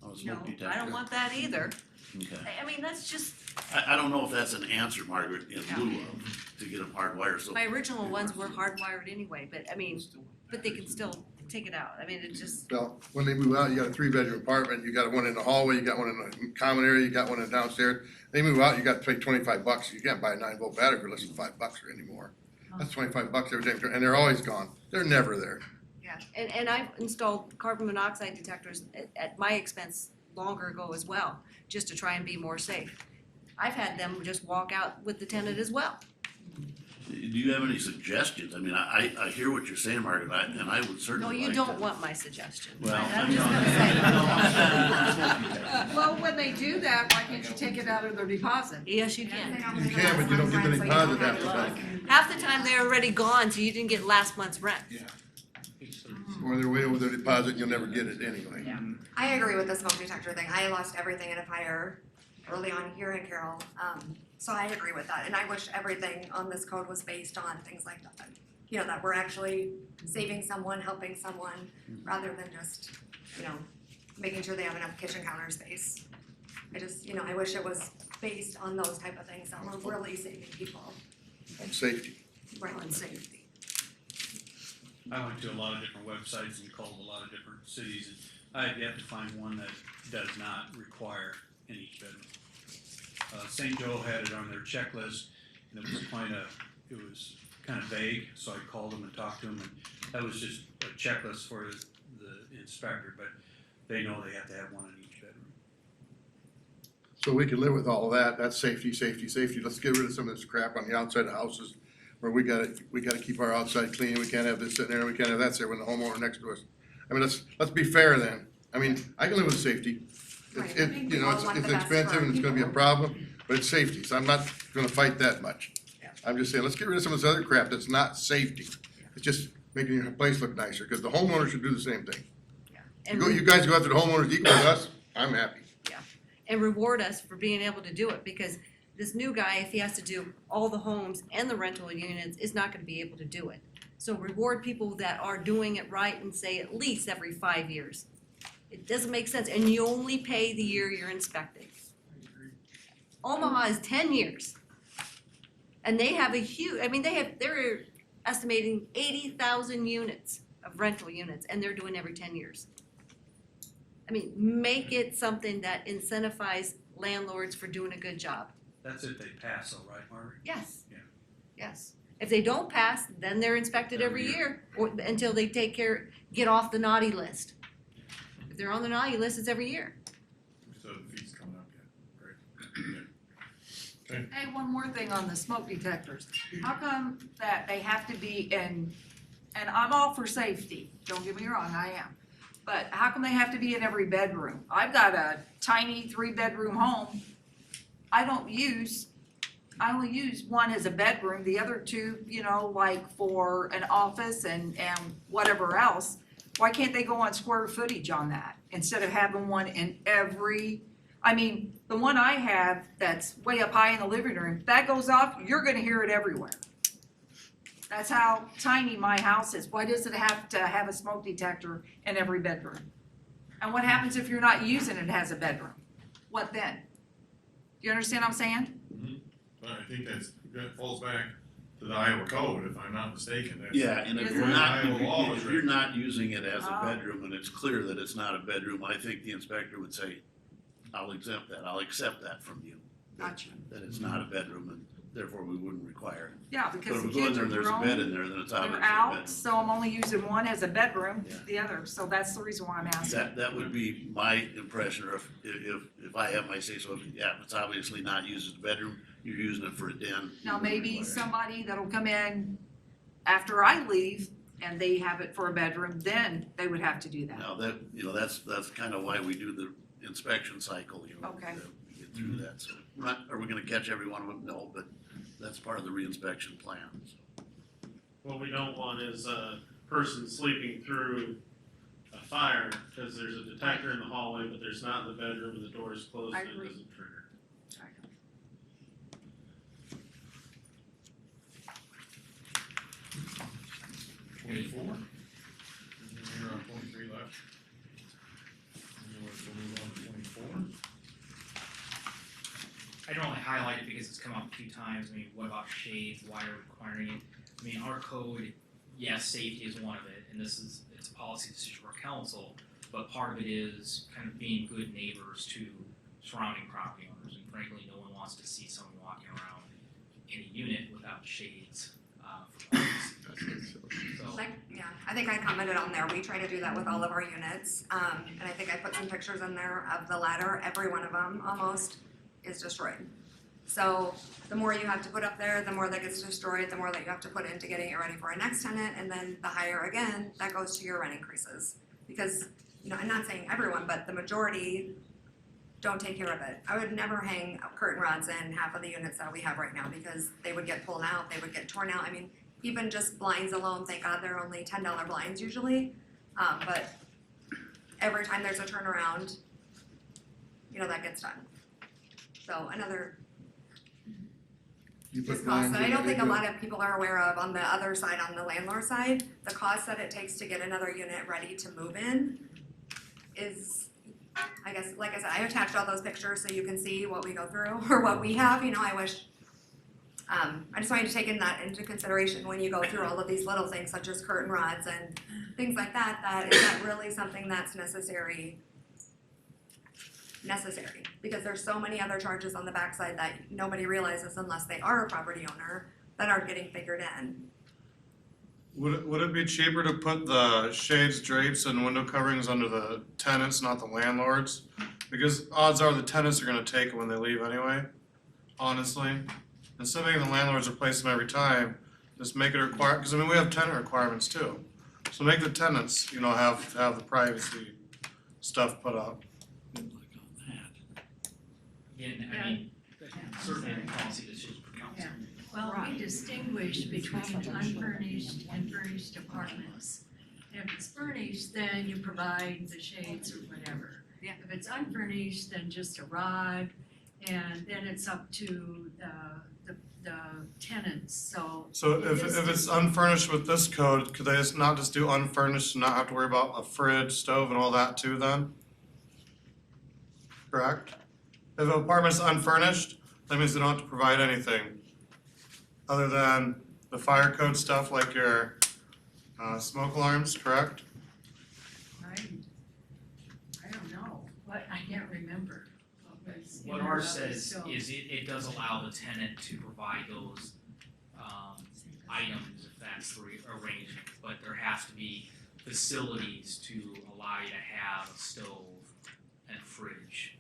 on a No, smoke detector. I don't want that either. Okay. I mean, that's just, I don't know if that's an answer, Margaret, in lieu of, to get them hardwired, so. my original ones were hardwired anyway, but I mean, but they can still take it out. I mean, it just, Well, when they move out, you got a 3-bedroom apartment, you got one in the hallway, you got one in the common area, you got one in downstairs. They move out, you got to pay $25. You can't buy a 9-volt battery for less than $5 anymore. That's $25 every time, and they're always gone. They're never there. yeah. And I've installed carbon monoxide detectors at my expense longer ago as well, just to try and be more safe. I've had them just walk out with the tenant as well. Do you have any suggestions? I mean, I hear what you're saying, Margaret, and I would No, certainly you like don't to- want my suggestion. Well, I'm I just know. gonna say. Well, when they do that, why can't you take it out of their deposit? Yes, you can. You can, but you don't get the deposit after that. Half the time they're already gone, so you didn't get last month's rent. Or they're way over their deposit, and you'll never get it anyway. I agree with the smoke detector thing. I lost everything in a fire early on here in Carroll. So I agree with that. And I wish everything on this code was based on things like that. You know, that we're actually saving someone, helping someone, rather than just, you know, making sure they have enough kitchen counter space. I just, you know, I wish it was based on those type of things that we're really saving people. On safety. Right. On safety. I went to a lot of different websites and called a lot of different cities, and I have yet to find one that does not require in each bedroom. St. Joe had it on their checklist, and it was kind of vague, so I called them and talked to them, and that was just a checklist for the inspector, but they know they have to have one in each bedroom. So we can live with all of that. That's safety, safety, safety. Let's get rid of some of this crap on the outside of houses where we gotta keep our outside clean. We can't have this sitting there, and we can't have that there when the homeowner next to us. I mean, let's be fair then. I mean, I can live with safety. Right. It's expensive and it's gonna be a problem, but it's safety, so I'm not gonna fight that much. I'm just saying, let's get rid of some of this other crap that's not safety. It's just making your place look nicer, because the homeowner should do the same thing. And You guys go after the homeowners equal with us, I'm happy. and reward us for being able to do it, because this new guy, if he has to do all the homes and the rental units, is not gonna be able to do it. So reward people that are doing it right and say at least every 5 years. It doesn't make sense, and you only pay the year you're inspecting. Omaha is 10 years. And they have they're estimating 80,000 units of rental units, and they're doing every 10 years. I mean, make it something that incentivizes landlords for doing a good job. That's if they pass, though, right, Margaret? Yes. Yeah. Yes. If they don't pass, then they're inspected every year, or until they get off the naughty list. If they're on the naughty list, it's every year. So the fee's coming up yet, great. Hey, one more thing on the smoke detectors. How come that they have to be in, and I'm all for safety, don't get me wrong, I am. But how come they have to be in every bedroom? I've got a tiny 3-bedroom home. I only use one as a bedroom, the other two, you know, like for an office and whatever else. Why can't they go on square footage on that instead of having one in every, I mean, the one I have that's way up high in the living room, that goes off, you're gonna hear it everywhere. That's how tiny my house is. Why does it have to have a smoke detector in every bedroom? And what happens if you're not using it as a bedroom? What then? Do you understand what I'm saying? But I think that falls back to the Iowa code, if I'm not mistaken. That's- Yeah, and if Is you're it? not, Iowa law is if you're written. not using it as a Oh. bedroom and it's clear that it's not a bedroom, I think the inspector would say, I'll exempt that, I'll accept that from you. Gotcha. That it's not a bedroom and therefore we wouldn't require it. Yeah, But because if the we go in kids there are and there's a bed grown, in there, then it's obviously they're a out, bedroom. so I'm only using one as a bedroom, Yeah. the other, so that's the reason why I'm asking. That would be my impression, or if I have my say so, yeah, it's obviously not used as a bedroom, you're using it for a den. Now, maybe somebody that'll come in after I leave and they have it for a bedroom, then they would have to do that. Now, that, that's kind of why we do the inspection cycle, Okay. that we get through that, so. Are we gonna catch every one of them? No, but that's part of the reinspection plan, so. What we don't want is a person sleeping through a fire, cause there's a detector in the hallway, but there's not in the bedroom and the door is closed I and it agree. doesn't trigger. 24. And we're on 23 left. And we'll move on to 24. I don't only highlight it because it's come up a few times. I mean, what about shades? Why are we requiring it? I mean, our code, yes, safety is one of it, and it's a policy decision for council, but part of it is kind of being good neighbors to surrounding property owners, and frankly, no one wants to see someone walking around in a unit without shades, for privacy. So, Like, yeah, I think I commented on there, we try to do that with all of our units, and I think I put some pictures in there of the ladder, every one of them almost is destroyed. So the more you have to put up there, the more that gets destroyed, the more that you have to put into getting it ready for a next tenant, and then the higher again, that goes to your rent increases. Because, I'm not saying everyone, but the majority don't take care of it. I would never hang curtain rods in half of the units that we have right now because they would get pulled out, they would get torn out. I mean, even just blinds alone, thank God they're only $10 blinds usually. But every time there's a turnaround, that gets done. So another You put cost blinds that I in don't that think a you lot of people are aware of on the other side, on the landlord side, the cost that it takes to get another unit ready to move in is, I guess, like I said, I attached all those pictures so you can see what we go through or what we have, I wish. I just want you to take that into consideration when you go through all of these little things such as curtain rods and things like that, is that really something that's necessary, because there's so many other charges on the backside that nobody realizes unless they are a property owner that aren't getting figured in. Would it be cheaper to put the shades, drapes, and window coverings under the tenants, not the landlords? Because odds are the tenants are gonna take it when they leave anyway, honestly. Instead of making the landlords replace them every time, just make it require, because we have tenant requirements too. So make the tenants, have the privacy stuff put up. again, I mean, certainly a policy decision for council. Well, we distinguish between unfurnished and furnished apartments. If it's furnished, then you provide the shades or whatever. Yeah. If it's unfurnished, then just a rod, and then it's up to the tenants, so. So it if is it's unfurnished with this code, could they not just do unfurnished and not have to worry about a fridge, stove, and all that too then? Correct? If an apartment's unfurnished, that means they don't have to provide anything other than the fire code stuff like your smoke alarms, correct? I don't know, but I can't remember. What ours says is it does allow the tenant to provide those, items if that's the arrangement, but there has to be facilities to allow you to have a stove and fridge.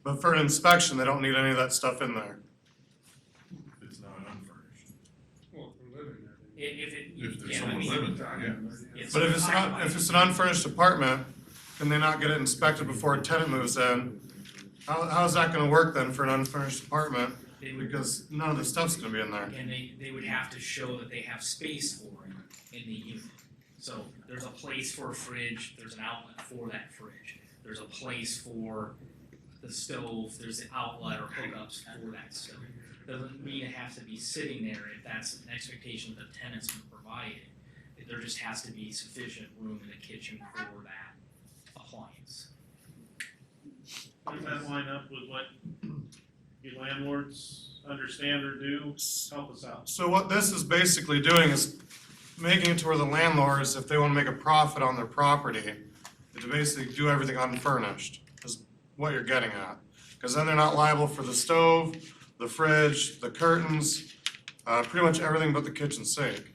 But for an inspection, they don't need any of that stuff in there. If there's yeah, I someone mean, living there, yeah. it's But if it's not, occupied. if it's an unfurnished apartment, can they not get it inspected before a tenant moves in? How's that gonna work then for an unfurnished apartment? They would, Because none of the stuff's gonna be in there. again, they would have to show that they have space for it in the unit. So there's a place for a fridge, there's an outlet for that fridge. There's a place for the stove, there's an outlet or hookups for that stove. Doesn't mean it has to be sitting there if that's an expectation that the tenant's gonna provide it. There just has to be sufficient room in the kitchen for that appliance. Does that line up with what your landlords understand or do? Help us out. So what this is basically doing is making it to where the landlords, if they wanna make a profit on their property, to basically do everything unfurnished, is what you're getting at. Cause then they're not liable for the stove, the fridge, the curtains, pretty much everything but the kitchen sink.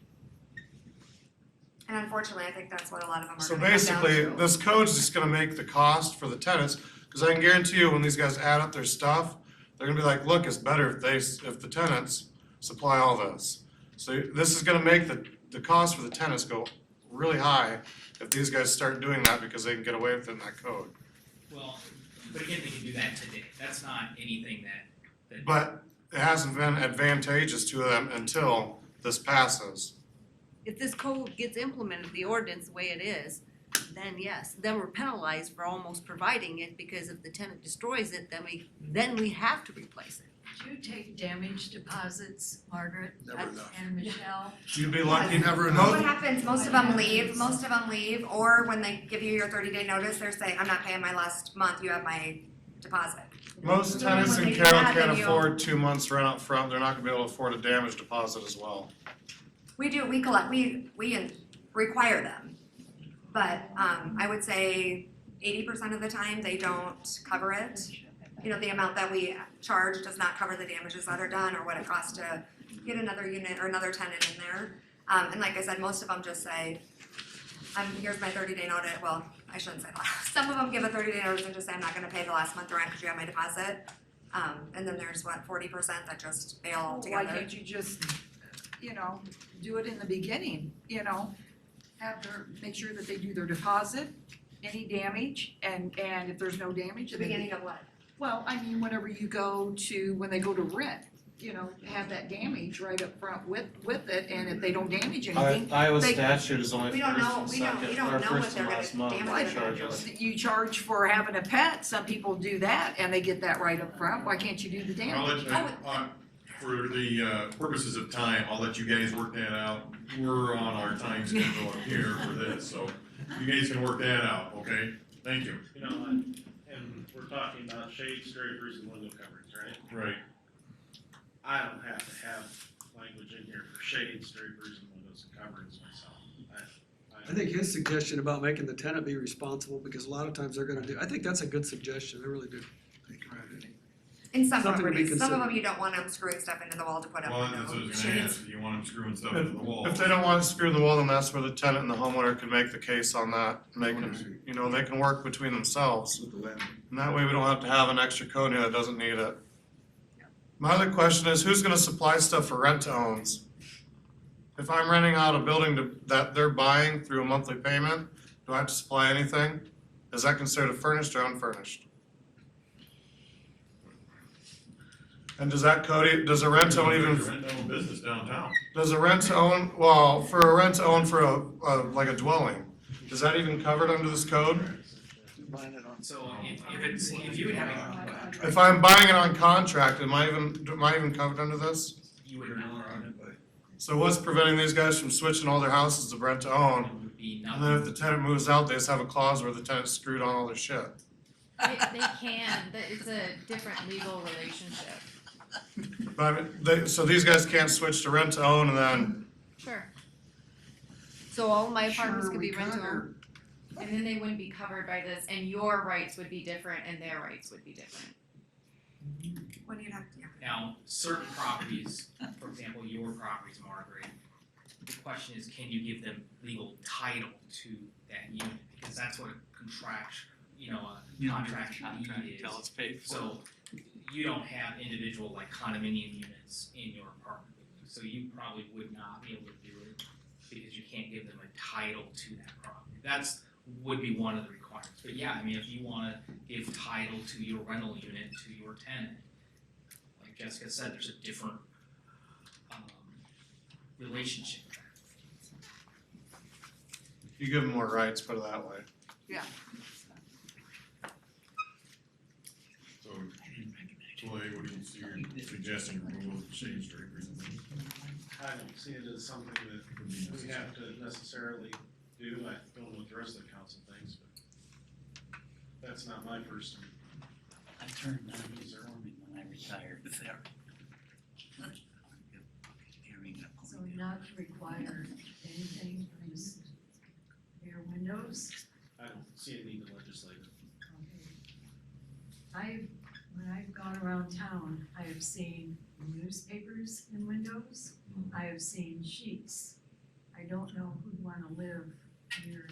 And unfortunately, I think that's what a lot of them are So gonna come down basically, to. this code's just gonna make the cost for the tenants, cause I can guarantee you, when these guys add up their stuff, they're gonna be like, look, it's better if the tenants supply all this. So this is gonna make the cost for the tenants go really high if these guys start doing that because they can get away with it in that code. Well, but again, they can do that today. That's not anything that. But it hasn't been advantageous to them until this passes. If this code gets implemented, the ordinance the way it is, then yes, then we're penalized for almost providing it, because if the tenant destroys it, then we have to replace it. Do you take damage deposits, Margaret Never enough. and Michelle? You'd be lucky. Never What enough. happens, most of them leave, or when they give you your 30-day notice, they're saying, I'm not paying my last month, you have my deposit. Most tenants in Carroll can't afford 2 months rent up front. They're not gonna be able to afford a damage deposit as well. We require them, but, I would say 80% of the time, they don't cover it. You know, the amount that we charge does not cover the damages that are done or what it costs to get another unit or another tenant in there. And like I said, most of them just say, here's my 30-day notice, well, I shouldn't say that. Some of them give a 30-day notice and just say, I'm not gonna pay the last month rent because you have my deposit. And then there's 40% that just bail altogether. Why can't you just, do it in the beginning, make sure that they do their deposit, any damage, and if there's no damage. The beginning of what? Well, I mean, whenever you go when they go to rent, have that damage right up front with it, and if they don't damage anything. Iowa they- statute is only We don't know, first we and don't second, know or what first they're and gonna last month damage charges. You charge for having a pet, some people do that, and they get that right up front. Why can't you do the I'll damage? let you, for the purposes of time, I'll let you guys work that out. We're on our time schedule up here for this, so you guys can work that out, okay? Thank you. You know, and we're talking about shades, drapers, and window coverings, right? Right. I don't have to have language in here for shades, drapers, and windows and coverings myself. I think his suggestion about making the tenant be responsible, because a lot of times they're gonna do, I think that's a good suggestion, I really do. In some Something to be properties, some of them considered. you don't want them screwing stuff into the wall to put up Well, that's what I was gonna shades. ask, you want them screwing stuff into the wall. If they don't want to screw the wall, then that's where the tenant and the homeowner can make the case on that. Make it, they can work between themselves. And that way we don't have to have an extra code here that doesn't need it. My other question is, who's gonna supply stuff for rent to owns? If I'm renting out a building that they're buying through a monthly payment, do I have to supply anything? Is that considered furnished or unfurnished? And does that code, does a rent to own even? Rent own business downtown. Does a rent to own, well, for a rent to own for like a dwelling, is that even covered under this code? So if you would have a. If I'm buying it on contract, am I even covered under this? You would not. So what's preventing these guys from switching all their houses to rent to own? And then if the tenant moves out, they just have a clause where the tenant screwed on all their shit. They can, it's a different legal relationship. But I mean, so these guys can't switch to rent to own and then, Sure. So all my apartments could be rent to own? And then they wouldn't be covered by this, and your rights would be different, and their rights would be different. When you have, yeah. Now, certain properties, for example, your properties, Margaret, the question is, can you give them legal title to that unit? Because that's what a contract deed is. Until it's paid for. So you don't have individual like condominium units in your apartment. so you probably would not be able to do it because you can't give them a title to that property. Would be one of the requirements. But yeah, I mean, if you wanna give title to your rental unit to your tenant, like Jessica said, there's a different, relationship there. You give them more rights, put it that way. So, Clay, what do you see, you're suggesting removal of shade strip or something? I don't see it as something that we have to necessarily do. I don't know what the rest of the council thinks, but that's not my first. I turned non-conforming when I retired there. So not to require anything, just bare windows. I don't see a need to legislate it. When I've gone around town, I have seen newspapers in windows. I have seen sheets. I don't know who'd wanna live near.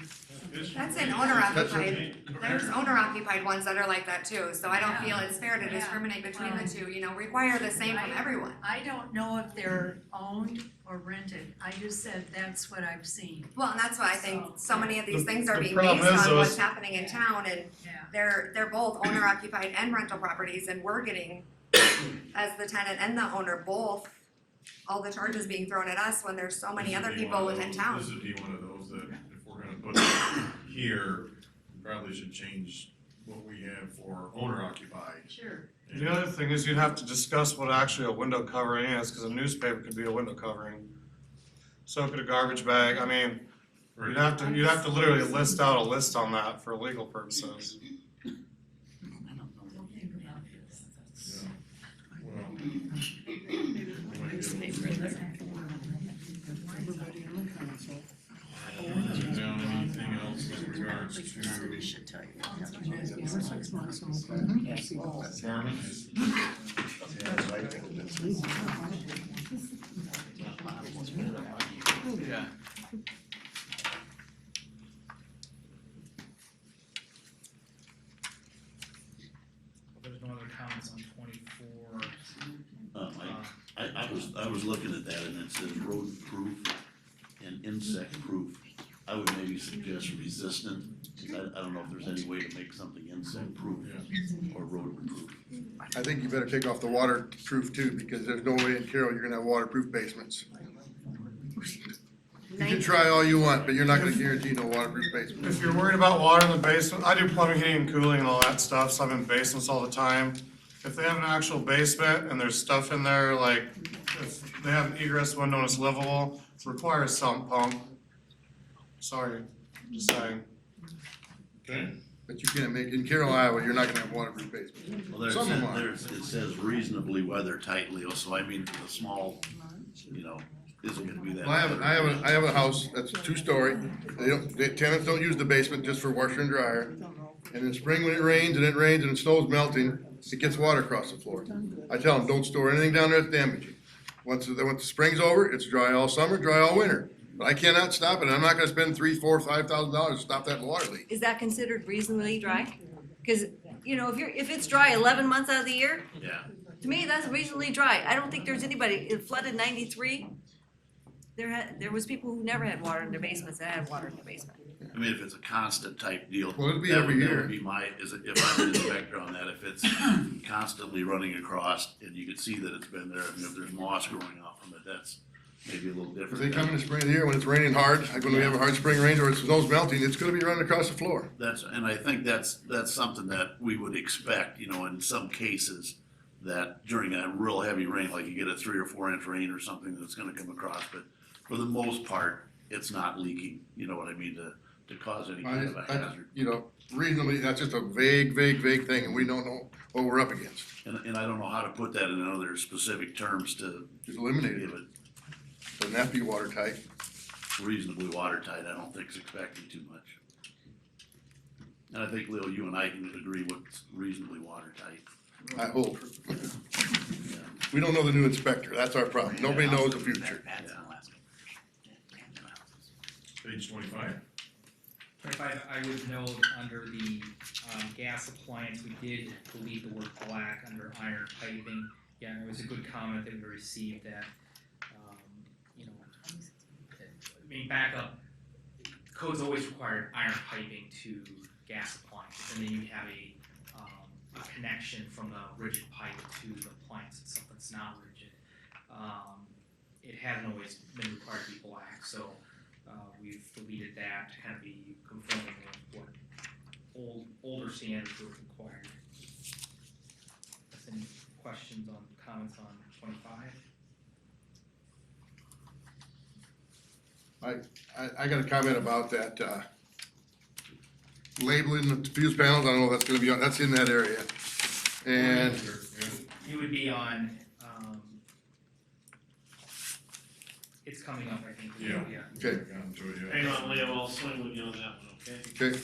That's an owner occupied, there's owner occupied ones that are like that too, so I don't feel it's fair to discriminate between the two, require the same from everyone. I don't know if they're owned or rented, I just said that's what I've seen. Well, and that's why I think so many of these things are the being problem based is on though what's is- happening in town, and they're both owner occupied and rental properties, and we're getting, as the tenant and the owner both, all the charges being thrown at us when there's so many other people within town. This would be one of those that if we're gonna put it here, we probably should change what we have for owner occupied. Sure. The other thing is you'd have to discuss what actually a window covering is, cause a newspaper could be a window covering. So could a garbage bag, I mean, you'd have to literally list out a list on that for legal purposes. We'll think about this. Now, anything else with regards to performance? Yeah. There's no other comments on 24. I was looking at that and it says rodent proof and insect proof. I would maybe suggest resistant, 'cause I don't know if there's any way to make something insect proof or rodent proof. I think you better take off the waterproof too, because there's no way in Carroll you're gonna have waterproof basements. You can try all you want, but you're not gonna guarantee no waterproof basement. If you're worried about water in the basement, I do plumbing, heating and cooling and all that stuff, so I'm in basements all the time. If they have an actual basement and there's stuff in there, like if they have an egress window and it's livable, it requires a sump pump. Sorry, just saying. Okay. But you can't make, in Carroll, Iowa, you're not gonna have waterproof basements. Well, Some of them are. it says reasonably weather tight, Leo, so I mean, the small, isn't gonna be that. Well, I have a house that's 2-story, the tenants don't use the basement just for washer and dryer. And in spring when it rains and the snow's melting, it gets water across the floor. I tell them, don't store anything down there that's damaging. Once the spring's over, it's dry all summer, dry all winter. But I cannot stop it, and I'm not gonna spend $3,000, $4,000, $5,000 to stop that water leak. Is that considered reasonably dry? Cause, if it's dry 11 months out of the year, Yeah, to me, that's reasonably dry. I don't think there's anybody, it flooded in '93. There was people who never had water in their basements that had water in their basement. I mean, if it's a constant type deal. Well, it'd be that every would- year. That would be if I'm an inspector on that, if it's constantly running across and you can see that it's been there, if there's moss growing off from it, that's maybe a little If different. they come in the spring of the year when it's raining hard, like when we have a hard spring rain or the snow's melting, it's gonna be running across the floor. And I think that's something that we would expect, in some cases, that during a real heavy rain, like you get a 3 or 4 inch rain or something that's gonna come across, but for the most part, it's not leaking, you know what I mean, to cause any kind of a hazard. Reasonably, that's just a vague thing, and we don't know what we're up against. And I don't know how to put that in other specific terms to Just eliminate give it. it Doesn't have to be watertight. reasonably watertight, I don't think it's expecting too much. And I think, Leo, you and I can agree what's reasonably watertight. I hope. We don't know the new inspector, that's our problem. Nobody knows the future. Page 25. 25, I would note under the gas appliance, we did delete the word black under iron piping. Yeah, it was a good comment that we received that mean, back up, code's always required iron piping to gas appliances, and then you have a connection from the rigid pipe to the appliance itself that's not rigid. It hasn't always been required to be black, so we've deleted that to kind of be conforming with what older standards were required. Any questions on, comments on 25? I got a comment about that, labeling the fuse panels, I don't know if that's gonna be on, that's in that area. And You would be on, it's coming up, I think. Yeah. Okay. Hang on, Leo, I'll swing with you on that one, okay? Okay,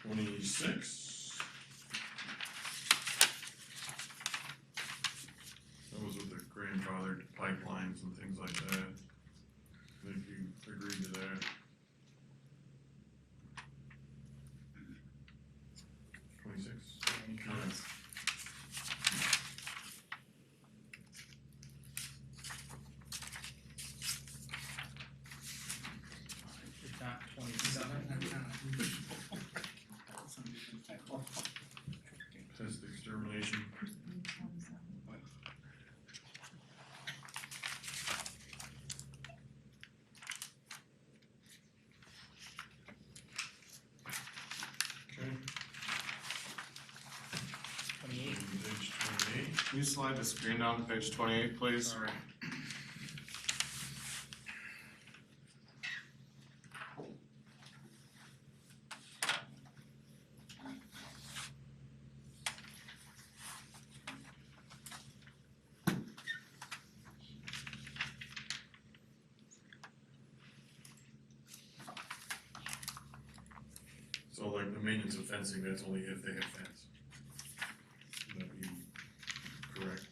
26. That was with the grandfathered pipelines and things like that. I think you agreed to that. 26. Any comments? If not, 27. Test extermination. Okay. 28. Page 28. Can you slide the screen down to page 28, please? Sorry. So like the maintenance of fencing, that's only if they have fence. Would that be correct?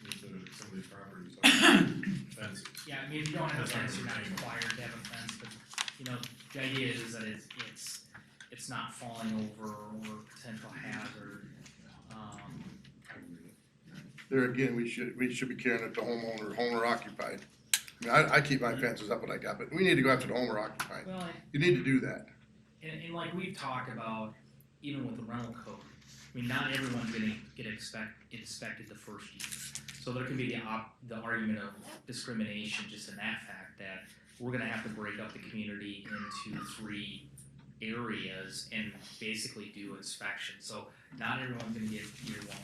If some of these properties are fences. Yeah, I mean, if you don't have a That's not fence, you're not really- required to have a fence, but, you know, the idea is that it's not falling over or potential hazard. there again, we should be carrying it to homeowner occupied. I mean, I keep my fences up what I got, but we need to go after the homeowner occupied. Well, You need to do that. and like we've talked about, even with the rental code, I mean, not everyone's gonna get inspected the first year. So there can be the argument of discrimination just in that fact that we're gonna have to break up the community into 3 areas and basically do inspections. So not everyone's gonna get year 1.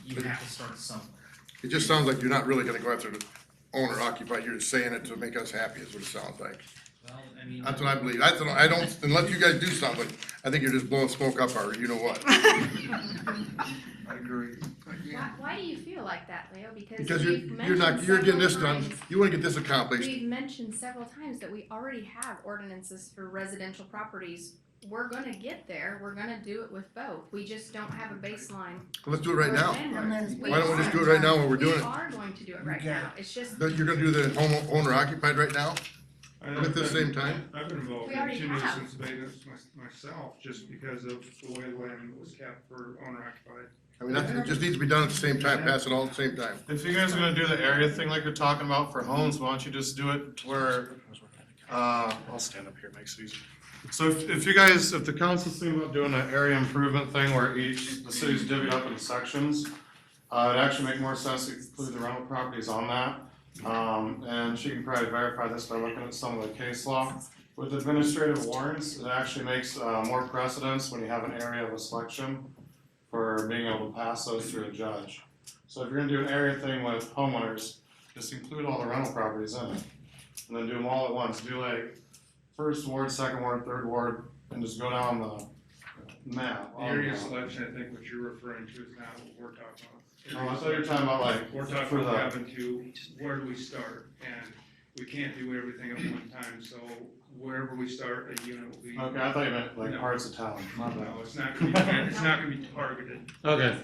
You have to start somewhere. It just sounds like you're not really gonna go after the owner occupied, you're just saying it to make us happy is what it sounds like. Well, I mean. That's what I believe. I don't, unless you guys do something, I think you're just blowing smoke up our, you know what. I agree. Why do you feel like that, Leo? Because we've you're mentioned getting this several done, times- you wanna get this accomplished. We've mentioned several times that we already have ordinances for residential properties. We're gonna get there, we're gonna do it with both, we just don't have a baseline. Let's do it right now. landlords. Why don't we just do it right now while we're doing We it? are going to do it right now, it's just, But you're gonna do the owner occupied right now? At the same time? I've been involved We in already two have. nuisance abatements myself, just because of the way the land was kept for owner occupied. I mean, it just needs to be done at the same time, pass it all at the same time. If you guys are gonna do the area thing like you're talking about for homes, why don't you just do it to where, I'll stand up here, it makes it easier. So if you guys, if the council's thinking about doing an area improvement thing where the city's divvied up into sections, it'd actually make more sense to include the rental properties on that. And she can probably verify this by looking at some of the case law. With administrative warrants, it actually makes, more precedence when you have an area of a selection for being able to pass those through a judge. So if you're gonna do an area thing with homeowners, just include all the rental properties in it. And then do them all at once, do like first ward, second ward, third ward, and just go down the map. The area selection, I think what you're referring to is not what we're talking about. Oh, I thought you were talking about like, We're talking for about the, having to, where do we start? And we can't do everything at one time, so wherever we start, a unit will be. okay, I thought you meant like No. parts of town, my bad. No, it's not gonna be, it's not gonna be targeted. Okay.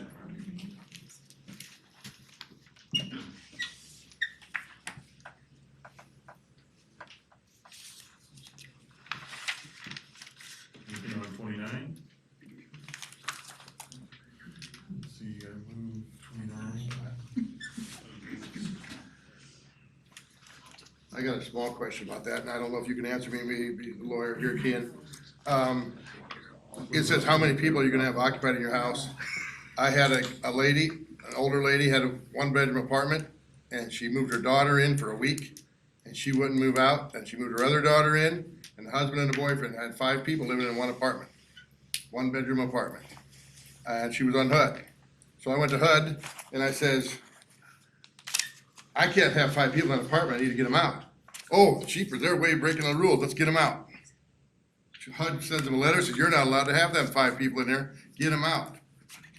Anything on 29? Let's see, I moved 29. I got a small question about that, and I don't know if you can answer me, maybe the lawyer here can. It says how many people you're gonna have occupied in your house. I had a lady, an older lady, had a one-bedroom apartment, and she moved her daughter in for a week, and she wouldn't move out, and she moved her other daughter in, and the husband and the boyfriend had 5 people living in one apartment, one-bedroom apartment. And she was on HUD. So I went to HUD, and I says, I can't have 5 people in an apartment, I need to get them out. Oh, cheapers, they're way breaking the rules, let's get them out. HUD sends them a letter, says, you're not allowed to have them 5 people in there, get them out.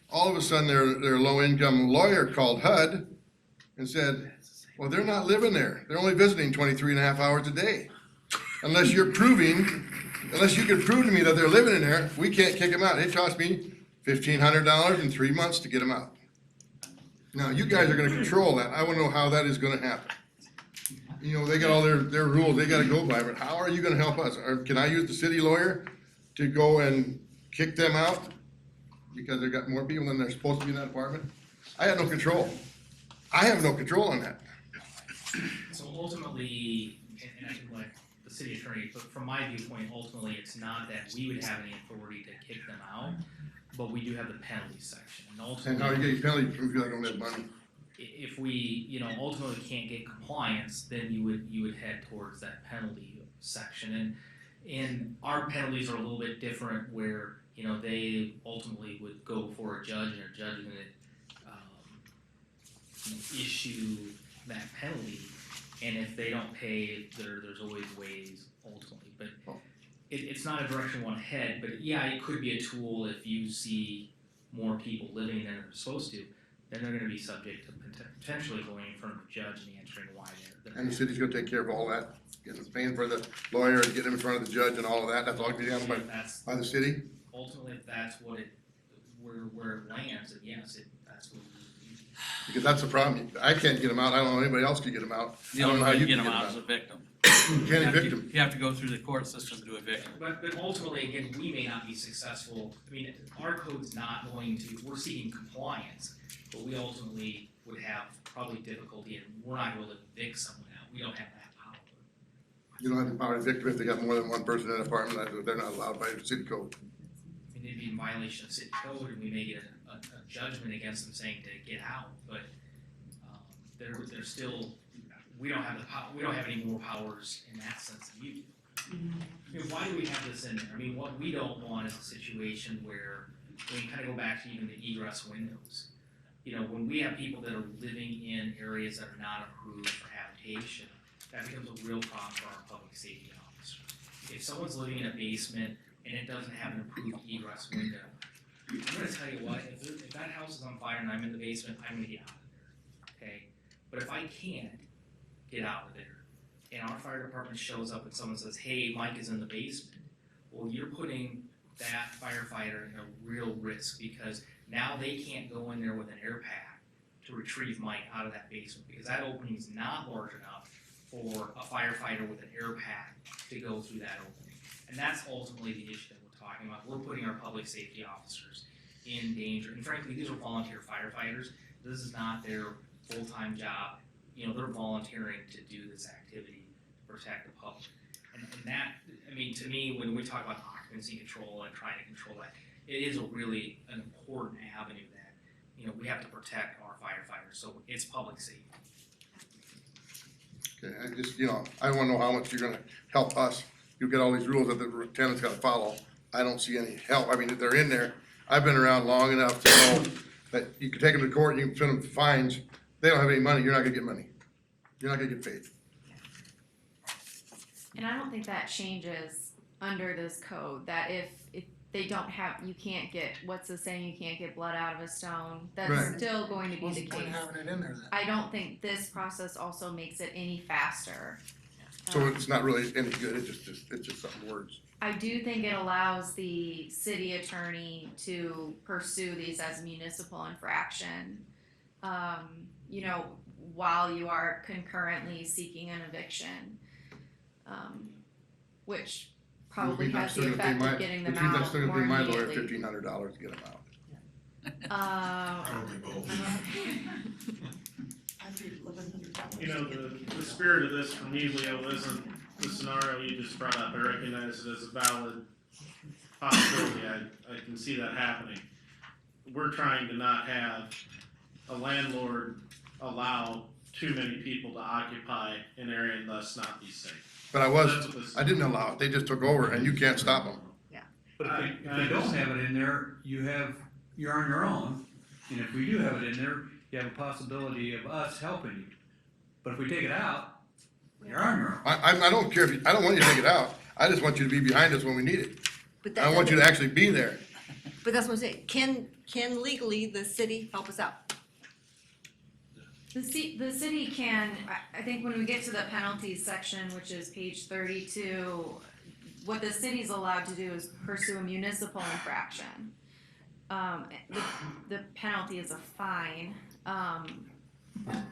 All of a sudden, their low-income lawyer called HUD and said, well, they're not living there, they're only visiting 23 and a half hours a day. Unless you can prove to me that they're living in there, we can't kick them out. It cost me $1,500 in 3 months to get them out. Now, you guys are gonna control that, I wanna know how that is gonna happen. You know, they got all their rules they gotta go by, but how are you gonna help us? Or can I use the city lawyer to go and kick them out? Because they got more people than they're supposed to be in that apartment? I have no control. I have no control on that. So ultimately, and I can let the city attorney, but from my viewpoint, ultimately, it's not that we would have any authority to kick them out, but we do have the penalty section, and ultimately. And how you get penalty if you don't have money? If we, ultimately can't get compliance, then you would head towards that penalty section, and our penalties are a little bit different where, they ultimately would go for a judge, and a judge would, issue that penalty, and if they don't pay, there's always ways ultimately, but it's not a direction we want to head, but yeah, it could be a tool if you see more people living than they're supposed to, then they're gonna be subject to potentially going in front of a judge and answering why they're. And the city's gonna take care of all that, paying for the lawyer and getting them in front of the judge and all of that, that's all gonna be done by the city? Ultimately, if that's what where it lands, and yes, that's what. Because that's the problem, I can't get them out, I don't know anybody else can get them out. The only way to get them out is a victim. You can't evict them. You have to go through the court system to evict them. But ultimately, again, we may not be successful, I mean, our code's not going to, we're seeking compliance, but we ultimately would have probably difficulty, and we're not able to evict someone out, we don't have that power. You don't have the power to evict them if they got more than one person in an apartment, they're not allowed by the city code. I mean, it'd be in violation of city code, and we may get a judgment against them saying to get out, but, they're still, we don't have the we don't have any more powers in that sense than you do. I mean, why do we have this in there? I mean, what we don't want is a situation where, when you kind of go back to even the egress windows, when we have people that are living in areas that are not approved for habitation, that becomes a real problem for our public safety officers. If someone's living in a basement and it doesn't have an approved egress window, I'm gonna tell you what, if that house is on fire and I'm in the basement, I'm gonna get out of there, okay? But if I can't get out of there, and our fire department shows up and someone says, hey, Mike is in the basement, well, you're putting that firefighter in a real risk, because now they can't go in there with an air pack to retrieve Mike out of that basement, because that opening is not large enough for a firefighter with an air pack to go through that opening. And that's ultimately the issue that we're talking about. We're putting our public safety officers in danger, and frankly, these are volunteer firefighters. This is not their full-time job. They're volunteering to do this activity to protect the public. And that, I mean, to me, when we talk about occupancy control and trying to control that, it is an important avenue that, we have to protect our firefighters, so it's public safety. Okay, I just, I wanna know how much you're gonna help us. You get all these rules that the tenants gotta follow. I don't see any help. I mean, if they're in there, I've been around long enough to know that you can take them to court and you can send them fines. They don't have any money, you're not gonna get money. You're not gonna get paid. And I don't think that changes under this code, that if they don't have, you can't get, what's the saying, you can't get blood out of a stone, that's Right. still going to be What's the the point case. of having it in there then? I don't think this process also makes it any faster. So it's not really any good, it's just some words. I do think it allows the city attorney to pursue these as municipal infraction, while you are concurrently seeking an eviction, which probably Which means I'm has still the gonna pay effect of getting them which means I'm out still gonna more pay my lawyer immediately. $1,500 to get them out. Probably both. You know, the spirit of this for me, Leo, isn't the scenario you just brought up. I recognize it as a valid possibility. I can see that happening. We're trying to not have a landlord allow too many people to occupy an area and thus not be safe. But That's what this- I didn't allow it, they just took over and you can't stop them. But if they don't have it in there, you're on your own, and if we do have it in there, you have a possibility of us helping you. But if we take it out, you're on your own. I don't care I don't want you to take it out, I just want you to be behind us when we need it. But I want you to actually be there. But that's what I'm saying, can legally the city help us out? The city can, I think when we get to the penalties section, which is page 32, what the city's allowed to do is pursue a municipal infraction. The penalty is a fine.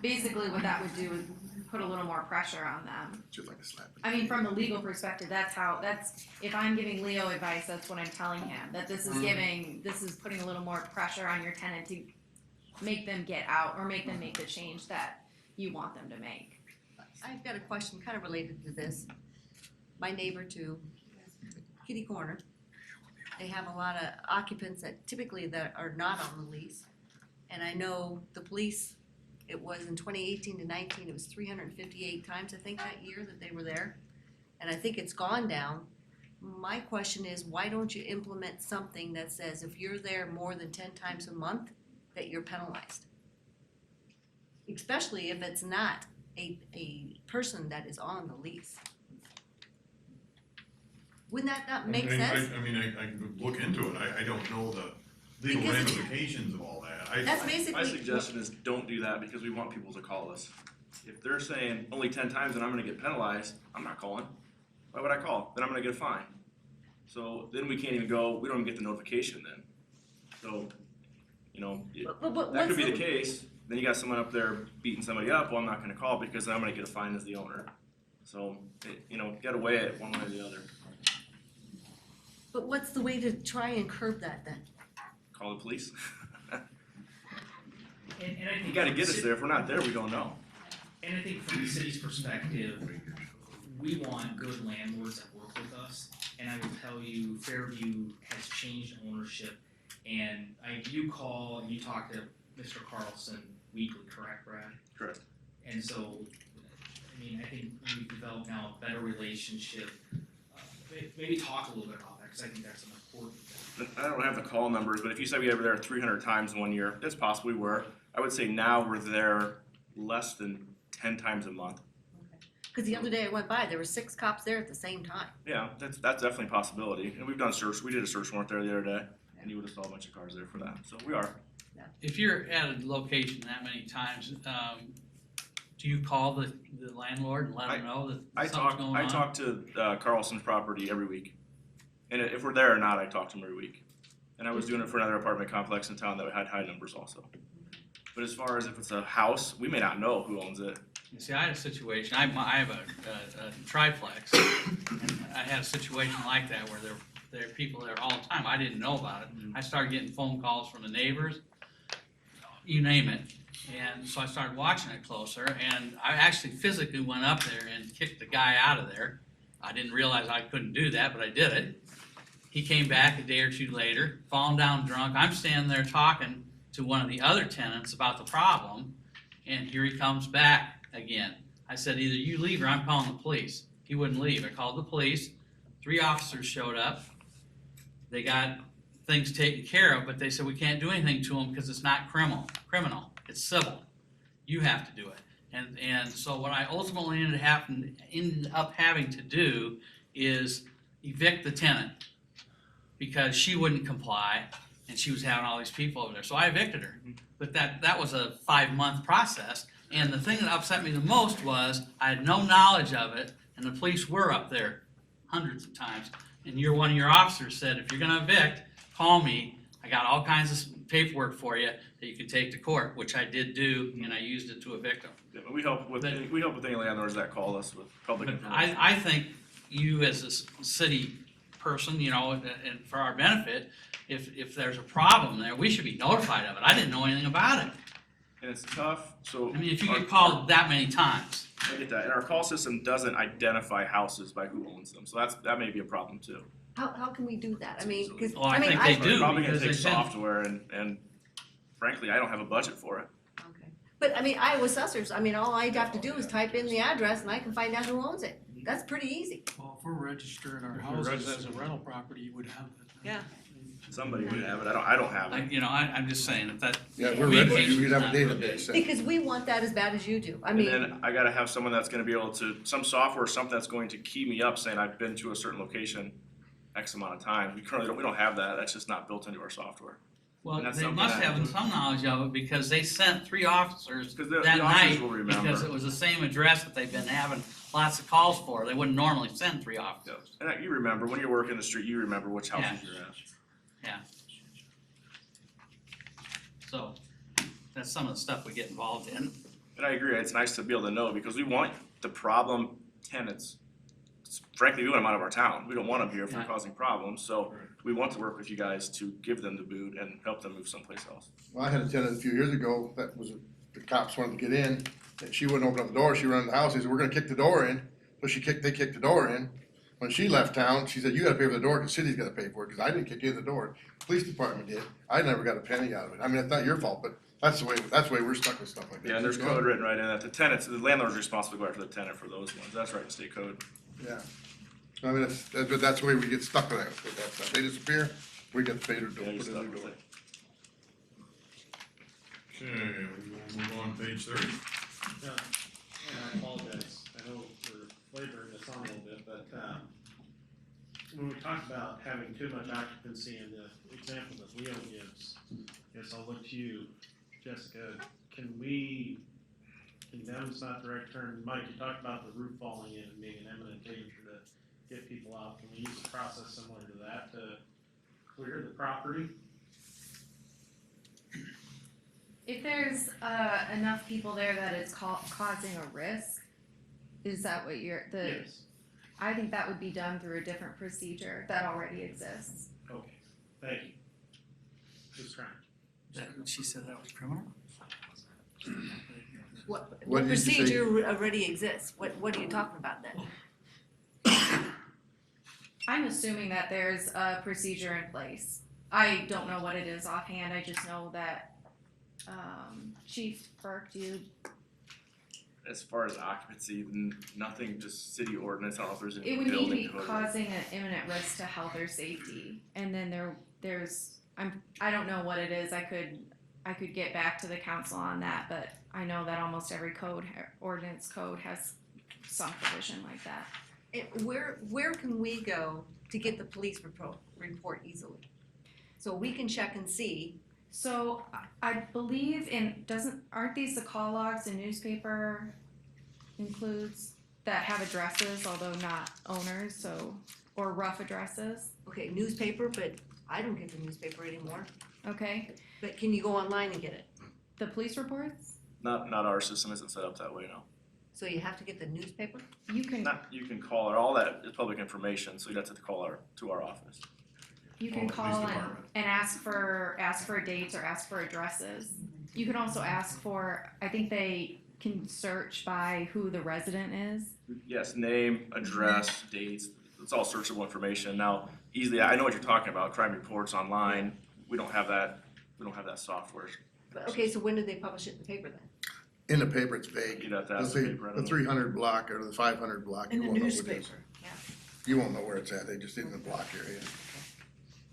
Basically what that would do is put a little more pressure on them. Just like a slap. I mean, from the legal perspective, if I'm giving Leo advice, that's what I'm telling him, that this is putting a little more pressure on your tenant to make them get out or make them make the change that you want them to make. I've got a question kind of related to this. My neighbor to kitty corner, they have a lot of occupants that typically that are not on the lease. And I know the police, it was in 2018 to 19, it was 358 times, I think, that year that they were there. And I think it's gone down. My question is, why don't you implement something that says if you're there more than 10 times a month, that you're penalized? Especially if it's not a person that is on the lease. Wouldn't that not make sense? I could look into it, I don't know the legal Because it's- ramifications of all that. That's basically. My suggestion is don't do that because we want people to call us. If they're saying only 10 times and I'm gonna get penalized, I'm not calling. Why would I call? Then I'm gonna get a fine. So then we can't even go, we don't even get the notification then. So, you know, But that could be what's the case. Then you got someone up there beating somebody up, well, I'm not gonna call because then I'm gonna get a fine as the owner. So, you gotta weigh it one way or the other. But what's the way to try and curb that then? Call the police. And I think You gotta get us there. If we're not there, we don't know. And I think from the city's perspective, we want good landlords that work with us. And I will tell you, Fairview has changed ownership. And you call and you talk to Mr. Carlson weekly, correct, Brad? Correct. And so, I mean, I think we've developed now a better relationship. Maybe talk a little bit about that, because I think that's an important thing. I don't have the call numbers, but if you said we were there 300 times in 1 year, it's possible we were. I would say now we're there less than 10 times a month. Because the other day I went by, there were 6 cops there at the same time. Yeah, that's definitely a possibility. And we've done search, we did a search warrant there the other day, and you would have saw a bunch of cars there for that. So we are. If you're at a location that many times, do you call the landlord and let them know that something's going on? I talk to Carlson's property every week. And if we're there or not, I talk to him every week. And I was doing it for another apartment complex in town that had high numbers also. But as far as if it's a house, we may not know who owns it. You see, I had a situation, I have a triplex, and I had a situation like that where there are people there all the time, I didn't know about it. I started getting phone calls from the neighbors, you name it. And so I started watching it closer, and I actually physically went up there and kicked the guy out of there. I didn't realize I couldn't do that, but I did it. He came back a day or two later, fallen down drunk. I'm standing there talking to one of the other tenants about the problem, and here he comes back again. I said, either you leave or I'm calling the police. He wouldn't leave. I called the police. 3 officers showed up. They got things taken care of, but they said we can't do anything to him because it's not criminal. It's civil. You have to do it. And so what I ultimately ended up having to do is evict the tenant because she wouldn't comply and she was having all these people over there. So I evicted her. But that was a 5-month process. And the thing that upset me the most was I had no knowledge of it, and the police were up there hundreds of times. And one of your officers said, if you're gonna evict, call me. I got all kinds of paperwork for you that you can take to court, which I did do, and I used it to evict them. Yeah, but we help with any landlords that call us with public information. I think you as a city person, and for our benefit, if there's a problem there, we should be notified of it. I didn't know anything about it. And it's tough, so. I mean, if you get called that many times. I get that, and our call system doesn't identify houses by who owns them, so that may be a problem too. How can we do that? I mean, cause, Well, I I mean, think they do. It's probably gonna because take they can. software and frankly, I don't have a budget for it. Okay. But I mean, Iowa assessors, I mean, all I have to do is type in the address and I can find out who owns it. That's pretty easy. Well, if we're registering our If we're houses as a registering. rental property, you would have it. Yeah. Somebody would have it, I don't have it. I'm just saying that Yeah, we're ready, we'd have a database. Because we want that as bad as you do. I And mean, then I gotta have someone that's gonna be able to, some software, something that's going to key me up saying I've been to a certain location X amount of time. We currently we don't have that, that's just not built into our software. Well, And that's they something must that- have some knowledge of it because they sent 3 officers the that officers night will remember. because it was the same address that they've been having lots of calls for. They wouldn't normally send 3 officers. And you remember, when you're working the street, you remember which houses you're at. Yeah. So, that's some of the stuff we get involved in. And I agree, it's nice to be able to know, because we want the problem tenants, frankly, we want them out of our town, we don't want them here if they're Yeah. causing problems, so we want to work with you guys to give them the boot and help them move someplace else. Well, I had a tenant a few years ago that was, the cops wanted to get in, and she wouldn't open up the door, she ran in the house, he said, we're gonna kick the door in. So they kicked the door in. When she left town, she said, you gotta pay for the door, cause city's gotta pay for it, cause I didn't kick in the door. Police department did, I never got a penny out of it. I mean, it's not your fault, but that's the way we're stuck with stuff like that. Yeah, and there's code written right in that, the tenants, the landlord's responsible to go after the tenant for those ones, that's right in state code. Yeah. I mean, that's the way we get stuck with that stuff. They disappear, we get the pay to do Yeah, it, you're put it in stuck the with door. it. Okay, we'll move on to page 30. Yeah, and I apologize, I know we're flavoring this on a little bit, but, when we talked about having too much occupancy in the example that Leo gives, guess I'll look to you, Jessica, can condemn's not the right term, Mike, you talked about the roof falling in and being an imminent danger to get people out, can we use a process similar to that to clear the property? If there's enough people there that it's causing a risk, is that what Yes, I think that would be done through a different procedure that already exists. okay, thank you. Just trying. She said that was criminal? what What did you say? procedure already exists? What are you talking about then? I'm assuming that there's a procedure in place. I don't know what it is offhand, I just know that, Chief Burke, As far as occupancy, nothing, just city ordinance, I don't know if there's any it would need to building be code. causing an imminent risk to health or safety, and then I don't know what it is, I could get back to the council on that, but I know that almost every ordinance code has some provision like that. Where can we go to get the police report easily? So we can check and see. So I believe aren't these the call logs the newspaper includes that have addresses, although not owners, or rough addresses? Okay, newspaper, but I don't get the newspaper anymore. Okay, But can you go online and get it? the police reports? Not our system isn't set up that way, no. So you have to get the newspaper? You can You can call it, all that is public information, so you'd have to call to our office. call and ask for dates or ask for addresses. You can also ask for, I think they can search by who the resident is. Yes, name, address, dates, it's all searchable information. Now, easily, I know what you're talking about, crime reports online, we don't have that software. But, okay, so when do they publish it in the paper then? In the paper, it's vague. You'd have to Let's ask the say paper, I the don't know. 300 block or the 500 block, In you the won't know what it is. newspaper. You won't know where it's at, they just in the block area.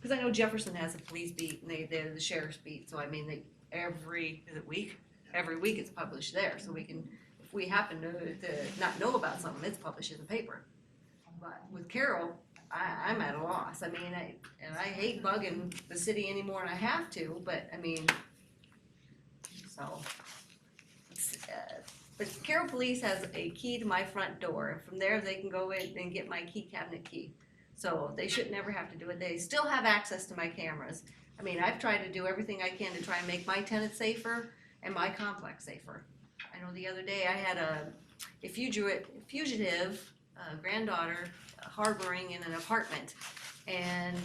Because I know Jefferson has a police beat and they're the sheriff's beat, so I mean, every week it's published there, so we can, if we happen to not know about something, it's published in the paper. But with Carroll, I'm at a loss, I mean, I hate bugging the city any more than I have to, but I mean, so. But Carroll Police has a key to my front door, from there they can go in and get my key cabinet key. So they should never have to do it. They still have access to my cameras. I mean, I've tried to do everything I can to try and make my tenants safer and my complex safer. I know the other day I had a fugitive granddaughter harboring in an apartment, and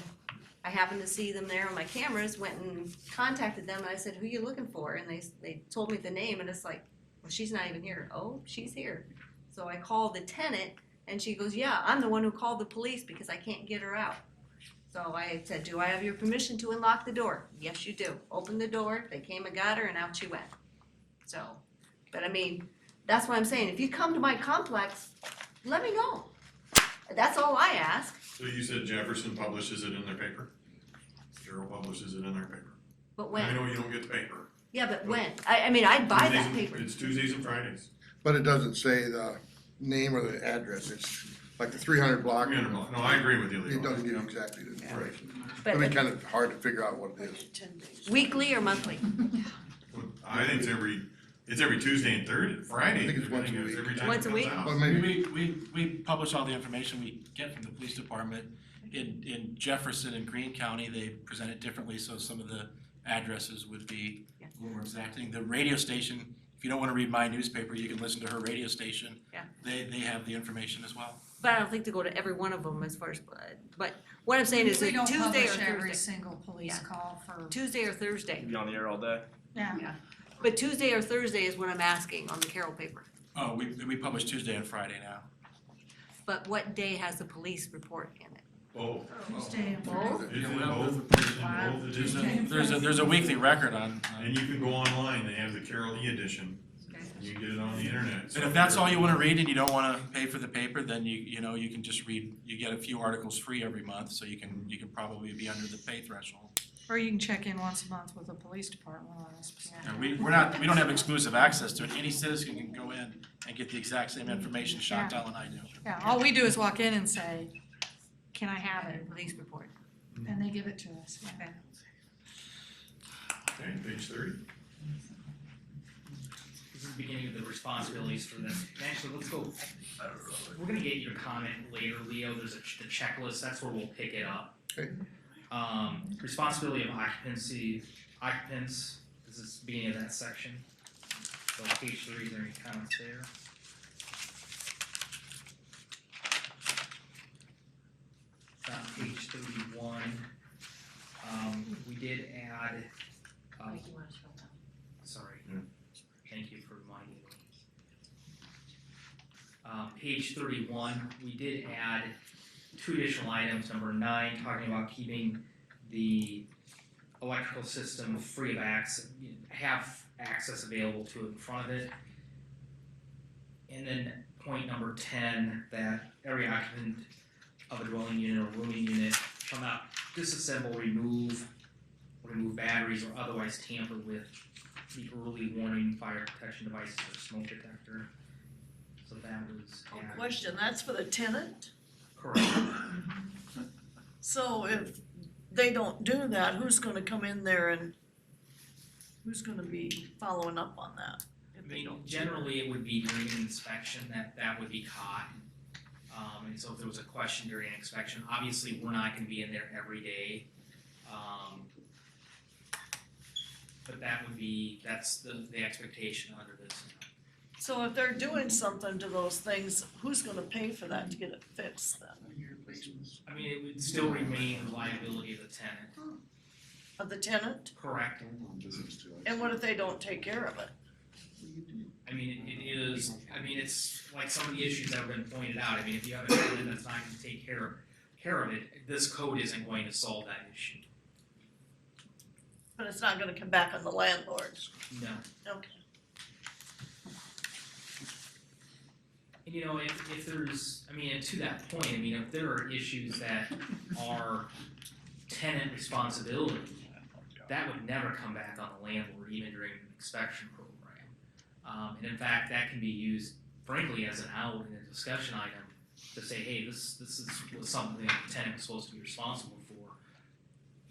I happened to see them there on my cameras, went and contacted them, and I said, who you looking for? And they told me the name, and it's like, well, she's not even here. Oh, she's here. So I called the tenant, and she goes, yeah, I'm the one who called the police because I can't get her out. So I said, do I have your permission to unlock the door? Yes, you do. Open the door, they came and got her, and out she went. So, but I mean, that's what I'm saying. If you come to my complex, let me know. That's all I ask. So you said Jefferson publishes it in their paper? Carroll publishes it in their paper? But when? I know you don't get the paper. Yeah, but when? I mean, I'd buy that Tuesdays- paper. It's Tuesdays and Fridays. But it doesn't say the name or the address, it's like the 300 block. 300 block. No, I agree with you, Leo. It doesn't give you exactly the information. But It'd be kind of hard to figure out what it is. weekly or monthly? I think it's every Tuesday and Friday. I think it's once a it's week. every time Once it a comes week? out. Well, maybe, We publish all the information we get from the police department. In Jefferson and Greene County, they present it differently, so some of the addresses would be a little more exacting. The radio station, if you don't wanna read my newspaper, you can listen to her radio station. Yeah. They have the information as well. But I don't think to go to every one of them as far as, but what I'm saying is We it don't Tuesday or publish Thursday? every single police call for. Tuesday or Thursday? Be on the air all day. Yeah. But Tuesday or Thursday is what I'm asking on the Carroll paper. Oh, we publish Tuesday and Friday now. But what day has the police report in it? Both. Tuesday and Both? It's in well, both, it's in both editions. There's a weekly record on. And you can go online, they have the Carroll E-edition, and you can get it on the internet. And if that's all you wanna read and you don't wanna pay for the paper, then you know, you can just read, you get a few articles free every month, so you can probably be under the pay threshold. Or you can check in once a month with the police department on this. And we don't have exclusive access to it. Any citizen can go in and get the exact same information Chantal and I do. Yeah, all we do is walk in and say, can I have it? Police report. And they give it to us, yeah. Okay, page 30. This is the beginning of the responsibilities for this. Actually, let's go, we're gonna get your comment later, Leo, there's the checklist, that's where we'll pick it up. Okay. Responsibility of occupants, this is the beginning of that section. So page 3, is there any comments there? Page 31, we did add, Mike, you wanna show them? sorry, Yeah. thank you for reminding me. Page 31, we did add 2 additional items, number 9, talking about keeping the electrical system free of have access available to it in front of it. And then point number 10, that every occupant of a dwelling unit or rooming unit shall not disassemble, remove batteries or otherwise tamper with the early warning fire protection devices or smoke detector. So that was added. Question, that's for the tenant? Correct. So if they don't do that, who's gonna come in there and who's gonna be following up on that? If they don't do Generally, it would be during an inspection that would be caught. And so if there was a question during an inspection, obviously, we're not gonna be in there every day. But that's the expectation under this. So if they're doing something to those things, who's gonna pay for that to get it fixed then? I mean, it would still remain the liability of the tenant. Of the tenant? Correct. And what if they don't take care of it? I mean, it's like some of the issues that have been pointed out. I mean, if you have a tenant that's not gonna take care of it, this code isn't going to solve that issue. But it's not gonna come back on the landlord? No. Okay. And you know, if there's, I mean, and to that point, I mean, if there are issues that are tenant responsibility, that would never come back on the landlord, even during an inspection program. And in fact, that can be used frankly as an out in a discussion item to say, hey, this was something that the tenant was supposed to be responsible for.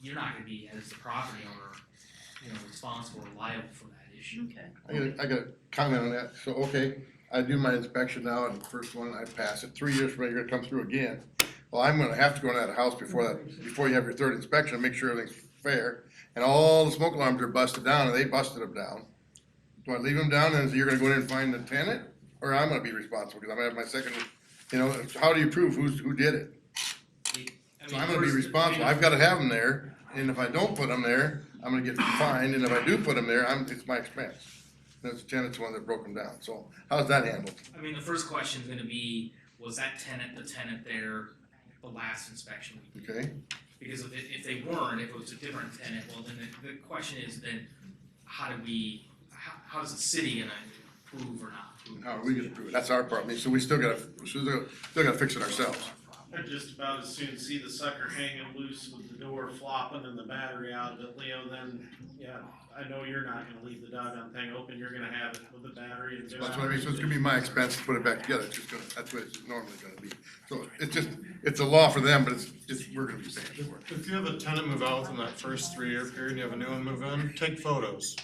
You're not gonna be, as the property owner, responsible or liable for that issue. Okay. I got a comment on that. So, okay, I do my inspection now and the first one I pass it. 3 years from now, you're gonna come through again. Well, I'm gonna have to go into that house before you have your third inspection and make sure everything's fair. And all the smoke alarms are busted down and they busted them down. Do I leave them down and you're gonna go in and find the tenant? Or I'm gonna be responsible because I'm gonna have my second, how do you prove who did it? I So I'm gonna be responsible, I've gotta have them there, and if I don't put them there, I'm gonna get fined, and if I do put them there, it's my expense. That's the tenant's one that broke them down, so how's that handled? I mean, the first question is gonna be, was that tenant the tenant there the last inspection we did? Okay, Because if they weren't, if it was a different tenant, well, then the question is then, how does the city gonna approve or not approve? how are we gonna prove it? That's our part, I mean, so we still gotta fix it ourselves. I'd just about as soon see the sucker hanging loose with the door flopping and the battery out of it, Leo, then, yeah, I know you're not gonna leave the doggone thing open, you're gonna have it with the battery and. That's what I mean, so it's gonna be my expense to put it back together, that's what it's normally gonna be. So it's a law for them, but we're gonna be paying for it. If you have a tenant move out within that first 3-year period, you have a new one move in, take photos.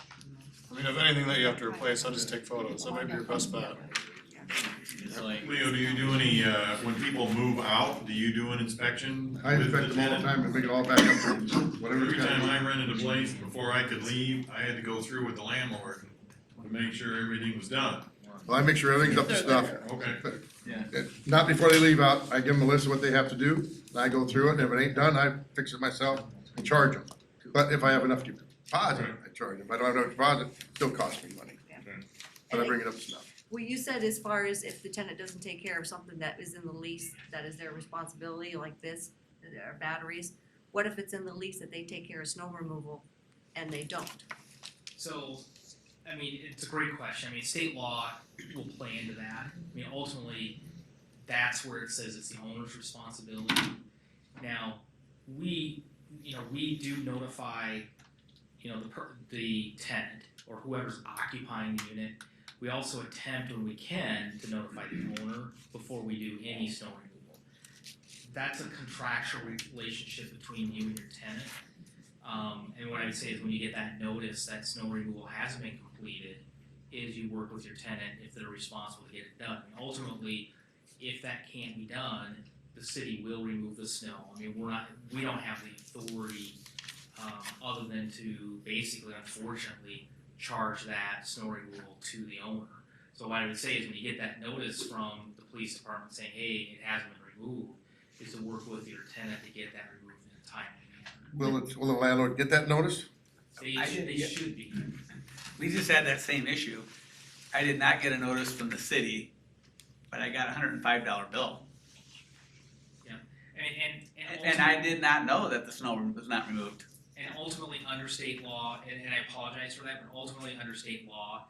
I mean, if anything that you have to replace, I'll just take photos, that might be your best bet. Leo, do you do any, when people move out, do you do an inspection? I with inspect the them all the tenant? time and make it all back up to whatever it's Every gotta time be. I rented a place, before I could leave, I had to go through with the landlord to make sure everything was done. Well, I make sure everything's up to snuff. Okay. Yeah. Not before they leave out, I give them a list of what they have to do, and I go through it, and if it ain't done, I fix it myself and charge them. But if I have enough deposit, I charge them. If I don't have enough deposit, it still costs me money. But I bring it up to snuff. Well, you said as far as if the tenant doesn't take care of something that is in the lease, that is their responsibility, like this, their batteries. What if it's in the lease that they take care of snow removal and they don't? So, I mean, it's a great question. I mean, state law will play into that. I mean, ultimately, that's where it says it's the owner's responsibility. Now, we do notify, the tenant or whoever's occupying the unit. We also attempt when we can to notify the owner before we do any snow removal. That's a contractual relationship between you and your tenant. And what I would say is when you get that notice that snow removal hasn't been completed, is you work with your tenant if they're responsible to get it done. And ultimately, if that can't be done, the city will remove the snow. I mean, we don't have the authority, other than to basically, unfortunately, charge that snow removal to the owner. So what I would say is when you get that notice from the police department saying, hey, it hasn't been removed, is to work with your tenant to get that removed in a timely manner. Will the landlord get that notice? They should be. We just had that same issue. I did not get a notice from the city, but I got a $105 bill. Yeah, And I did not know that the snow was not removed. And ultimately, under state law, and I apologize for that, but ultimately, under state law,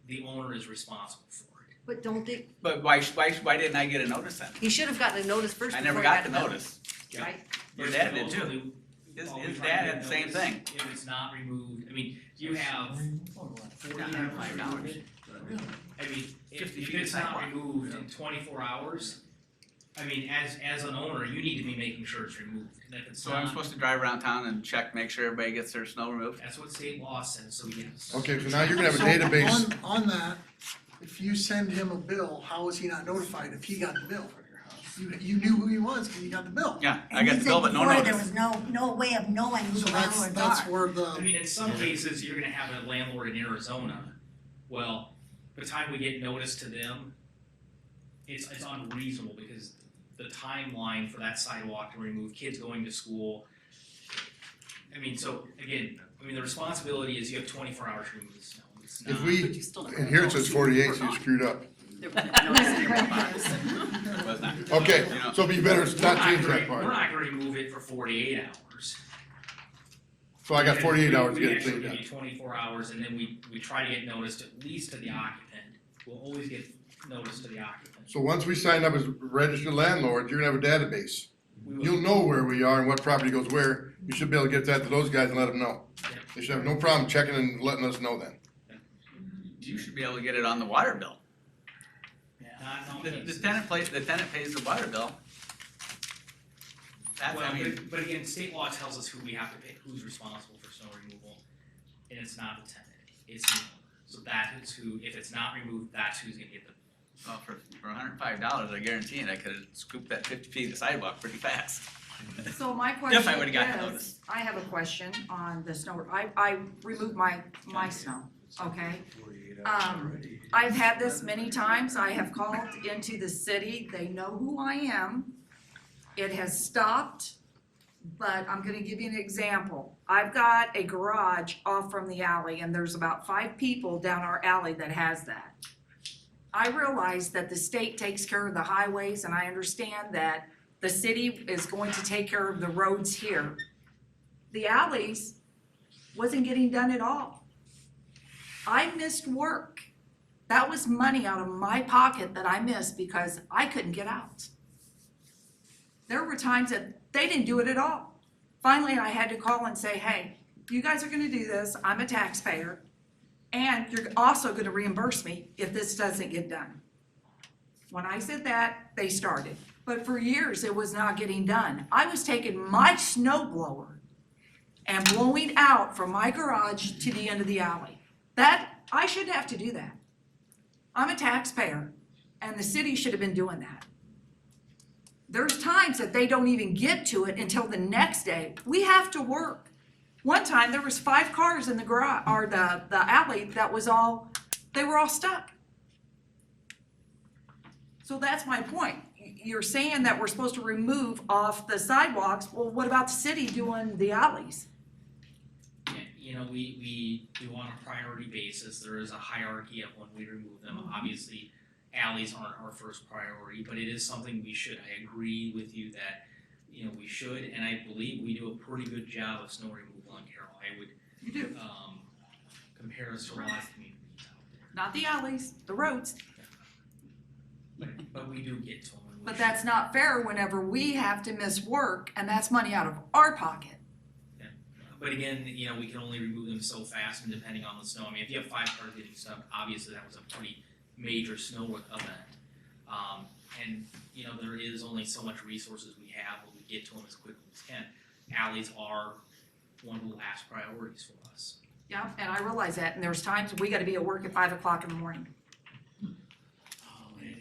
the owner is responsible for it. But don't they, But why didn't I get a notice then? he should have gotten a notice first I before never he got got the bill, notice. right? Your dad did too. Ultimately, His we his try dad to had the same notice thing. If it's not removed, I mean, you have $49. I mean, if it's not removed in 24 hours, I mean, as an owner, you need to be making sure it's removed. And if it's So I'm not, supposed to drive around town and check, make sure everybody gets their snow removed? that's what state law says, so yes. Okay, so now you're gonna have a database. On that, if you send him a bill, how is he not notified if he got the bill? You knew who he was because you got the bill. Yeah, I got the bill, but no There notice. was no way of knowing who So the landlords are. where I mean, in some cases, you're gonna have a landlord in Arizona. Well, by the time we get notice to them, it's unreasonable because the timeline for that sidewalk to remove, kids going to school. I mean, so again, the responsibility is you have 24 hours to remove the snow. It's If not- we, and here it says 48, so you screwed up. Okay, so you better not change that We're part. not gonna remove it for 48 hours. So I got 48 hours to We get it actually cleaned give up. you 24 hours and then we try to get notice at least to the occupant. We'll always get notice to the occupant. So once we sign up as registered landlords, you're gonna have a database. You'll know where we are and what property goes where. You should be able to get that to those guys and let them know. They should have no problem checking and letting us know then. You should be able to get it on the water bill. Not in all The cases. tenant pays the water bill. That's, Well, I mean, but again, state law tells us who we have to pay, who's responsible for snow removal, and it's not the tenant, it's the owner. So that is who, if it's not removed, that's who's gonna get the. well, for $105, I guarantee it, I could have scooped that 50 feet of sidewalk pretty fast. So my If question I would've gotten is, notice. I have a question on the snow, I removed my snow, okay? I've had this many times, I have called into the city, they know who I am. It has stopped but I'm gonna give you an example. I've got a garage off from the alley, and there's about 5 people down our alley that has that. I realize that the state takes care of the highways, and I understand that the city is going to take care of the roads here. The alleys wasn't getting done at all. I missed work. That was money out of my pocket that I missed because I couldn't get out. There were times that they didn't do it at all. Finally, I had to call and say, hey, you guys are gonna do this, I'm a taxpayer, and you're also gonna reimburse me if this doesn't get done. When I said that, they started. But for years, it was not getting done. I was taking my snow blower and blowing out from my garage to the end of the alley. I shouldn't have to do that. I'm a taxpayer, and the city should have been doing that. There's times that they don't even get to it until the next day. We have to work. One time, there was 5 cars in the garage, or the alley that was they were all stuck. So that's my point. You're saying that we're supposed to remove off the sidewalks, well, what about the city doing the alleys? Yeah, you know, we do on a priority basis. There is a hierarchy of when we remove them. Obviously, alleys aren't our first priority, but it is something we should. I agree with you that, you know, we should, and I believe we do a pretty good job of snow removal on Carroll. I would You do. compare us to a lot of communities out there. Not the alleys, the roads. But we do get to them. and we But should. that's not fair whenever we have to miss work, and that's money out of our pocket. But again, you know, we can only remove them so fast and depending on the snow. I mean, if you have 5 cars getting stuck, obviously that was a pretty major snow event. And, you know, there is only so much resources we have, but we get to them as quickly as we can. Alleys are one of the last priorities for us. Yeah, and I realize that, and there's times we gotta be at work at 5 o'clock in the morning, And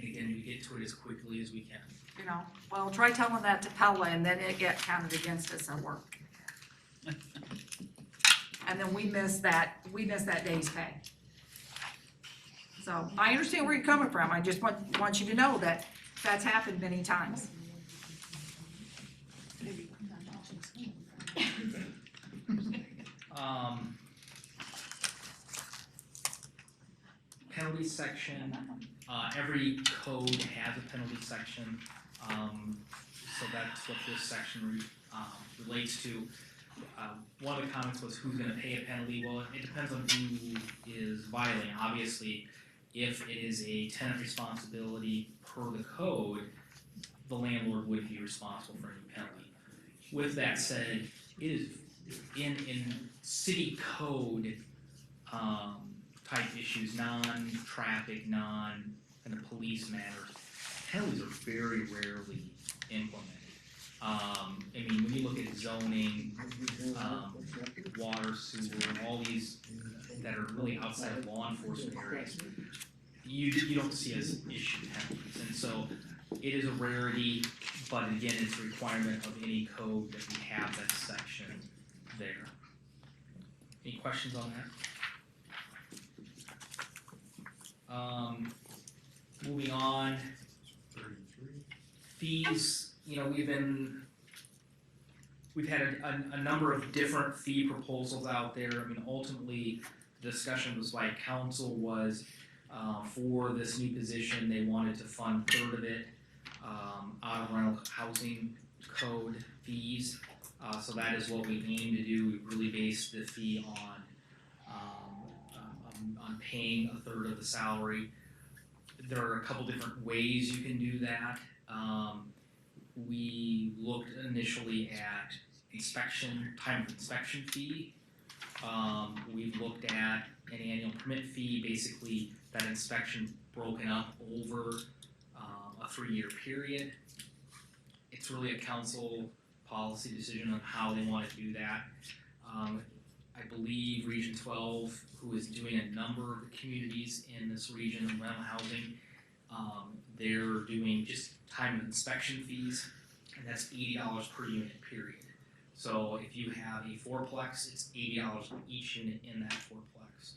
again, we get to it as quickly as we can. you know? Well, try telling that to Pella, and then it get counted against us at work. And then we miss that day's pay. So, I understand where you're coming from, I just want you to know that that's happened many times. Penalty section, every code has a penalty section, so that's what this section relates to. One of the comments was who's gonna pay a penalty. Well, it depends on who is violating. Obviously, if it is a tenant responsibility per the code, the landlord would be responsible for any penalty. With that said, it is in city code type issues, non-traffic, kind of police matters, penalties are very rarely implemented. I mean, when you look at zoning, water, sewer, all these that are really outside of law enforcement areas, you don't see as issue penalties. And so it is a rarity, but again, it's a requirement of any code that we have that section there. Any questions on that? Moving on, fees, you know, we've had a number of different fee proposals out there. I mean, ultimately, the discussion was by council was, for this new position, they wanted to fund 1/3 of it, out of rental housing code fees. So that is what we aim to do. We really base the fee on paying 1/3 of the salary. There are a couple different ways you can do that. We looked initially at time of inspection fee. We've looked at an annual permit fee, basically that inspection broken up over a 3-year period. It's really a council policy decision on how they want to do that. I believe Region 12, who is doing a number of the communities in this region of rental housing, they're doing just time of inspection fees, and that's $80 per unit, period. So if you have a 4-plex, it's $80 for each unit in that 4-plex.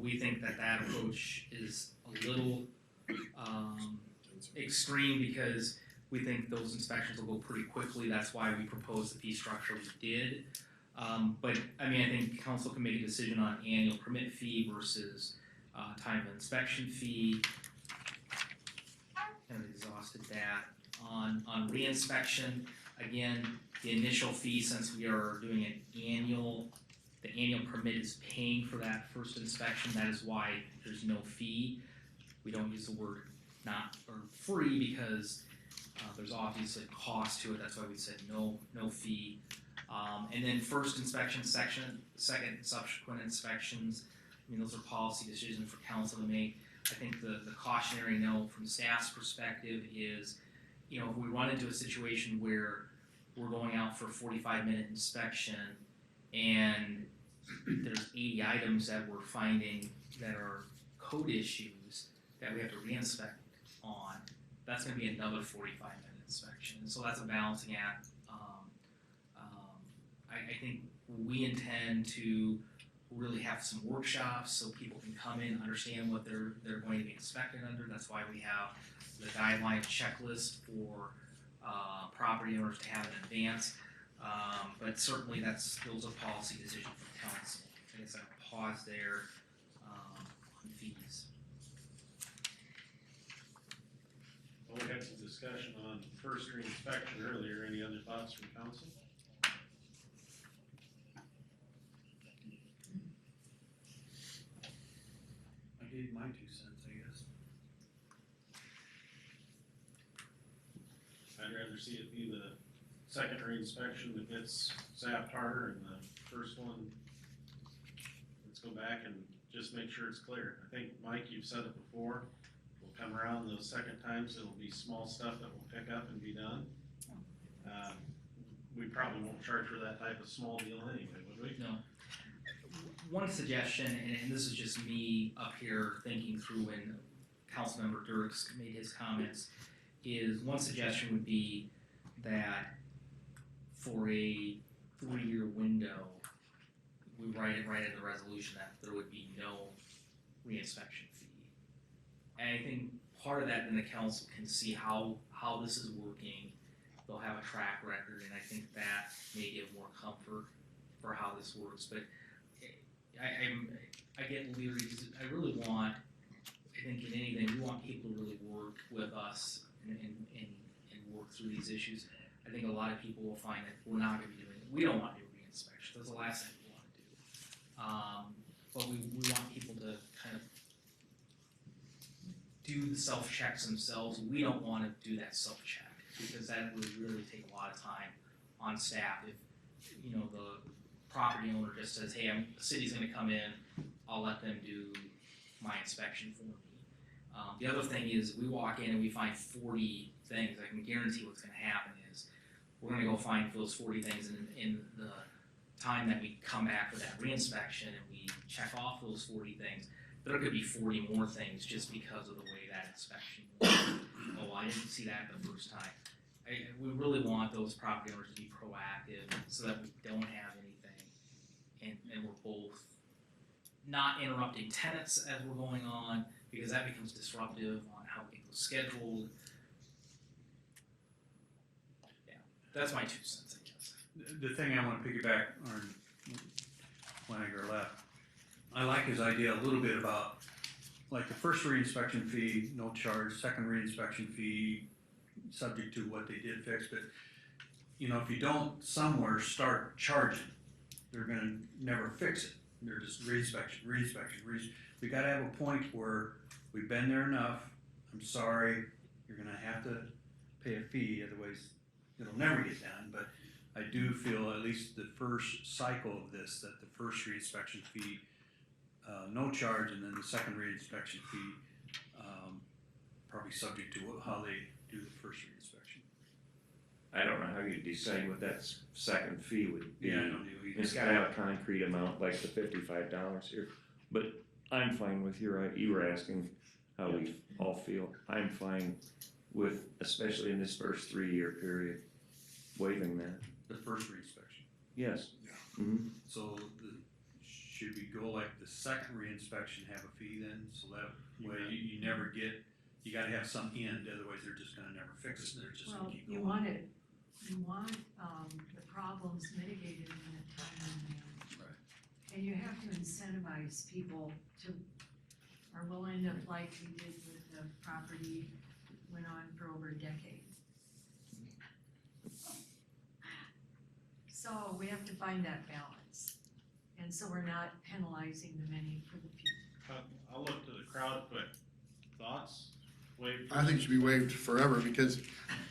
We think that approach is a little extreme because We think those inspections will go pretty quickly, that's why we proposed the fee structure we did. But, I mean, I think council can make a decision on annual permit fee versus, time of inspection fee. Kind of exhausted that. On reinspection, again, the initial fee, since we are doing an annual, the annual permit is paying for that first inspection, that is why there's no fee. We don't use the word not, or free, because, there's obviously a cost to it, that's why we said no fee. And then first inspection section, second subsequent inspections, I mean, those are policy decisions for council to make. I think the cautionary note from staff's perspective is, you know, if we run into a situation where we're going out for a 45-minute inspection and there's 80 items that we're finding that are code issues that we have to reinspect on, that's gonna be another 45-minute inspection. And so that's a balancing act. I think we intend to really have some workshops so people can come in, understand what they're going to be inspected under. That's why we have the guideline checklist for property owners to have in advance. But certainly those are policy decisions for council. I guess I'll pause there on fees. Well, we had some discussion on first reinspection earlier. Any other thoughts from council? I gave my 2 cents, I guess. I'd rather see it be the second reinspection that gets zapped harder and the first one, let's go back and just make sure it's clear. I think, Mike, you've said it before, we'll come around those second times, it'll be small stuff that we'll pick up and be done. We probably won't charge for that type of small deal anyway, would we? No. One suggestion, and this is just me up here thinking through when Councilmember Dirks made his comments, is one suggestion would be that for a 3-year window, we write it right in the resolution that there would be no reinspection fee. And I think part of that, then the council can see how this is working. They'll have a track record, and I think that may give more comfort for how this works. But I get leery because I really want, I think in anything, we want people to really work with us and work through these issues. I think a lot of people will find that we're not gonna be doing it. We don't want to do reinspection. That's the last thing we want to do. But we want people to kind of do the self-checks themselves. We don't want to do that self-check because that would really take a lot of time on staff. If, you know, the property owner just says, hey, the city's gonna come in, I'll let them do my inspection for me. The other thing is we walk in and we find 40 things. I can guarantee what's gonna happen is we're gonna go find those 40 things in the time that we come back for that reinspection and we check off those 40 things. There could be 40 more things just because of the way that inspection went. Oh, I didn't see that the first time. We really want those property owners to be proactive so that we don't have anything and we're both not interrupting tenants as we're going on, because that becomes disruptive on how people scheduled. Yeah, that's my 2 cents, I guess. The thing I want to piggyback on Flanagan left, I like his idea a little bit about, like, the first reinspection fee, no charge, second reinspection fee, subject to what they did fix, but, you know, if you don't somewhere start charging, they're gonna never fix it. They're just reinspection. We gotta have a point where we've been there enough, I'm sorry, you're gonna have to pay a fee, otherwise it'll never get done, but I do feel at least the first cycle of this, that the first reinspection fee, no charge, and then the second reinspection fee, probably subject to how they do the first reinspection. I don't know how you decide what that second fee would be. Yeah, I don't know either. It's gotta have a concrete amount, like the $55 here, but I'm fine with you were asking how we all feel. I'm fine with, especially in this first 3-year period, waiving that. The first reinspection. Yes. Mm-hmm. So should we go like the second reinspection have a fee then, so that way you never get You gotta have some end, otherwise they're just gonna never fix it, they're just gonna Well, keep you going. want it, you want, the problems mitigated in a timely manner. Right. And you have to incentivize people to, are willing to, like we did with the property, went on for over a decade. So we have to find that balance, and so we're not penalizing the many for the few. I'll look to the crowd quick. Thoughts? Wait for I think it should be waived forever, because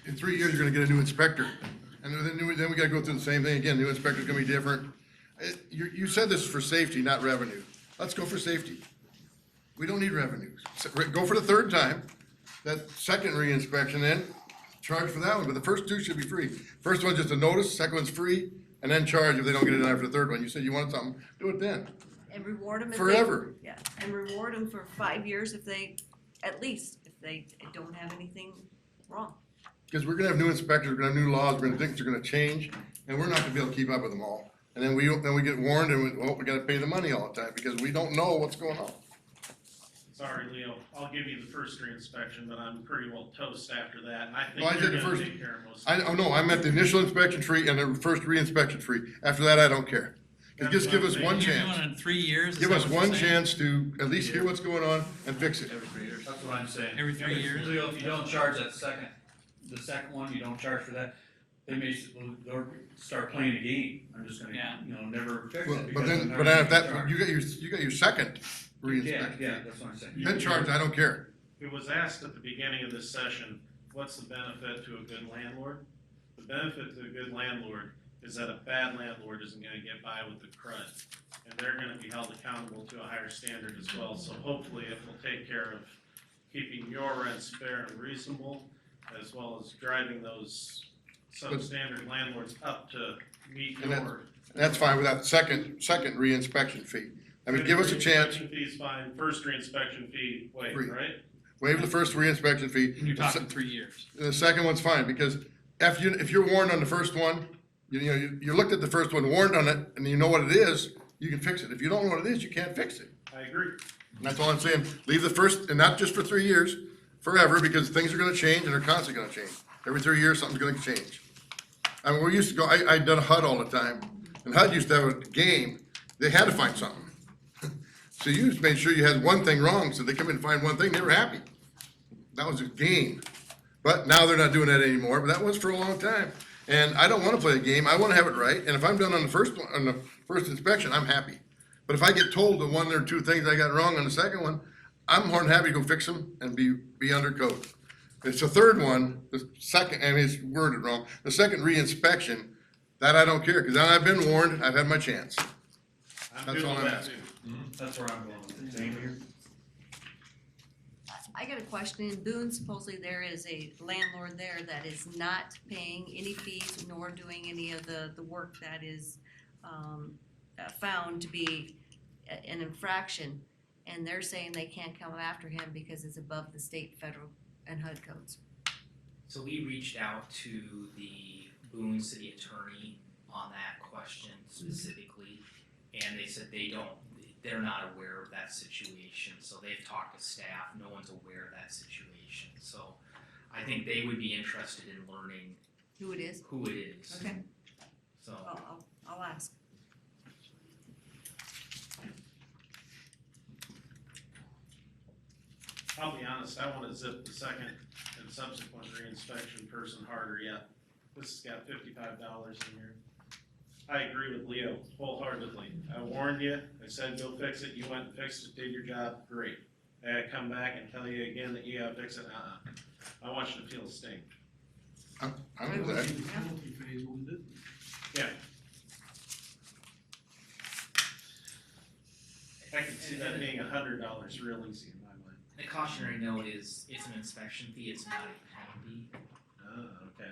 in 3 years, you're gonna get a new inspector. And then we gotta go through the same thing again, new inspector's gonna be different. You said this is for safety, not revenue. Let's go for safety. We don't need revenue. Go for the third time, that second reinspection then, charge for that one, but the first two should be free. First one's just a notice, second one's free, and then charge if they don't get it done after the third one. You said you wanted something, do it then. And reward them if they. Forever. Yeah, and reward them for 5 years if they, at least, if they don't have anything wrong. Because we're gonna have new inspectors, we're gonna have new laws, we're gonna think they're gonna change, and we're not gonna be able to keep up with them all. And then we get warned and we gotta pay the money all the time, because we don't know what's going on. Sorry, Leo, I'll give you the first reinspection, but I'm pretty well toast after that, and I No, I think did you're the gonna first- take care of most of it. I meant the initial inspection free and the first re-inspection free. After that, I don't care. Just give us one You're chance. doing it in 3 years? Is Give that us what you're one saying? chance to at least hear what's going on and fix it. Every 3 years, that's what I'm saying. Every 3 years? Leo, if you don't charge the second one, you don't charge for that, they may, they'll start playing a game. I'm just gonna, Yeah. never fix Well, it but because then, I'm never but gonna if that, charge. you got your second Yeah, re-inspection. yeah, that's what I'm saying. Then charge, I don't care. It was asked at the beginning of this session, what's the benefit to a good landlord? The benefit to a good landlord is that a bad landlord isn't gonna get by with the crud. And they're gonna be held accountable to a higher standard as well, so hopefully it will take care of keeping your rents fair and reasonable, as well as driving those substandard landlords up to meet And that- your. That's fine with that second re-inspection fee. I mean, give us a chance, Reinspection fee's fine, first reinspection fee waived, Free. right? waive the first re-inspection fee. And you're talking 3 years. The second one's fine, because if you're warned on the first one, you looked at the first one, warned on it, and you know what it is, you can fix it. If you don't know what it is, you can't fix it. I agree. And that's all I'm saying. Leave the first, and not just for 3 years, forever, because things are gonna change and they're constantly gonna change. Every 3 years, something's gonna change. I mean, we used to go, I done HUD all the time, and HUD used to have a game, they had to find something. So you just made sure you had one thing wrong, so they come in and find one thing, they were happy. That was a game. But now they're not doing that anymore, but that was for a long time. And I don't wanna play a game, I wanna have it right, and if I'm done on the first one, on the first inspection, I'm happy. But if I get told the one or two things I got wrong on the second one, I'm more than happy to go fix them and be under code. It's the third one, the second, I mean, it's worded wrong, the second re-inspection, that I don't care, cause now I've been warned, I've had my chance. I'm That's good all with I'm that asking. too. That's where I'm going with it. Same here. I got a question. In Boone, supposedly there is a landlord there that is not paying any fees nor doing any of the work that is found to be an infraction. And they're saying they can't come after him because it's above the state, federal, and HUD codes. So we reached out to the Boone City Attorney on that question specifically, and they said they're not aware of that situation, so they've talked to staff, no one's aware of that situation. So I think they would be interested in learning Who it is? who it is. Okay. So, I'll ask. I'll be honest, I wanna zip the second and subsequent reinspection person harder yet. This has got $55 in here. I agree with Leo wholeheartedly. I warned you, I said go fix it, you went and fixed it, did your job, great. And I come back and tell you again that you gotta fix it, I want you to feel the sting. I'm with that. Yeah. I can see that being $100 real easy in my mind. the cautionary note is, it's an inspection fee, it's not a penalty. Oh, okay.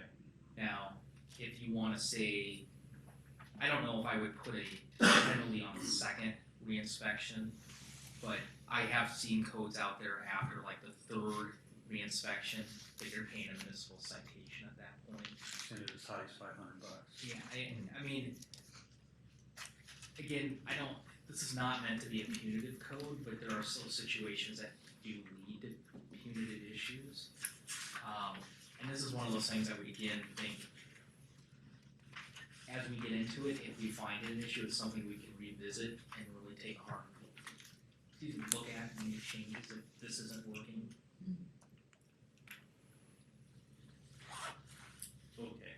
Now, if you wanna say, I don't know if I would put a penalty on the second reinspection, but I have seen codes out there after like the third reinspection, that you're paying a municipal citation at that point. And it's as high as $500. Yeah, I mean, again, this is not meant to be a punitive code, but there are still situations that do lead to documented issues. And this is one of those things I would again think, as we get into it, if we find an issue, it's something we can revisit and really take a hard look at and make changes if this isn't working. Okay.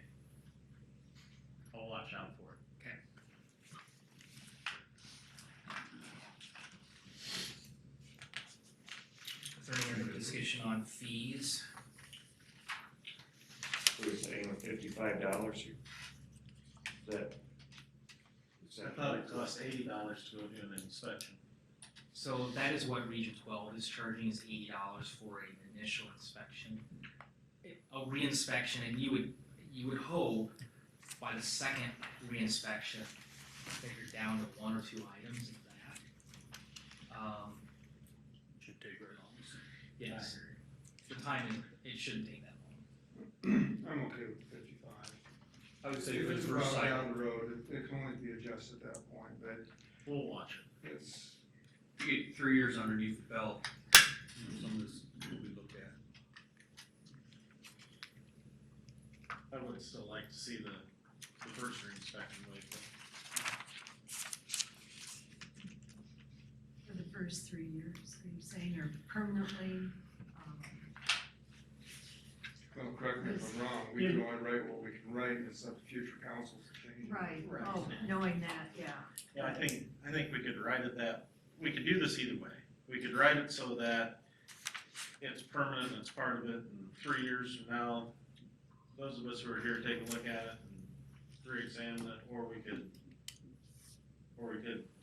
I'll watch out for it. Okay. Is there any other discussion on fees? We're saying $55, that. I thought it cost $80 to go do an inspection. So that is what Region 12 is charging, is $80 for an initial inspection. A reinspection, and you would hope by the second reinspection that you're down to 1 or 2 items of that. Should take very long. Yes, the timing, it shouldn't take that long. I'm okay with 55. I would say If for the it's first about cycle. down the road, it can only be adjusted at that point, but We'll watch it. it's, You get 3 years underneath the belt, some of this will be looked at. I would still like to see the first reinspection wait. For the first 3 years, are you saying, or permanently? well, correct me if I'm wrong, we can only write what we can write, and it's up to future councils to change. it. Right, oh, knowing that, yeah. Yeah, I think we could write it that, we could do this either way. We could write it so that it's permanent, it's part of it, and 3 years from now, those of us who are here take a look at it and re-examine it, or we could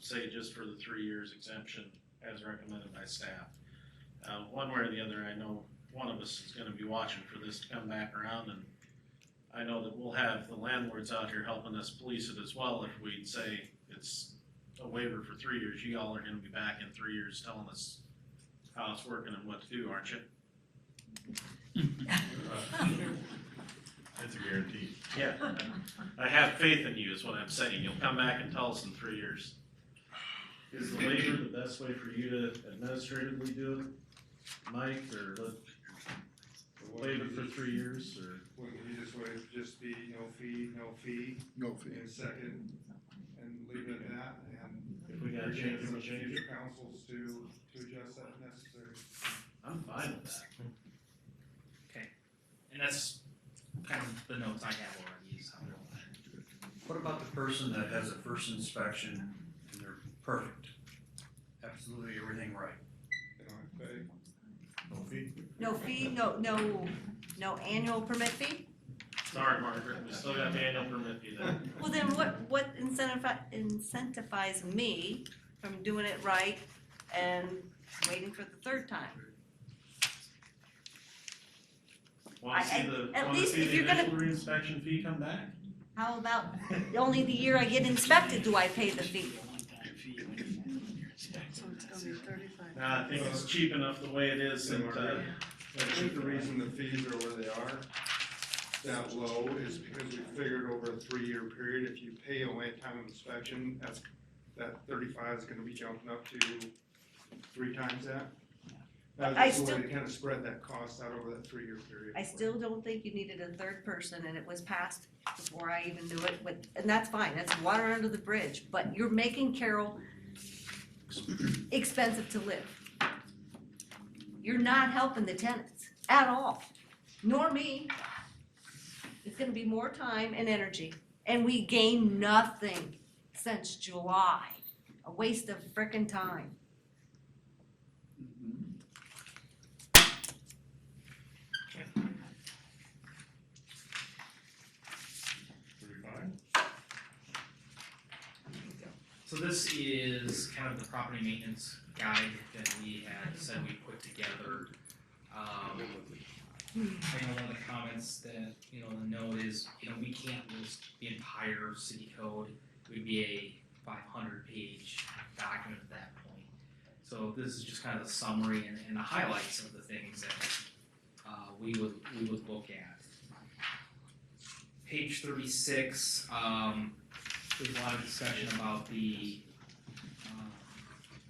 say just for the 3 years exemption as recommended by staff. One way or the other, I know one of us is gonna be watching for this to come back around, and I know that we'll have the landlords out here helping us police it as well if we say it's a waiver for 3 years. You all are gonna be back in 3 years telling us how it's working and what to do, aren't you? That's a guarantee. Yeah, I have faith in you is what I'm saying. You'll come back and tell us in 3 years. Is the waiver the best way for you to administratively do it, Mike, or waive it for 3 years, or? Wouldn't you just wait, just be no fee, no fee? No fee. In a second, and leave it at that, and. If we gotta change it, we'll change it. Future councils to adjust that if necessary. I'm fine with that. Okay, and that's kind of the notes I have already, is how they'll. What about the person that has a first inspection and they're perfect? Absolutely everything right. They don't have to pay. No fee. No fee, no annual permit fee? Sorry, Margaret, we still got the annual permit fee then. Well, then what incentivizes me from doing it right and waiting for the third time? Wanna see the, at wanna least see if the you're gonna- initial reinspection fee come back? How about only the year I get inspected do I pay the fee? Nah, I think it's cheap enough the way it is, and, I think the reason the fees are where they are, that low, is because we figured over a 3-year period, if you pay a one-time inspection, that 35 is gonna be jumping up to 3 times that. I That's the still- way to kind of spread that cost out over that 3-year period. I still don't think you needed a third person, and it was passed before I even knew it, and that's fine, that's water under the bridge, but you're making Carroll expensive to live. You're not helping the tenants at all, nor me. It's gonna be more time and energy, and we gain nothing since July, a waste of frickin' time. So this is kind of the property maintenance guide that we had said we put together. I know one of the comments that, the note is, we can't list the entire city code. It would be a 500-page document at that point. So this is just kind of the summary and the highlights of the things that we would look at. Page 36, there's a lot of discussion about the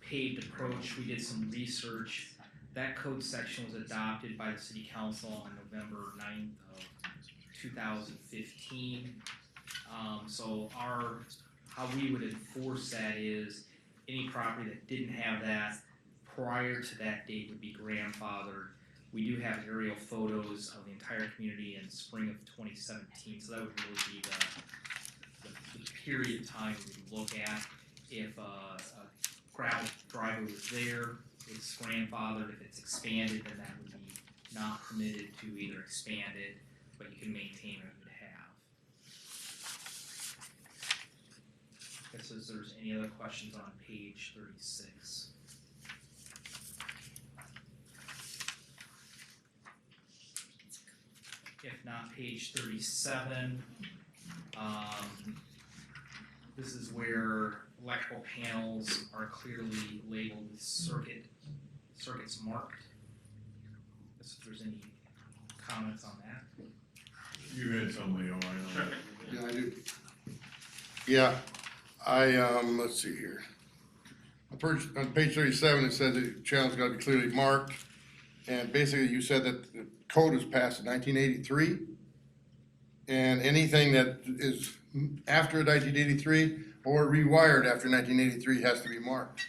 paved approach. We did some research That code section was adopted by the city council on November 9th of 2015. So how we would enforce that is any property that didn't have that prior to that date would be grandfathered. We do have aerial photos of the entire community in spring of 2017, so that would really be the period of time we would look at. If a gravel driveway was there, it's grandfathered. If it's expanded, then that would be not permitted to either expand it, but you can maintain what you would have. I guess if there's any other questions on page 36. If not, page 37. This is where electrical panels are clearly labeled with circuits marked. If there's any comments on that. You had some, Leo, I know. Yeah, I do. Yeah, let's see here. On page 37, it says the channel's gotta be clearly marked. And basically, you said that the code was passed in 1983. And anything that is after 1983 or rewired after 1983 has to be marked.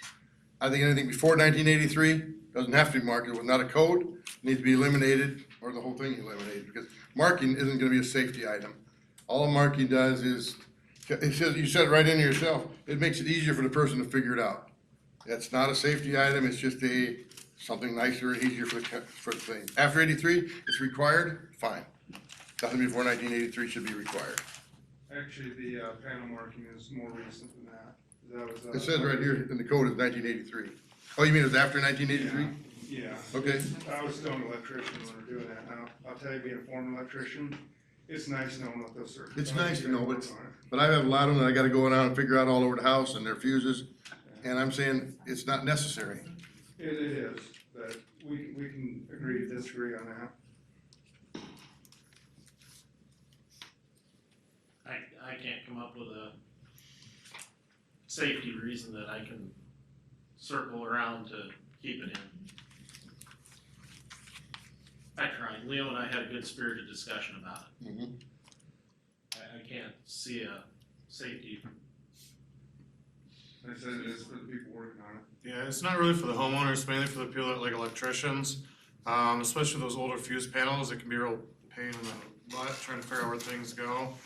I think anything before 1983 doesn't have to be marked. It was not a code, needs to be eliminated, or the whole thing eliminated, because marking isn't gonna be a safety item. All marking does is, it says, you said it right in yourself, it makes it easier for the person to figure it out. That's not a safety item, it's just something nicer and easier for the thing. After 83, it's required, fine. Nothing before 1983 should be required. Actually, the panel marking is more recent than that. That was. It says right here in the code is 1983. Oh, you mean it's after 1983? Yeah. Okay. I was still an electrician when we were doing that. Now, I'll tell you, being a former electrician, it's nice knowing what those circuits are. It's nice to know, You gotta work on it. but I have a lot of them that I gotta go around and figure out all over the house and their fuses. And I'm saying it's not necessary. It is, but we can agree to disagree on that. I can't come up with a safety reason that I can circle around to keep it in. I tried, Leo and I had a good spirited discussion about it. Mhm. I can't see a safety. I said it is for the people working on it. Yeah, it's not really for the homeowners, mainly for the people that like electricians, especially those older fuse panels. It can be a real pain in the butt trying to figure out where things go.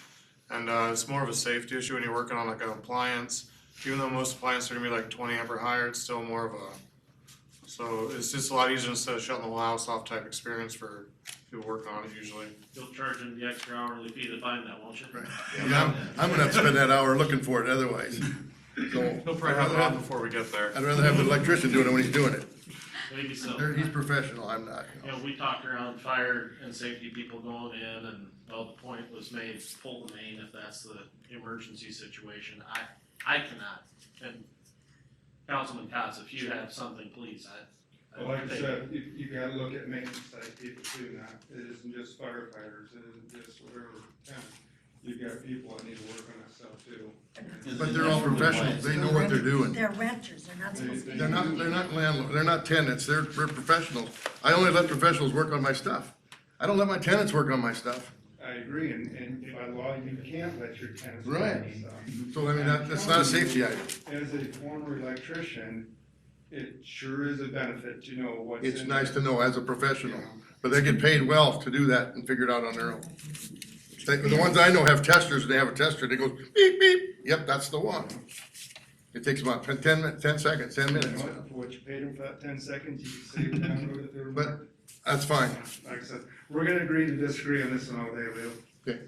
And it's more of a safety issue when you're working on like an appliance. Even though most appliances are gonna be like 20 amp or higher, it's still more of a, so it's just a lot easier instead of shutting the whole house off type experience for people working on it usually. You'll charge them the extra hourly fee to find that, won't you? Right. Yeah, I'm gonna have to spend that hour looking for it otherwise. So He'll probably have it on before we get there. I'd rather have the electrician doing it when he's doing it. Maybe so. He's professional, I'm not. You know, we talked around fire and safety people going in and, well, the point was made, pull the main if that's the emergency situation. I cannot. And Councilman Cox, if you have something, please, Well, like I said, you gotta look at maintenance type people too, not, it isn't just firefighters, it isn't just whatever tenant. You've got people that need to work on that stuff too. But they're all professionals, they know what they're doing. They're renters, they're not supposed to be. They're not landlords, they're not tenants, they're professionals. I only let professionals work on my stuff. I don't let my tenants work on my stuff. I agree, and by law, you can't let your tenants work on Right. stuff. So I mean, that's not a safety item. As a former electrician, it sure is a benefit to know what's in It's nice there. to know as a professional, but they get paid well to do that and figure it out on their own. The ones I know have testers, and they have a tester, they go beep, beep, yep, that's the one. It takes about 10 seconds, 10 minutes. You know, for what you paid them for that 10 seconds, you can save down the road if they're. But that's fine. Like I said, we're gonna agree to disagree on this one all day, Leo. Okay.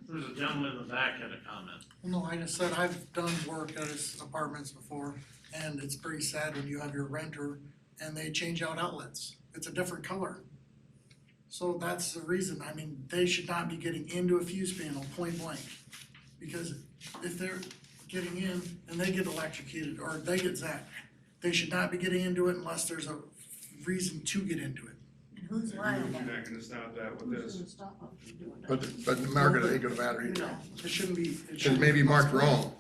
There's a gentleman in the back had a comment. No, I just said I've done work at his apartments before, and it's pretty sad when you have your renter and they change out outlets. It's a different color. So that's the reason, I mean, they should not be getting into a fuse panel point blank. Because if they're getting in and they get electrocuted or they get zapped, they should not be getting into it unless there's a reason to get into it. And who's You're liable? not gonna stop that with this. But Margaret, it ain't gonna matter either. It shouldn't be. It may be marked wrong.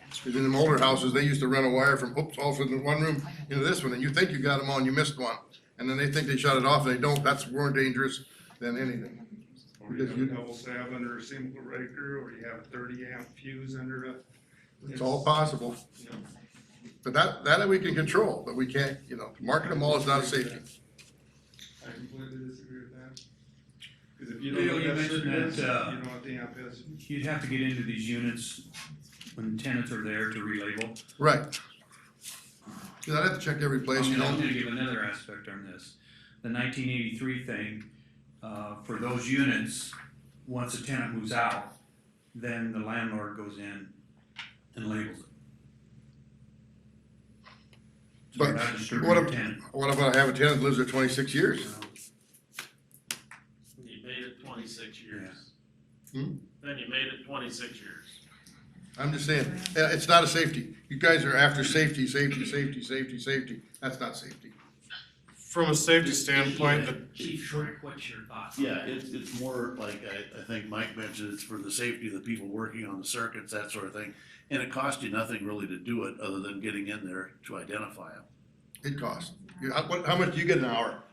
Because in the older houses, they used to run a wire from, all from the one room into this one, and you think you got them on, you missed one. and then they think they shut it off, and they don't, that's more dangerous than anything. Or you have a double stab under a single breaker, or you have a 30 amp fuse under a. It's all possible. You know, But that we can control, but we can't, market them all is not safety. I completely disagree with that. Cause if you Leo, don't know you what that mentioned circuit is, you that, don't know what the amp is. You'd have to get into these units when tenants are there to relabel. Right. Cause I'd have to check every place, I'm gonna give another aspect on this. The 1983 thing, for those units, once a tenant moves out, then the landlord goes in and labels it. So But we're not disturbing what your if, tenant. what if I have a tenant that lives there 26 years? You made it 26 years. Hmm? Then you made it 26 years. I'm just saying, it's not a safety. You guys are after safety. That's not safety. From a safety standpoint, the Chief Shrek, what's your thoughts? Yeah, it's more like, I think Mike mentioned, it's for the safety of the people working on the circuits, that sort of thing. And it costs you nothing really to do it, other than getting in there to identify them. It costs. How much do you get an hour?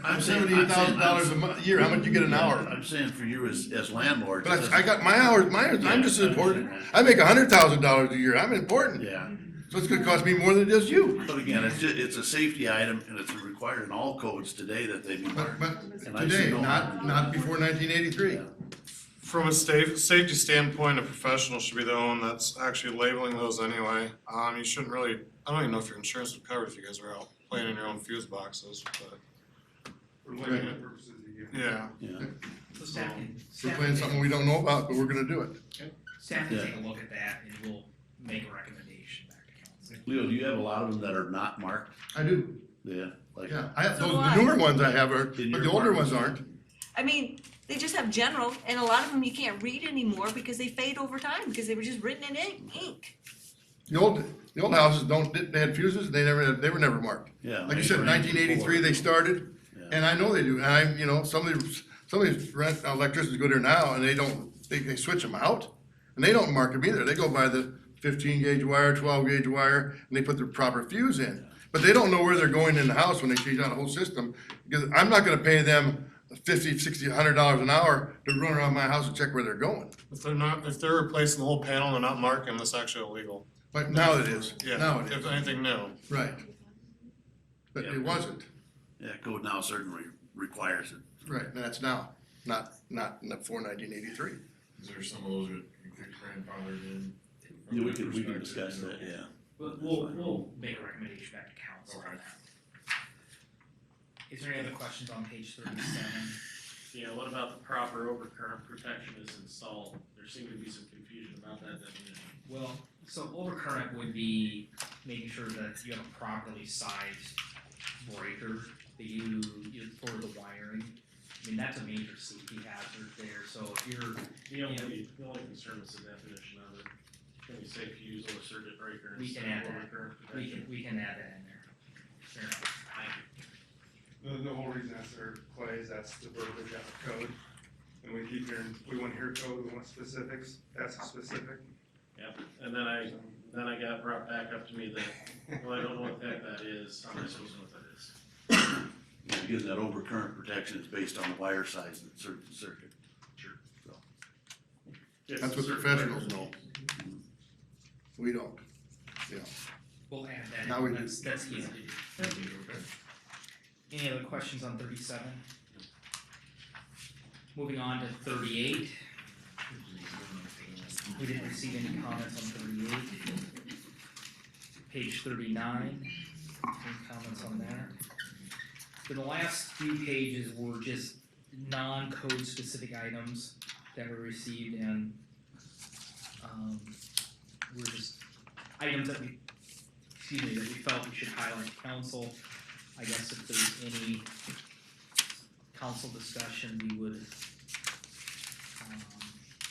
I'm saying- I'm saying- $78,000 a year, how much do you get an hour? I'm saying for you as landlords. But I got my hours, I'm just as important. I make $100,000 a year, I'm important. Yeah. So it's gonna cost me more than it does you. But again, it's a safety item, and it's required in all codes today that they be marked. But And I see today, no harm in not before 1983. From a safety standpoint, a professional should be the one that's actually labeling those anyway. You shouldn't really, I don't even know if your insurance would cover it if you guys were out playing in your own fuse boxes, but For legitimate purposes, you get. yeah. Yeah. So staff can, We're staff playing can something take, we don't know about, but we're gonna do it. staff can Yeah. take a look at that and we'll make a recommendation back to council. Leo, do you have a lot of them that are not marked? I do. Yeah, like. Yeah, I have So those, do the I. newer ones I have are, but In your the older market. ones aren't. I mean, they just have general, and a lot of them you can't read anymore because they fade over time, because they were just written in ink. The old houses they had fuses, they were never marked. Yeah. Like you said, 1983 they started, Yeah. and I know they do, and some of these electricians go there now, and they switch them out, and they don't mark them either, they go by the 15 gauge wire, 12 gauge wire, and they put the proper fuse in. But they don't know where they're going in the house when they change out the whole system, because I'm not gonna pay them $50, $60, $100 an hour to run around my house and check where they're going. If they're replacing the whole panel and they're not marking, that's actually illegal. But now it is, Yeah, now it if is, anything new. right. But Yeah. it wasn't, Yeah, code now certainly requires it. right, and that's now, not before 1983. Is there some of those that you could grandfathered in? from Yeah, we that can perspective, discuss or- that, yeah. We'll make a recommendation back to council on Okay. that. Is there any other questions on page 37? Yeah, what about the proper overcurrent protection is installed? There seemed to be some confusion about that definition. Well, so overcurrent would be making sure that you have a properly sized breaker that you for the wiring. I mean, that's a major safety hazard there, so if you're, The only concern was the definition of it. Can we say fuse or circuit breaker we instead can add of that, overcurrent protection? we can add that in there. Fair enough. The whole reason that's there, Clay, is that's the verbiage out of code. And we keep hearing, we want to hear code, we want specifics, that's a specific. Yep, and then I got brought back up to me that, well, I don't know what the heck that is, how am I supposed to know what that is? Yeah, because that overcurrent protection is based on the wire size and certain circuit. Sure. So, It's That's a what certain professionals breaker. know. We don't, We'll add that Now in, we do. that's easy to do. Any other questions on 37? Moving on to 38. We didn't receive any comments on 38. Page 39, any comments on that? For the last few pages were just non-code specific items that were received and were just items that we felt we should highlight to council. I guess if there's any council discussion, we would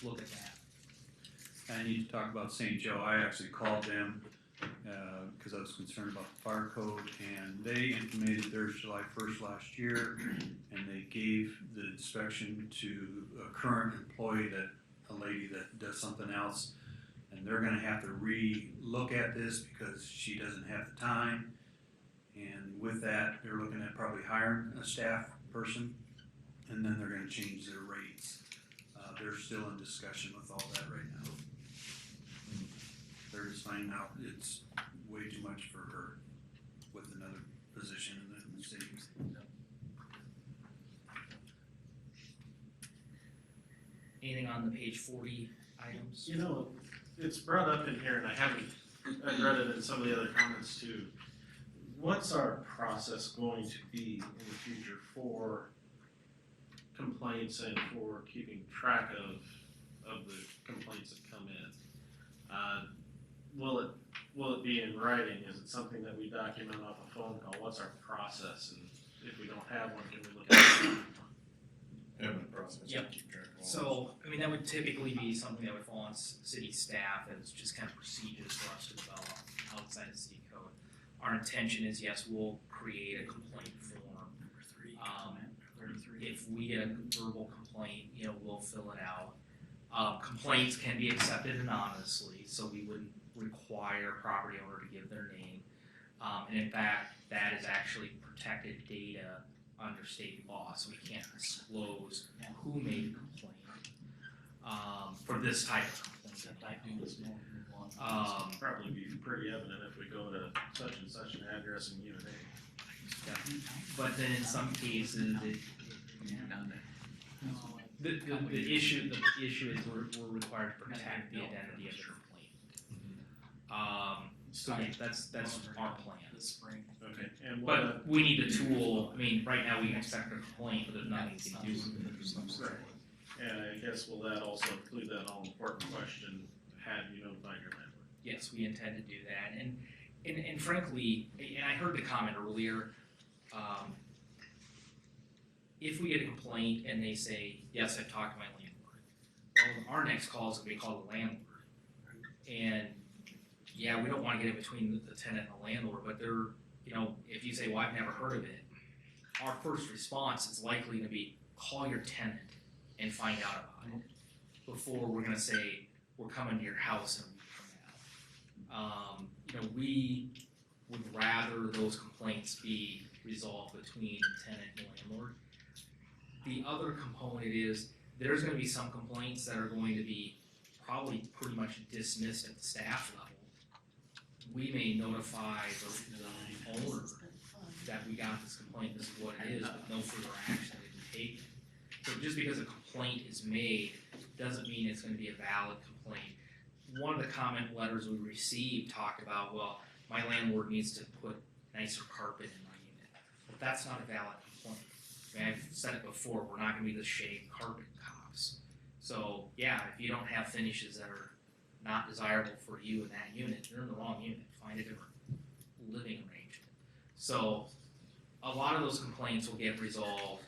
look at that. I need to talk about St. Joe. I actually called them, because I was concerned about the fire code, and they implemented theirs July 1st last year, and they gave the inspection to a current employee, a lady that does something else, and they're gonna have to re-look at this because she doesn't have the time. And with that, they're looking at probably hiring a staff person, and then they're gonna change their rates. They're still in discussion with all that right now. They're just finding out it's way too much for her with another position in the city. Anything on the page 40 items? You know, it's brought up in here, and I've read it in some of the other comments too. What's our process going to be in the future for complaints and for keeping track of the complaints that come in? Will it be in writing? Is it something that we document off a phone call? What's our process? And if we don't have one, can we look at it? Having a process. Yep. Keep track of all So, I mean, that would typically be something that would fall on city staff as just kind of procedures for us to develop outside of city code. Our intention is, yes, we'll create a complaint form. If we get a verbal complaint, you know, we'll fill it out. Complaints can be accepted anonymously, so we wouldn't require a property owner to give their name. And in fact, that is actually protected data under state law, so we can't disclose who made the complaint for this type of complaint. Probably be pretty evident if we go to such and such an address in Unit A. Yeah. But then in some cases, the issue is we're required to protect the identity of the complaint. So yeah, that's our plan. Okay. And But we need a tool. I mean, right now we can expect a complaint, but there's nothing we can do with it. Right. And I guess will that also include that all important question, have you notified your landlord? Yes, we intend to do that, and frankly, and I heard the comment earlier, if we get a complaint and they say, yes, I've talked to my landlord, well, our next call is gonna be called the landlord. And yeah, we don't wanna get in between the tenant and the landlord, but they're, you know, if you say, well, I've never heard of it, our first response is likely to be, call your tenant and find out about it, before we're gonna say, we're coming to your house in a week from now. You know, we would rather those complaints be resolved between tenant and landlord. The other component is, there's gonna be some complaints that are going to be probably pretty much dismissed at the staff level. We may notify the owner that we got this complaint, this is what it is, but no further action is taken. So just because a complaint is made, doesn't mean it's gonna be a valid complaint. One of the comment letters we received talked about, well, my landlord needs to put nicer carpet in my unit. But that's not a valid complaint. I mean, I've said it before, we're not gonna be the shade carpet cops. So, yeah, if you don't have finishes that are not desirable for you in that unit, you're in the wrong unit, find a different living arrangement. So, a lot of those complaints will get resolved,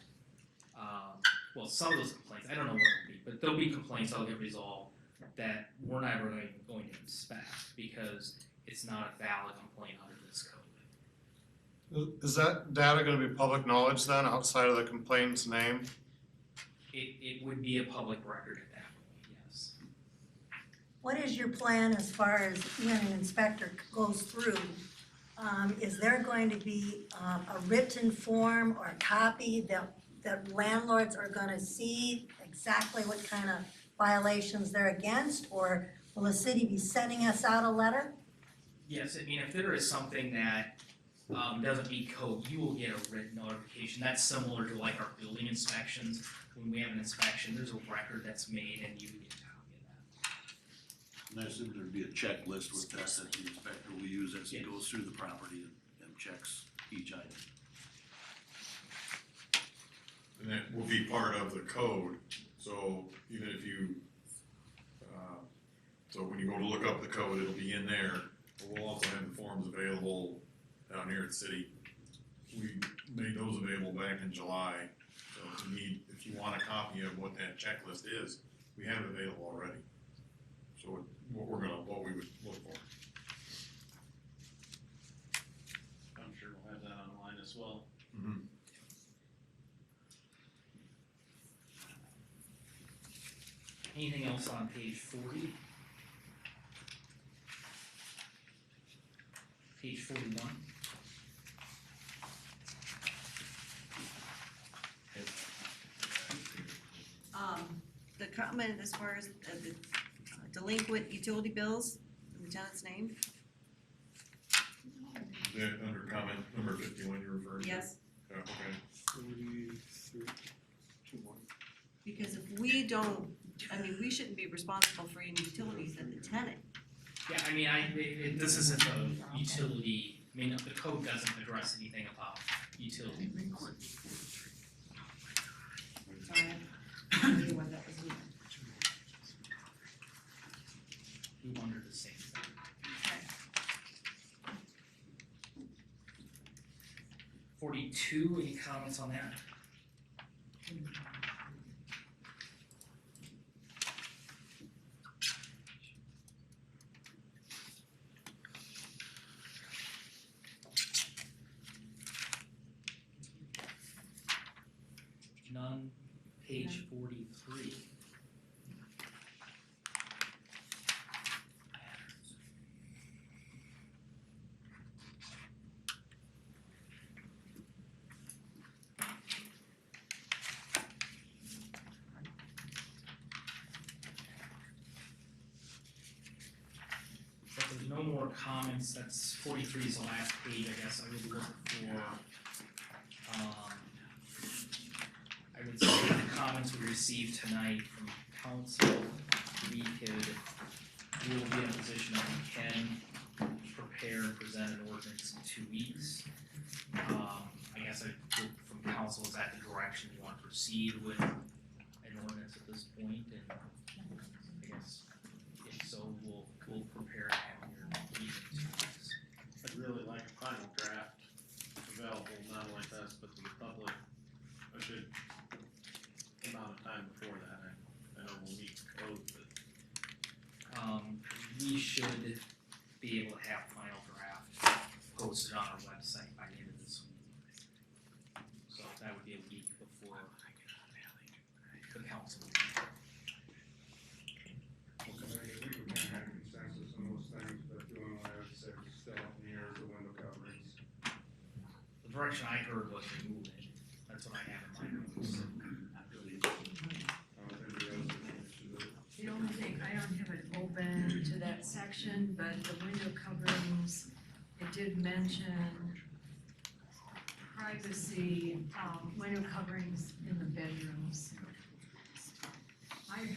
well, some of those complaints, I don't know what it'll be, but there'll be complaints that'll get resolved that we're never going to inspect because it's not a valid complaint under this code. Is that data gonna be public knowledge then, outside of the complainant's name? It would be a public record at that point, yes. What is your plan as far as when an inspector goes through? Is there going to be a written form or a copy that landlords are gonna see exactly what kind of violations they're against? Or will the city be sending us out a letter? Yes, I mean, if there is something that doesn't meet code, you will get a written notification. That's similar to like our building inspections. When we have an inspection, there's a record that's made and you would get a copy of that. And I assume there'd be a checklist with that the inspector will use as he goes through the property and checks each item. And that will be part of the code, so even if you, so when you go to look up the code, it'll be in there. But we'll also have the forms available down here at the city. We made those available back in July, so if you want a copy of what that checklist is, we have it available already. So what we would look for. I'm sure we'll have that online as well. Mm-hmm. Anything else on page 40? Page 41? comment as far as the delinquent utility bills in the tenant's name? Is that under comment number 51 you're referring to? Yes, Oh, okay. because if we don't, I mean, we shouldn't be responsible for any utilities at the tenant. Yeah, I mean, this isn't a utility, I mean, the code doesn't address anything about utility bills. So I have no idea what that was either. We wondered the same thing. Okay. 42, any comments on that? None. Page 43. If there's no more comments, that's 43 is the last page, I guess I would look for, I would say the comments we received tonight from council, we will be in a position that we can prepare and present an ordinance in 2 weeks. I guess from council, is that the direction you want to proceed with an ordinance at this point? And I guess if so, we'll prepare and have your meeting in 2 weeks. I'd really like a final draft available, not only to us, but to the public, a good amount of time before that. I know we'll meet code, but We should be able to have final draft posted on our website by the end of this week. So that would be a week before the council meeting. I think we can have consensus on those things, but the only way I would say is still up in the air is the window coverings. The direction I heard was remove it. That's what I have in my notes. The only thing, I don't have it open to that section, but the window coverings, it did mention privacy, window coverings in the bedrooms. I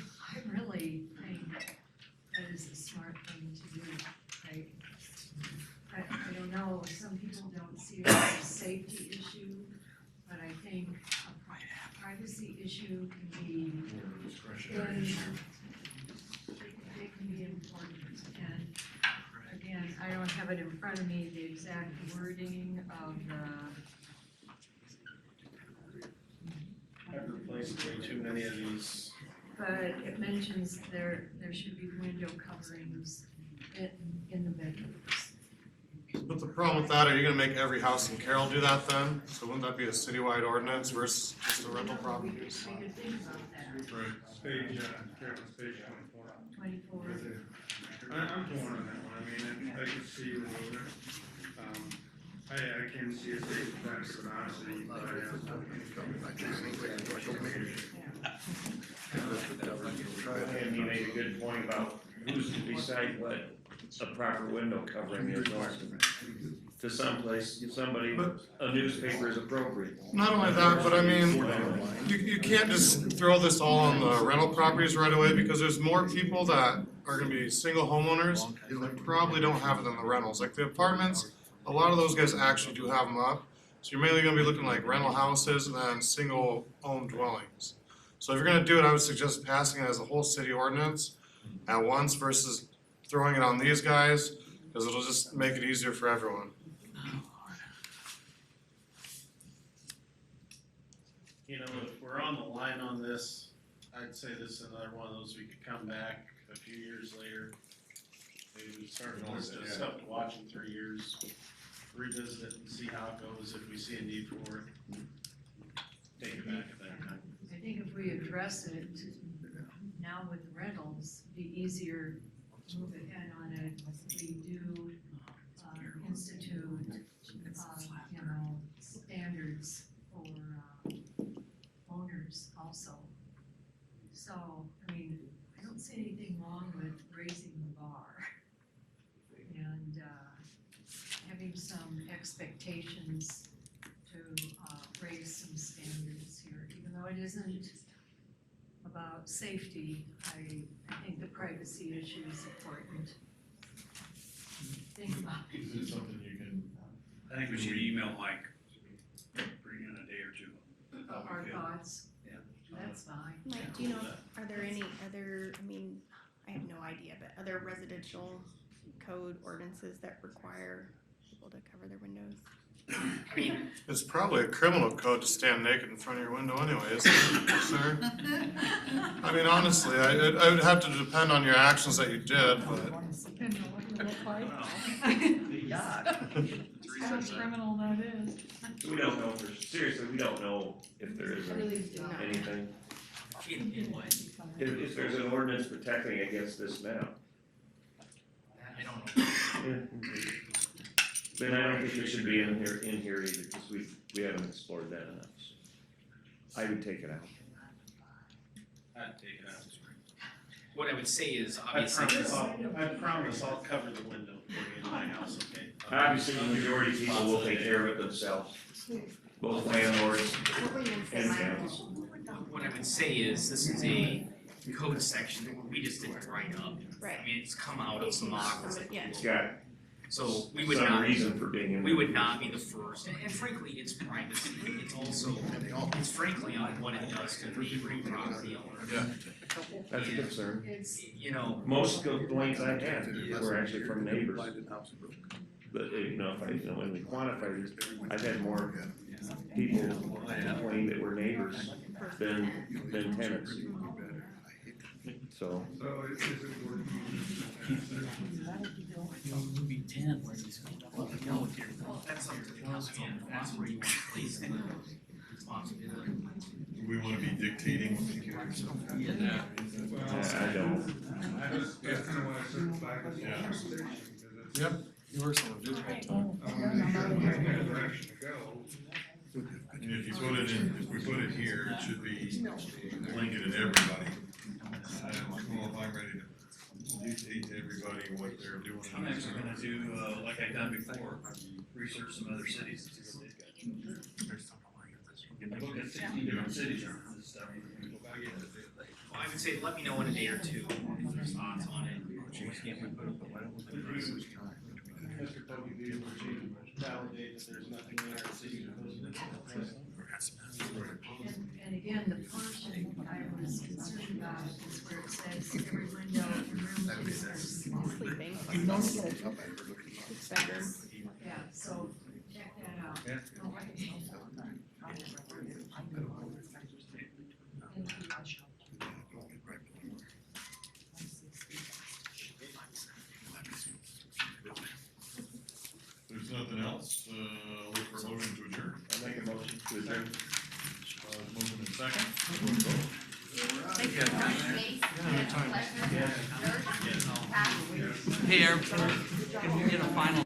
really think that is a smart thing to do, right? I don't know, some people don't see it as a safety issue, but I think a privacy issue can be it can be important, and again, I don't have it in front of me, the exact wording of I've replaced way too many of these. but it mentions there should be window coverings in the bedrooms. But the problem with that, are you gonna make every house in Carroll do that then? So wouldn't that be a citywide ordinance versus just the rental properties? We could think about that. Right. Page, Carol's page 24. 24. I'm torn on that one, I mean, I can see the movement. I can see a safe fence, but honestly, but And you made a good point about who's to decide what a proper window covering is also. To someplace, somebody, a newspaper is appropriate. Not only that, but I mean, you can't just throw this all on the rental properties right away, because there's more people that are gonna be single homeowners that probably don't have it in the rentals, like the apartments, a lot of those guys actually do have them up. So you're mainly gonna be looking like rental houses and then single owned dwellings. So if you're gonna do it, I would suggest passing it as a whole city ordinance at once versus throwing it on these guys, because it'll just make it easier for everyone. You know, if we're on the line on this, I'd say this is another one of those we could come back a few years later. Maybe we start a list of stuff to watch in 3 years, revisit it and see how it goes, if we see a need for it. Take it back at that time. I think if we address it now with rentals, it'd be easier to move ahead on it. We do institute, standards for owners also. So, I mean, expectations to raise some standards here, even though it isn't about safety. I think the privacy issue is important. Think about it. Is it something you can? I think we should email Mike, bring in a day or two. how we Our feel. thoughts, Yeah. that's fine. Mike, do you know, are there any other, I mean, I have no idea, but other residential code ordinances that require people to cover their windows? I mean, It's probably a criminal code to stand naked in front of your window anyway, isn't it, sir? I mean, honestly, I would have to depend on your actions that you did, but. Depending on what you look like. Yeah. How criminal that is. We don't know for, seriously, we don't know if there is I really do not. anything. in what? If there's an ordinance protecting against this now. I don't know. Then I don't think it should be in here either, because we haven't explored that enough. I would take it out. I'd take it out. What I would say is I obviously. promise I'll cover the window for you in my house, okay? Obviously, the majority of people will take care of it themselves, both landlords and tenants. What I would say is, this is a code section that we just didn't write up. Right. I mean, it's come out of some models. Yeah. It's got So we would some not, reason for being in. we would not be the first, and frankly, it's privacy, it's also, it's frankly on what it does to neighboring property owners. Yeah. That's a concern. It's, you know. Most complaints I've had were actually from neighbors. But, when we quantify this, I've had more people complain that were neighbors than tenants. So. Be 10 where he's going to go with your, that's something to council, that's where you want to place the responsibility. We wanna be dictating what they do. Yeah, I don't. That's kind of why I circled back with the Yeah. conversation, because it's. Yep, you were some visual time. What direction to go. And if you put it in, if we put it here, it should be blanketed everybody. Well, if I'm ready to dictate to everybody what they're doing. I'm actually gonna do, like I've done before, research some other cities. and see what they've got. I looked at 16 different cities on this stuff. Well, I would say, let me know in a day or two if there's thoughts on it. Mr. Toby, be able to validate that there's nothing in our city. And again, the portion I was concerned about is where it says every window in room is Sleeping. It's better. yeah, so check that out. There's nothing else, look for a motion to adjourn. I make a motion to adjourn. Motion in second. Hey, Eric, can we get a final